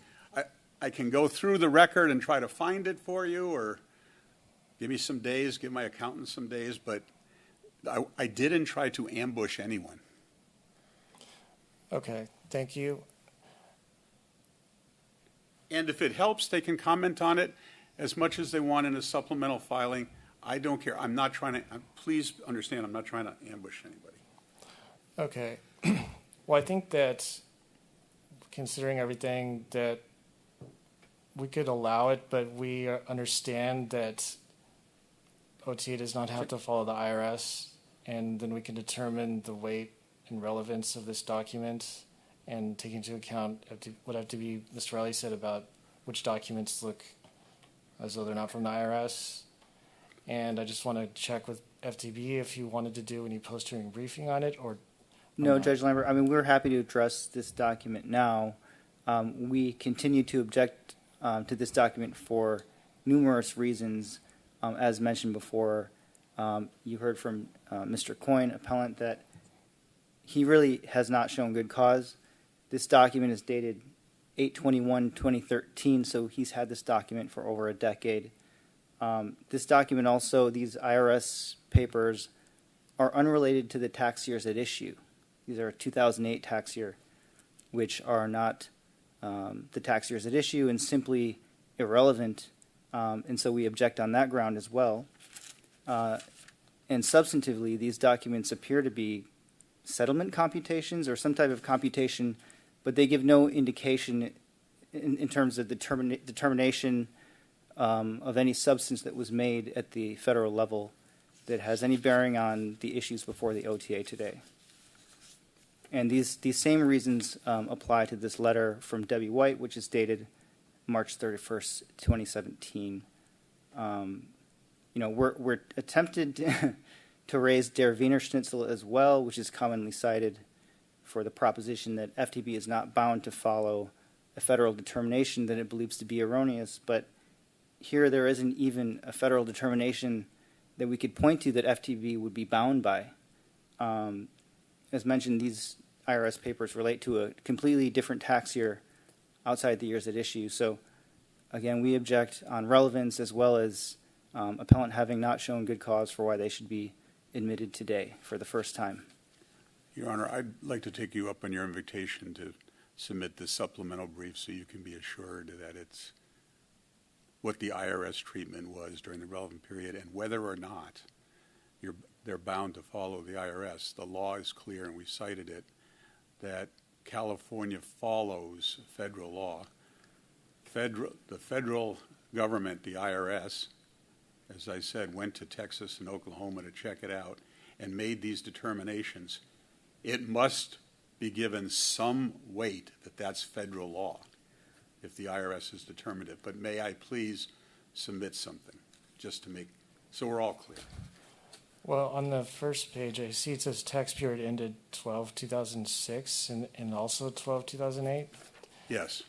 I can go through the record and try to find it for you, or give me some days, give my accountant some days, but I didn't try to ambush anyone. Okay, thank you. And if it helps, they can comment on it as much as they want in a supplemental filing. I don't care. I'm not trying to, please understand, I'm not trying to ambush anybody. Okay. Well, I think that considering everything, that we could allow it, but we understand that OTA does not have to follow the IRS, and then we can determine the weight and relevance of this document and take into account what FTB Mr. Riley said about which documents look as though they're not from the IRS. And I just want to check with FTB if you wanted to do any post-hearing briefing on it, or No, not. Judge Lambert, I mean, we're happy to address this document now. We continue to object to this document for numerous reasons. As mentioned before, you heard from Mr. Coyne, appellant, that he really has not shown good cause. This document is dated 8/21/2013, so he's had this document for over a decade. This document also, these IRS papers, are unrelated to the tax years at issue. These are a 2008 tax year, which are not the tax years at issue and simply irrelevant, and so we object on that ground as well. And substantively, these documents appear to be settlement computations or some type of computation, but they give no indication in terms of determination of any substance that was made at the federal level that has any bearing on the issues before the OTA today. And these same reasons apply to this letter from Debbie White, which is dated March 31st, 2017. We're attempted to raise der Wiener Schnitzel as well, which is commonly cited for the proposition that FTB is not bound to follow a federal determination that it believes to be erroneous. But here there isn't even a federal determination that we could point to that FTB would be bound by. As mentioned, these IRS papers relate to a completely different tax year outside the years at issue. So, again, we object on relevance as well as appellant having not shown good cause for why they should be admitted today for the first time. Your Honor, I'd like to take you up on your invitation to submit this supplemental brief so you can be assured that it's what the IRS treatment was during the relevant period and whether or not they're bound to follow the IRS. The law is clear, and we cited it, that California follows federal law. The federal government, the IRS, as I said, went to Texas and Oklahoma to check it out and made these determinations. It must be given some weight that that's federal law if the IRS has determined it. But may I please submit something just to make, so we're all clear. Well, on the first page, I see it says tax period ended 12/2006 and also 12/2008. Yes.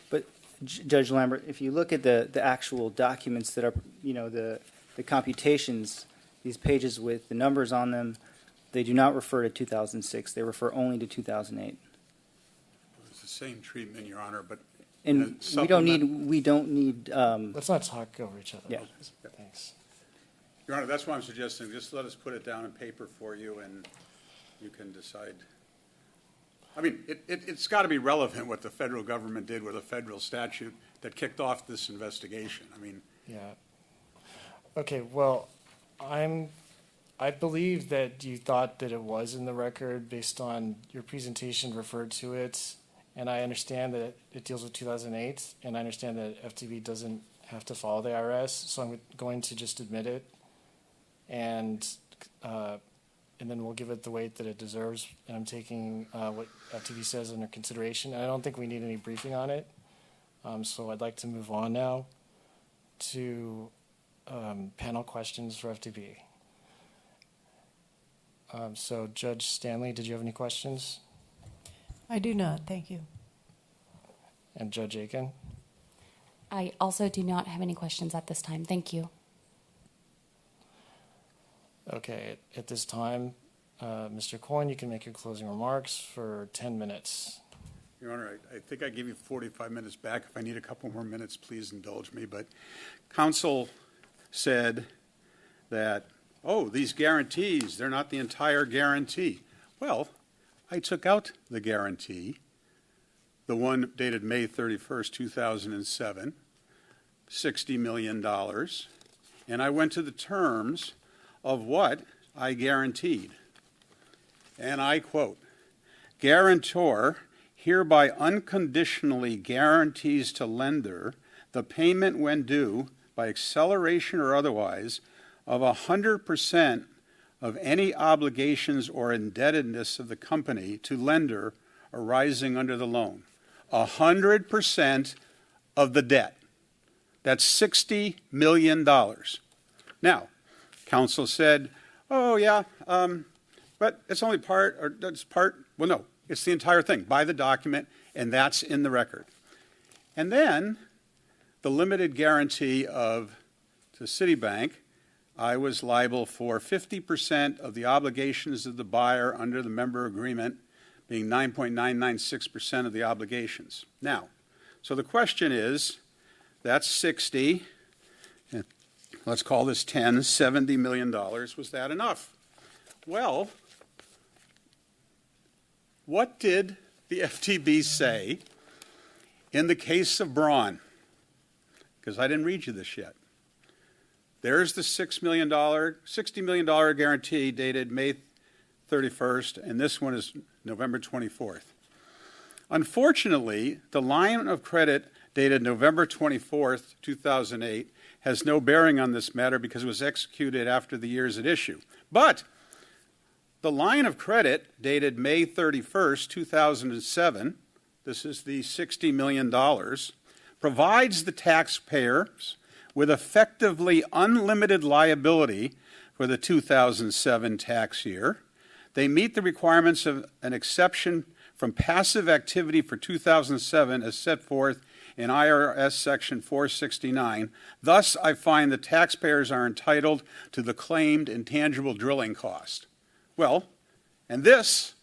But Judge Lambert, if you look at the actual documents that are, the computations, these pages with the numbers on them, they do not refer to 2006. They refer only to 2008. It's the same treatment, Your Honor, but And we don't need. Let's not talk over each other. Yeah. Thanks. Your Honor, that's why I'm suggesting just let us put it down in paper for you and you can decide. I mean, it's got to be relevant what the federal government did with a federal statute that kicked off this investigation. I mean. Yeah. Okay, well, I believe that you thought that it was in the record based on your presentation referred to it, and I understand that it deals with 2008, and I understand that FTB doesn't have to follow the IRS, so I'm going to just admit it, and then we'll give it the weight that it deserves, and I'm taking what FTB says under consideration, and I don't think we need any briefing on it, so I'd like to move on now to panel questions for FTB. So, Judge Stanley, did you have any questions? I do not, thank you. And Judge Aiken? I also do not have any questions at this time. Thank you. Okay, at this time, Mr. Coyne, you can make your closing remarks for 10 minutes. Your Honor, I think I gave you 45 minutes back. If I need a couple more minutes, please indulge me. But counsel said that, oh, these guarantees, they're not the entire guarantee. Well, I took out the guarantee, the one dated May 31st, 2007, $60 million, and I went to the terms of what I guaranteed. And I quote, "Guarantor hereby unconditionally guarantees to lender the payment when due by acceleration or otherwise of 100% of any obligations or indebtedness of the company to lender arising under the loan." 100% of the debt. That's $60 million. Now, counsel said, oh, yeah, but it's only part, or that's part. Well, no, it's the entire thing. Buy the document, and that's in the record. And then the limited guarantee of to Citibank, I was liable for 50% of the obligations of the buyer under the member agreement, being 9.996% of the obligations. Now, so the question is, that's 60, let's call this 10, $70 million. Was that enough? Well, what did the FTB say in the case of Braun? Because I didn't read you this yet. There's the $60 million guarantee dated May 31st, and this one is November 24th. Unfortunately, the line of credit dated November 24th, 2008, has no bearing on this matter because it was executed after the years at issue. But the line of credit dated May 31st, 2007, this is the $60 million, provides the taxpayers with effectively unlimited liability for the 2007 tax year. They meet the requirements of an exception from passive activity for 2007 as set forth in IRS Section 469. Thus, I find the taxpayers are entitled to the claimed intangible drilling cost. Well, and this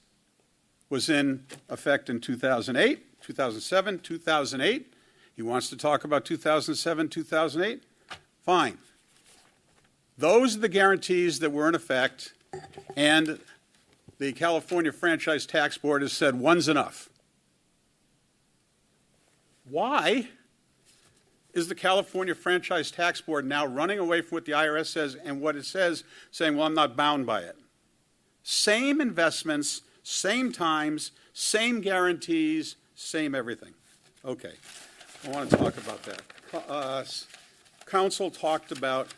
was in effect in 2008, 2007, 2008. He wants to talk about 2007, 2008. Fine. Those are the guarantees that were in effect, and the California Franchise Tax Board has said one's enough. Why is the California Franchise Tax Board now running away from what the IRS says and what it says, saying, well, I'm not bound by it? Same investments, same times, same guarantees, same everything. Okay, I want to talk about that. Counsel talked about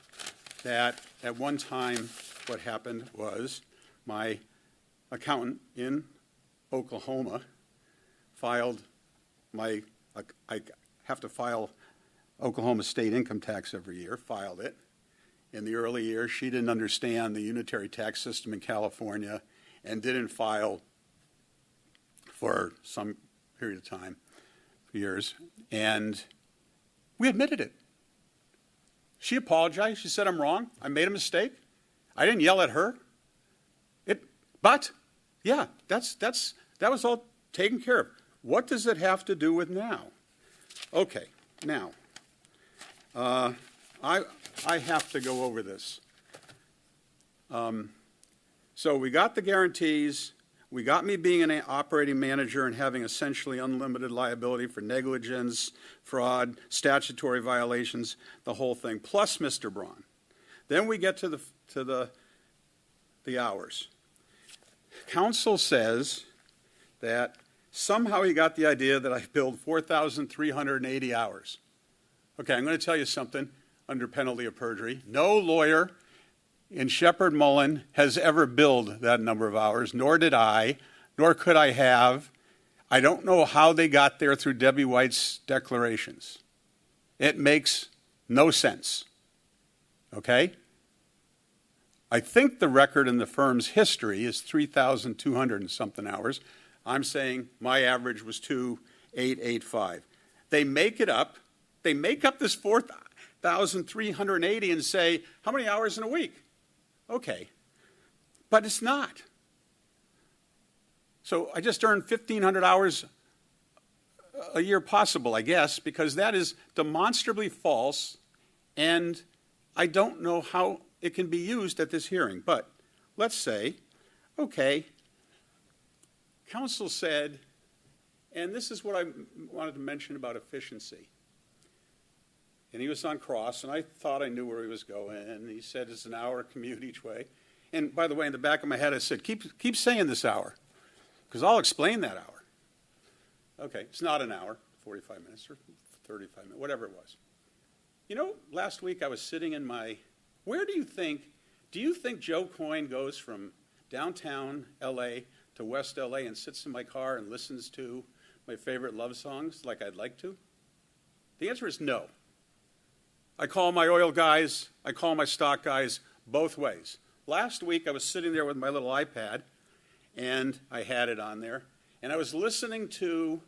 that at one time what happened was my accountant in Oklahoma filed I have to file Oklahoma state income tax every year, filed it. In the early years, she didn't understand the unitary tax system in California and didn't file for some period of time, years, and we admitted it. She apologized. She said, I'm wrong. I made a mistake. I didn't yell at her. But, yeah, that was all taken care of. What does it have to do with now? Okay, now, I have to go over this. So we got the guarantees. We got me being an operating manager and having essentially unlimited liability for negligence, fraud, statutory violations, the whole thing, plus Mr. Braun. Then we get to the hours. Counsel says that somehow he got the idea that I billed 4,380 hours. Okay, I'm going to tell you something under penalty of perjury. No lawyer in Shepard Mullen has ever billed that number of hours, nor did I, nor could I have. I don't know how they got there through Debbie White's declarations. It makes no sense. Okay? I think the record in the firm's history is 3,200 and something hours. I'm saying my average was 2,885. They make it up. They make up this 4,380 and say, how many hours in a week? Okay. But it's not. So I just earned 1,500 hours a year possible, I guess, because that is demonstrably false, and I don't know how it can be used at this hearing. But let's say, okay, counsel said, and this is what I wanted to mention about efficiency. And he was on cross, and I thought I knew where he was going, and he said it's an hour commute each way. And by the way, in the back of my head, I said, keep saying this hour, because I'll explain that hour. Okay, it's not an hour, 45 minutes or 35 minutes, whatever it was. You know, last week I was sitting in my, do you think Joe Coyne goes from downtown L.A. to West L.A. and sits in my car and listens to my favorite love songs like I'd like to? The answer is no. I call my oil guys, I call my stock guys, both ways. Last week I was sitting there with my little iPad, and I had it on there, and I was listening to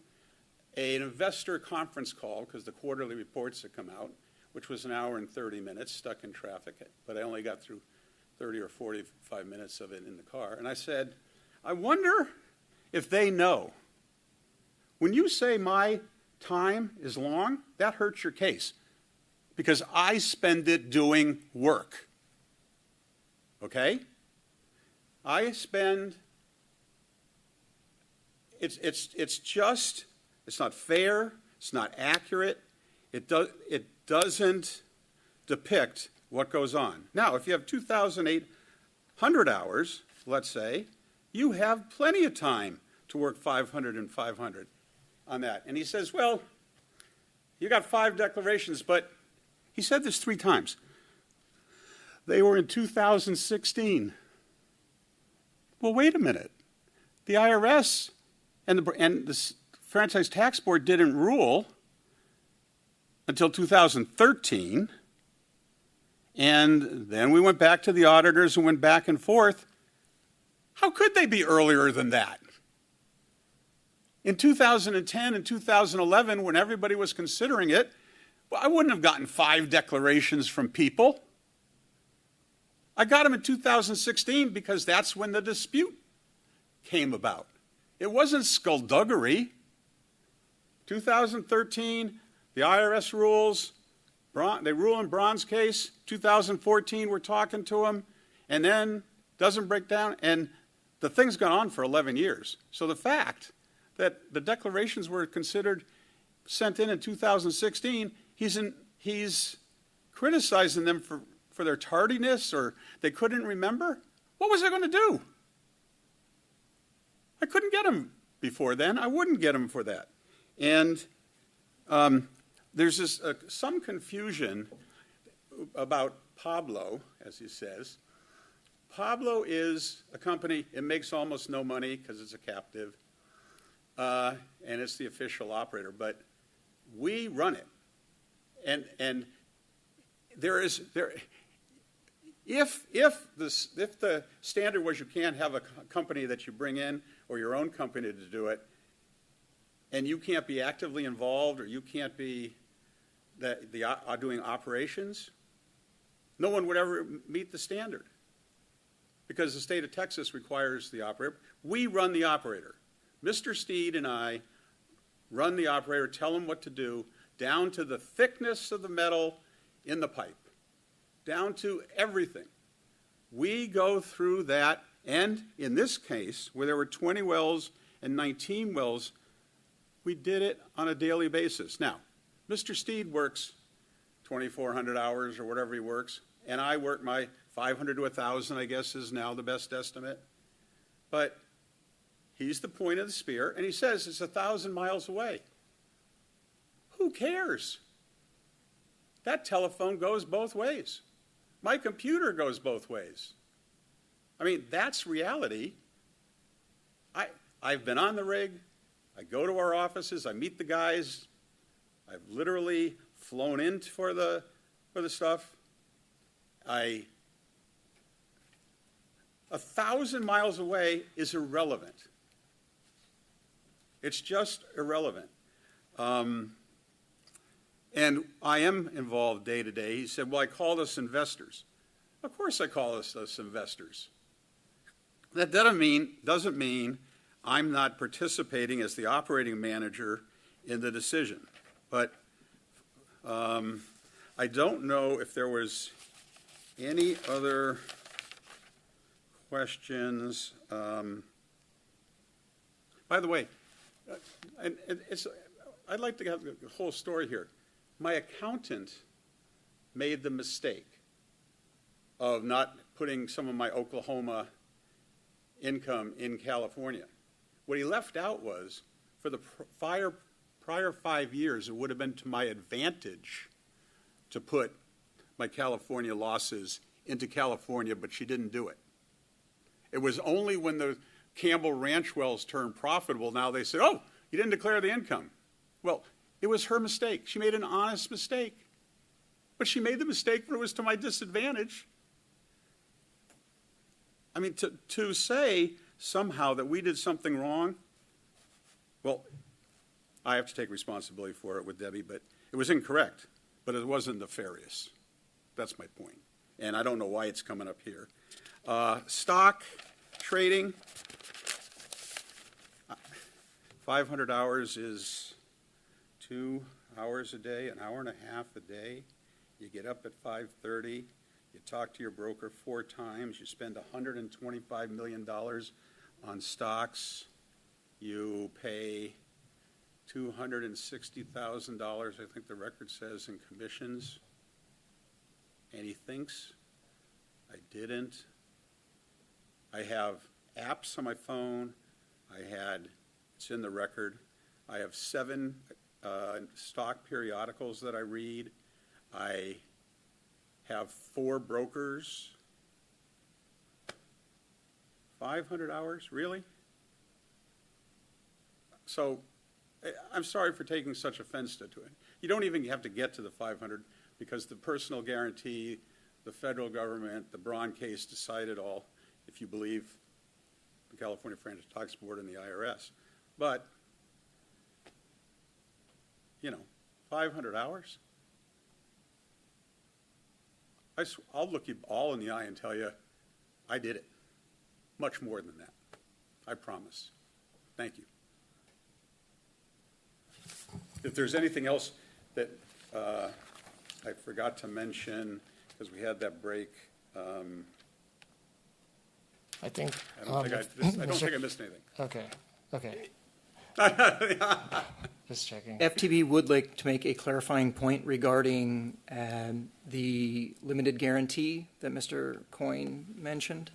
an investor conference call, because the quarterly reports had come out, which was an hour and 30 minutes, stuck in traffic, but I only got through 30 or 45 minutes of it in the car. And I said, I wonder if they know. When you say my time is long, that hurts your case, because I spend it doing work. Okay? I spend, it's not fair, it's not accurate, it doesn't depict what goes on. Now, if you have 2,800 hours, let's say, you have plenty of time to work 500 and 500 on that. And he says, well, you got 5 declarations, but he said this 3 times. They were in 2016. Well, wait a minute. The IRS and the Franchise Tax Board didn't rule until 2013, and then we went back to the auditors and went back and forth. How could they be earlier than that? In 2010 and 2011, when everybody was considering it, well, I wouldn't have gotten 5 declarations from people. I got them in 2016 because that's when the dispute came about. It wasn't skullduggery. 2013, the IRS rules, they rule in Braun's case. 2014, we're talking to them, and then doesn't break down, and the thing's gone on for 11 years. So the fact that the declarations were sent in 2016, he's criticizing them for their tardiness, or they couldn't remember. What was I going to do? I couldn't get them before then. I wouldn't get them for that. And there's some confusion about Pablo, as he says. Pablo is a company, it makes almost no money because it's a captive, and it's the official operator, but we run it. And if the standard was you can't have a company that you bring in or your own company to do it, and you can't be actively involved or you can't be doing operations, no one would ever meet the standard, because the state of Texas requires the operator. We run the operator. Mr. Steed and I run the operator, tell him what to do, down to the thickness of the metal in the pipe, down to everything. We go through that, and in this case, where there were 20 wells and 19 wells, we did it on a daily basis. Now, Mr. Steed works 2,400 hours or whatever he works, and I work my 500 to 1,000, I guess, is now the best estimate. But he's the point of the spear, and he says it's 1,000 miles away. Who cares? That telephone goes both ways. My computer goes both ways. I mean, that's reality. I've been on the rig. I go to our offices. I meet the guys. I've literally flown in for the stuff. 1,000 miles away is irrelevant. It's just irrelevant. And I am involved day to day. He said, well, I call us investors. Of course I call us investors. That doesn't mean I'm not participating as the operating manager in the decision. But I don't know if there was any other questions. By the way, I'd like to have the whole story here. My accountant made the mistake of not putting some of my Oklahoma income in California. What he left out was, for the prior 5 years, it would have been to my advantage to put my California losses into California, but she didn't do it. It was only when the Campbell Ranch wells turned profitable, now they said, oh, you didn't declare the income. Well, it was her mistake. She made an honest mistake. But she made the mistake when it was to my disadvantage. I mean, to say somehow that we did something wrong, well, I have to take responsibility for it with Debbie, but it was incorrect, but it wasn't nefarious. That's my point. And I don't know why it's coming up here. Stock trading, 500 hours is 2 hours a day, an hour and a half a day. You get up at 5:30. You talk to your broker 4 times. You spend $125 million on stocks. You pay $260,000, I think the record says, in commissions. And he thinks I didn't. I have apps on my phone. It's in the record. I have 7 stock periodicals that I read. I have 4 brokers. 500 hours, really? So I'm sorry for taking such offense to it. You don't even have to get to the 500 because the personal guarantee, the federal government, the Braun case decided all, if you believe the California Franchise Tax Board and the IRS. But, 500 hours? I'll look you all in the eye and tell you I did it. Much more than that. I promise. Thank you. If there's anything else that I forgot to mention, because we had that break, I think. I don't think I missed anything. Okay. Just checking. FTB would like to make a clarifying point regarding the limited guarantee that Mr. Coyne mentioned.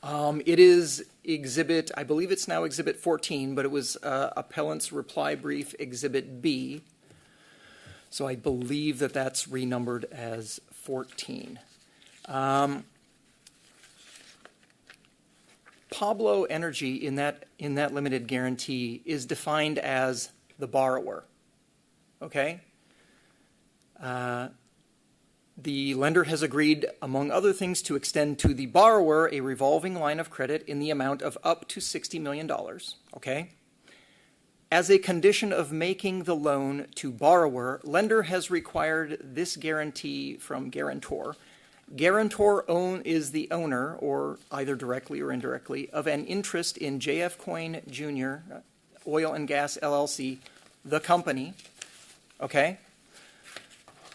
It is exhibit, I believe it's now exhibit 14, but it was appellant's reply brief exhibit B. So I believe that that's renumbered as 14. Pablo Energy in that limited guarantee is defined as the borrower. Okay? The lender has agreed, among other things, to extend to the borrower a revolving line of credit in the amount of up to $60 million. Okay? As a condition of making the loan to borrower, lender has required this guarantee from guarantor. Guarantor is the owner, or either directly or indirectly, of an interest in J.F. Coyne Jr., Oil and Gas LLC, the company. Okay?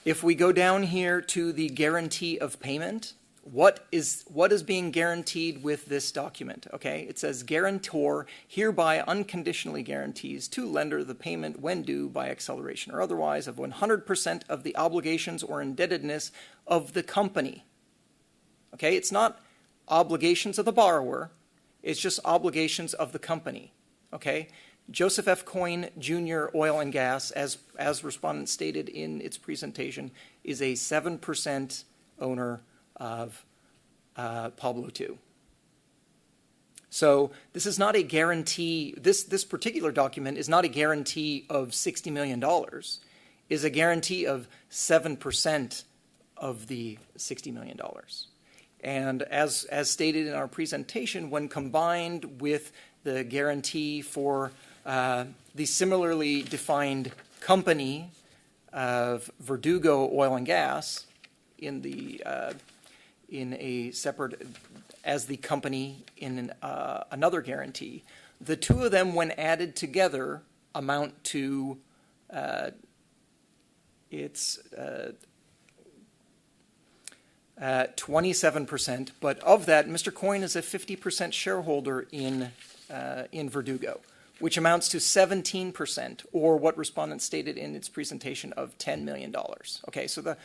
If we go down here to the guarantee of payment, what is being guaranteed with this document? Okay? It says guarantor hereby unconditionally guarantees to lender the payment when due by acceleration or otherwise of 100% of the obligations or indebtedness of the company. Okay? It's not obligations of the borrower. It's just obligations of the company. Okay? Joseph F. Coyne Jr. Oil and Gas, as respondent stated in its presentation, is a 7% owner of Pablo II. So this is not a guarantee. This particular document is not a guarantee of $60 million. Is a guarantee of 7% of the $60 million. And as stated in our presentation, when combined with the guarantee for the similarly defined company of Verdugo Oil and Gas in a separate as the company in another guarantee. The two of them, when added together, amount to 27%. But of that, Mr. Coyne is a 50% shareholder in Verdugo, which amounts to 17%, or what respondent stated in its presentation of $10 million. Okay, so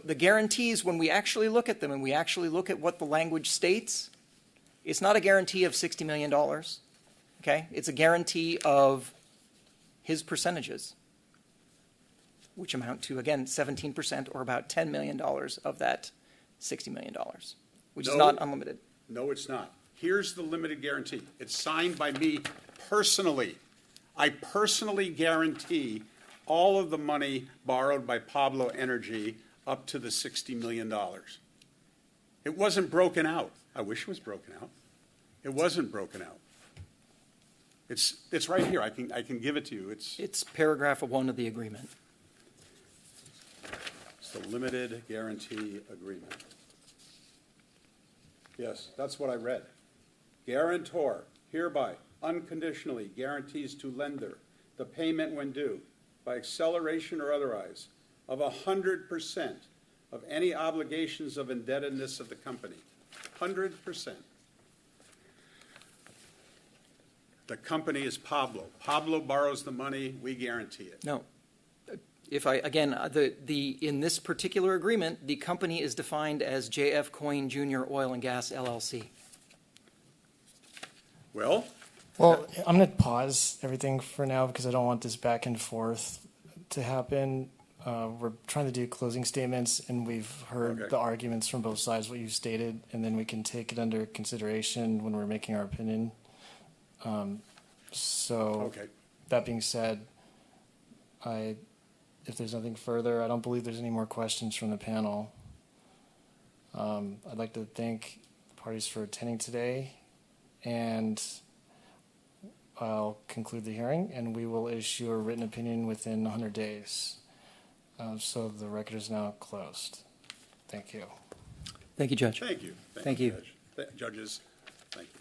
the guarantees, when we actually look at them and we actually look at what the language states, it's not a guarantee of $60 million. Okay, it's a guarantee of his percentages, which amount to, again, 17%, or about $10 million of that $60 million, which is not unlimited. No, it's not. Here's the limited guarantee. It's signed by me personally. I personally guarantee all of the money borrowed by Pablo Energy up to the $60 million. It wasn't broken out. I wish it was broken out. It wasn't broken out. It's right here. I can give it to you. It's paragraph 1 of the agreement. It's the limited guarantee agreement. Yes, that's what I read. Guarantor hereby unconditionally guarantees to lender the payment when due by acceleration or otherwise of 100% of any obligations of indebtedness of the company. 100%. The company is Pablo. Pablo borrows the money, we guarantee it. No. If I, again, in this particular agreement, the company is defined as J.F. Coyne Jr. Oil and Gas, LLC. Well, I'm going to pause everything for now because I don't want this back and forth to happen. We're trying to do closing statements, and we've heard the arguments from both sides, what you stated, and then we can take it under consideration when we're making our opinion. That being said, if there's nothing further, I don't believe there's any more questions from the panel. I'd like to thank the parties for attending today, and I'll conclude the hearing, and we will issue a written opinion within 100 days. So the record is now closed. Thank you. Thank you, Judge. thank you. Thank you. Judge. Judges, thank you.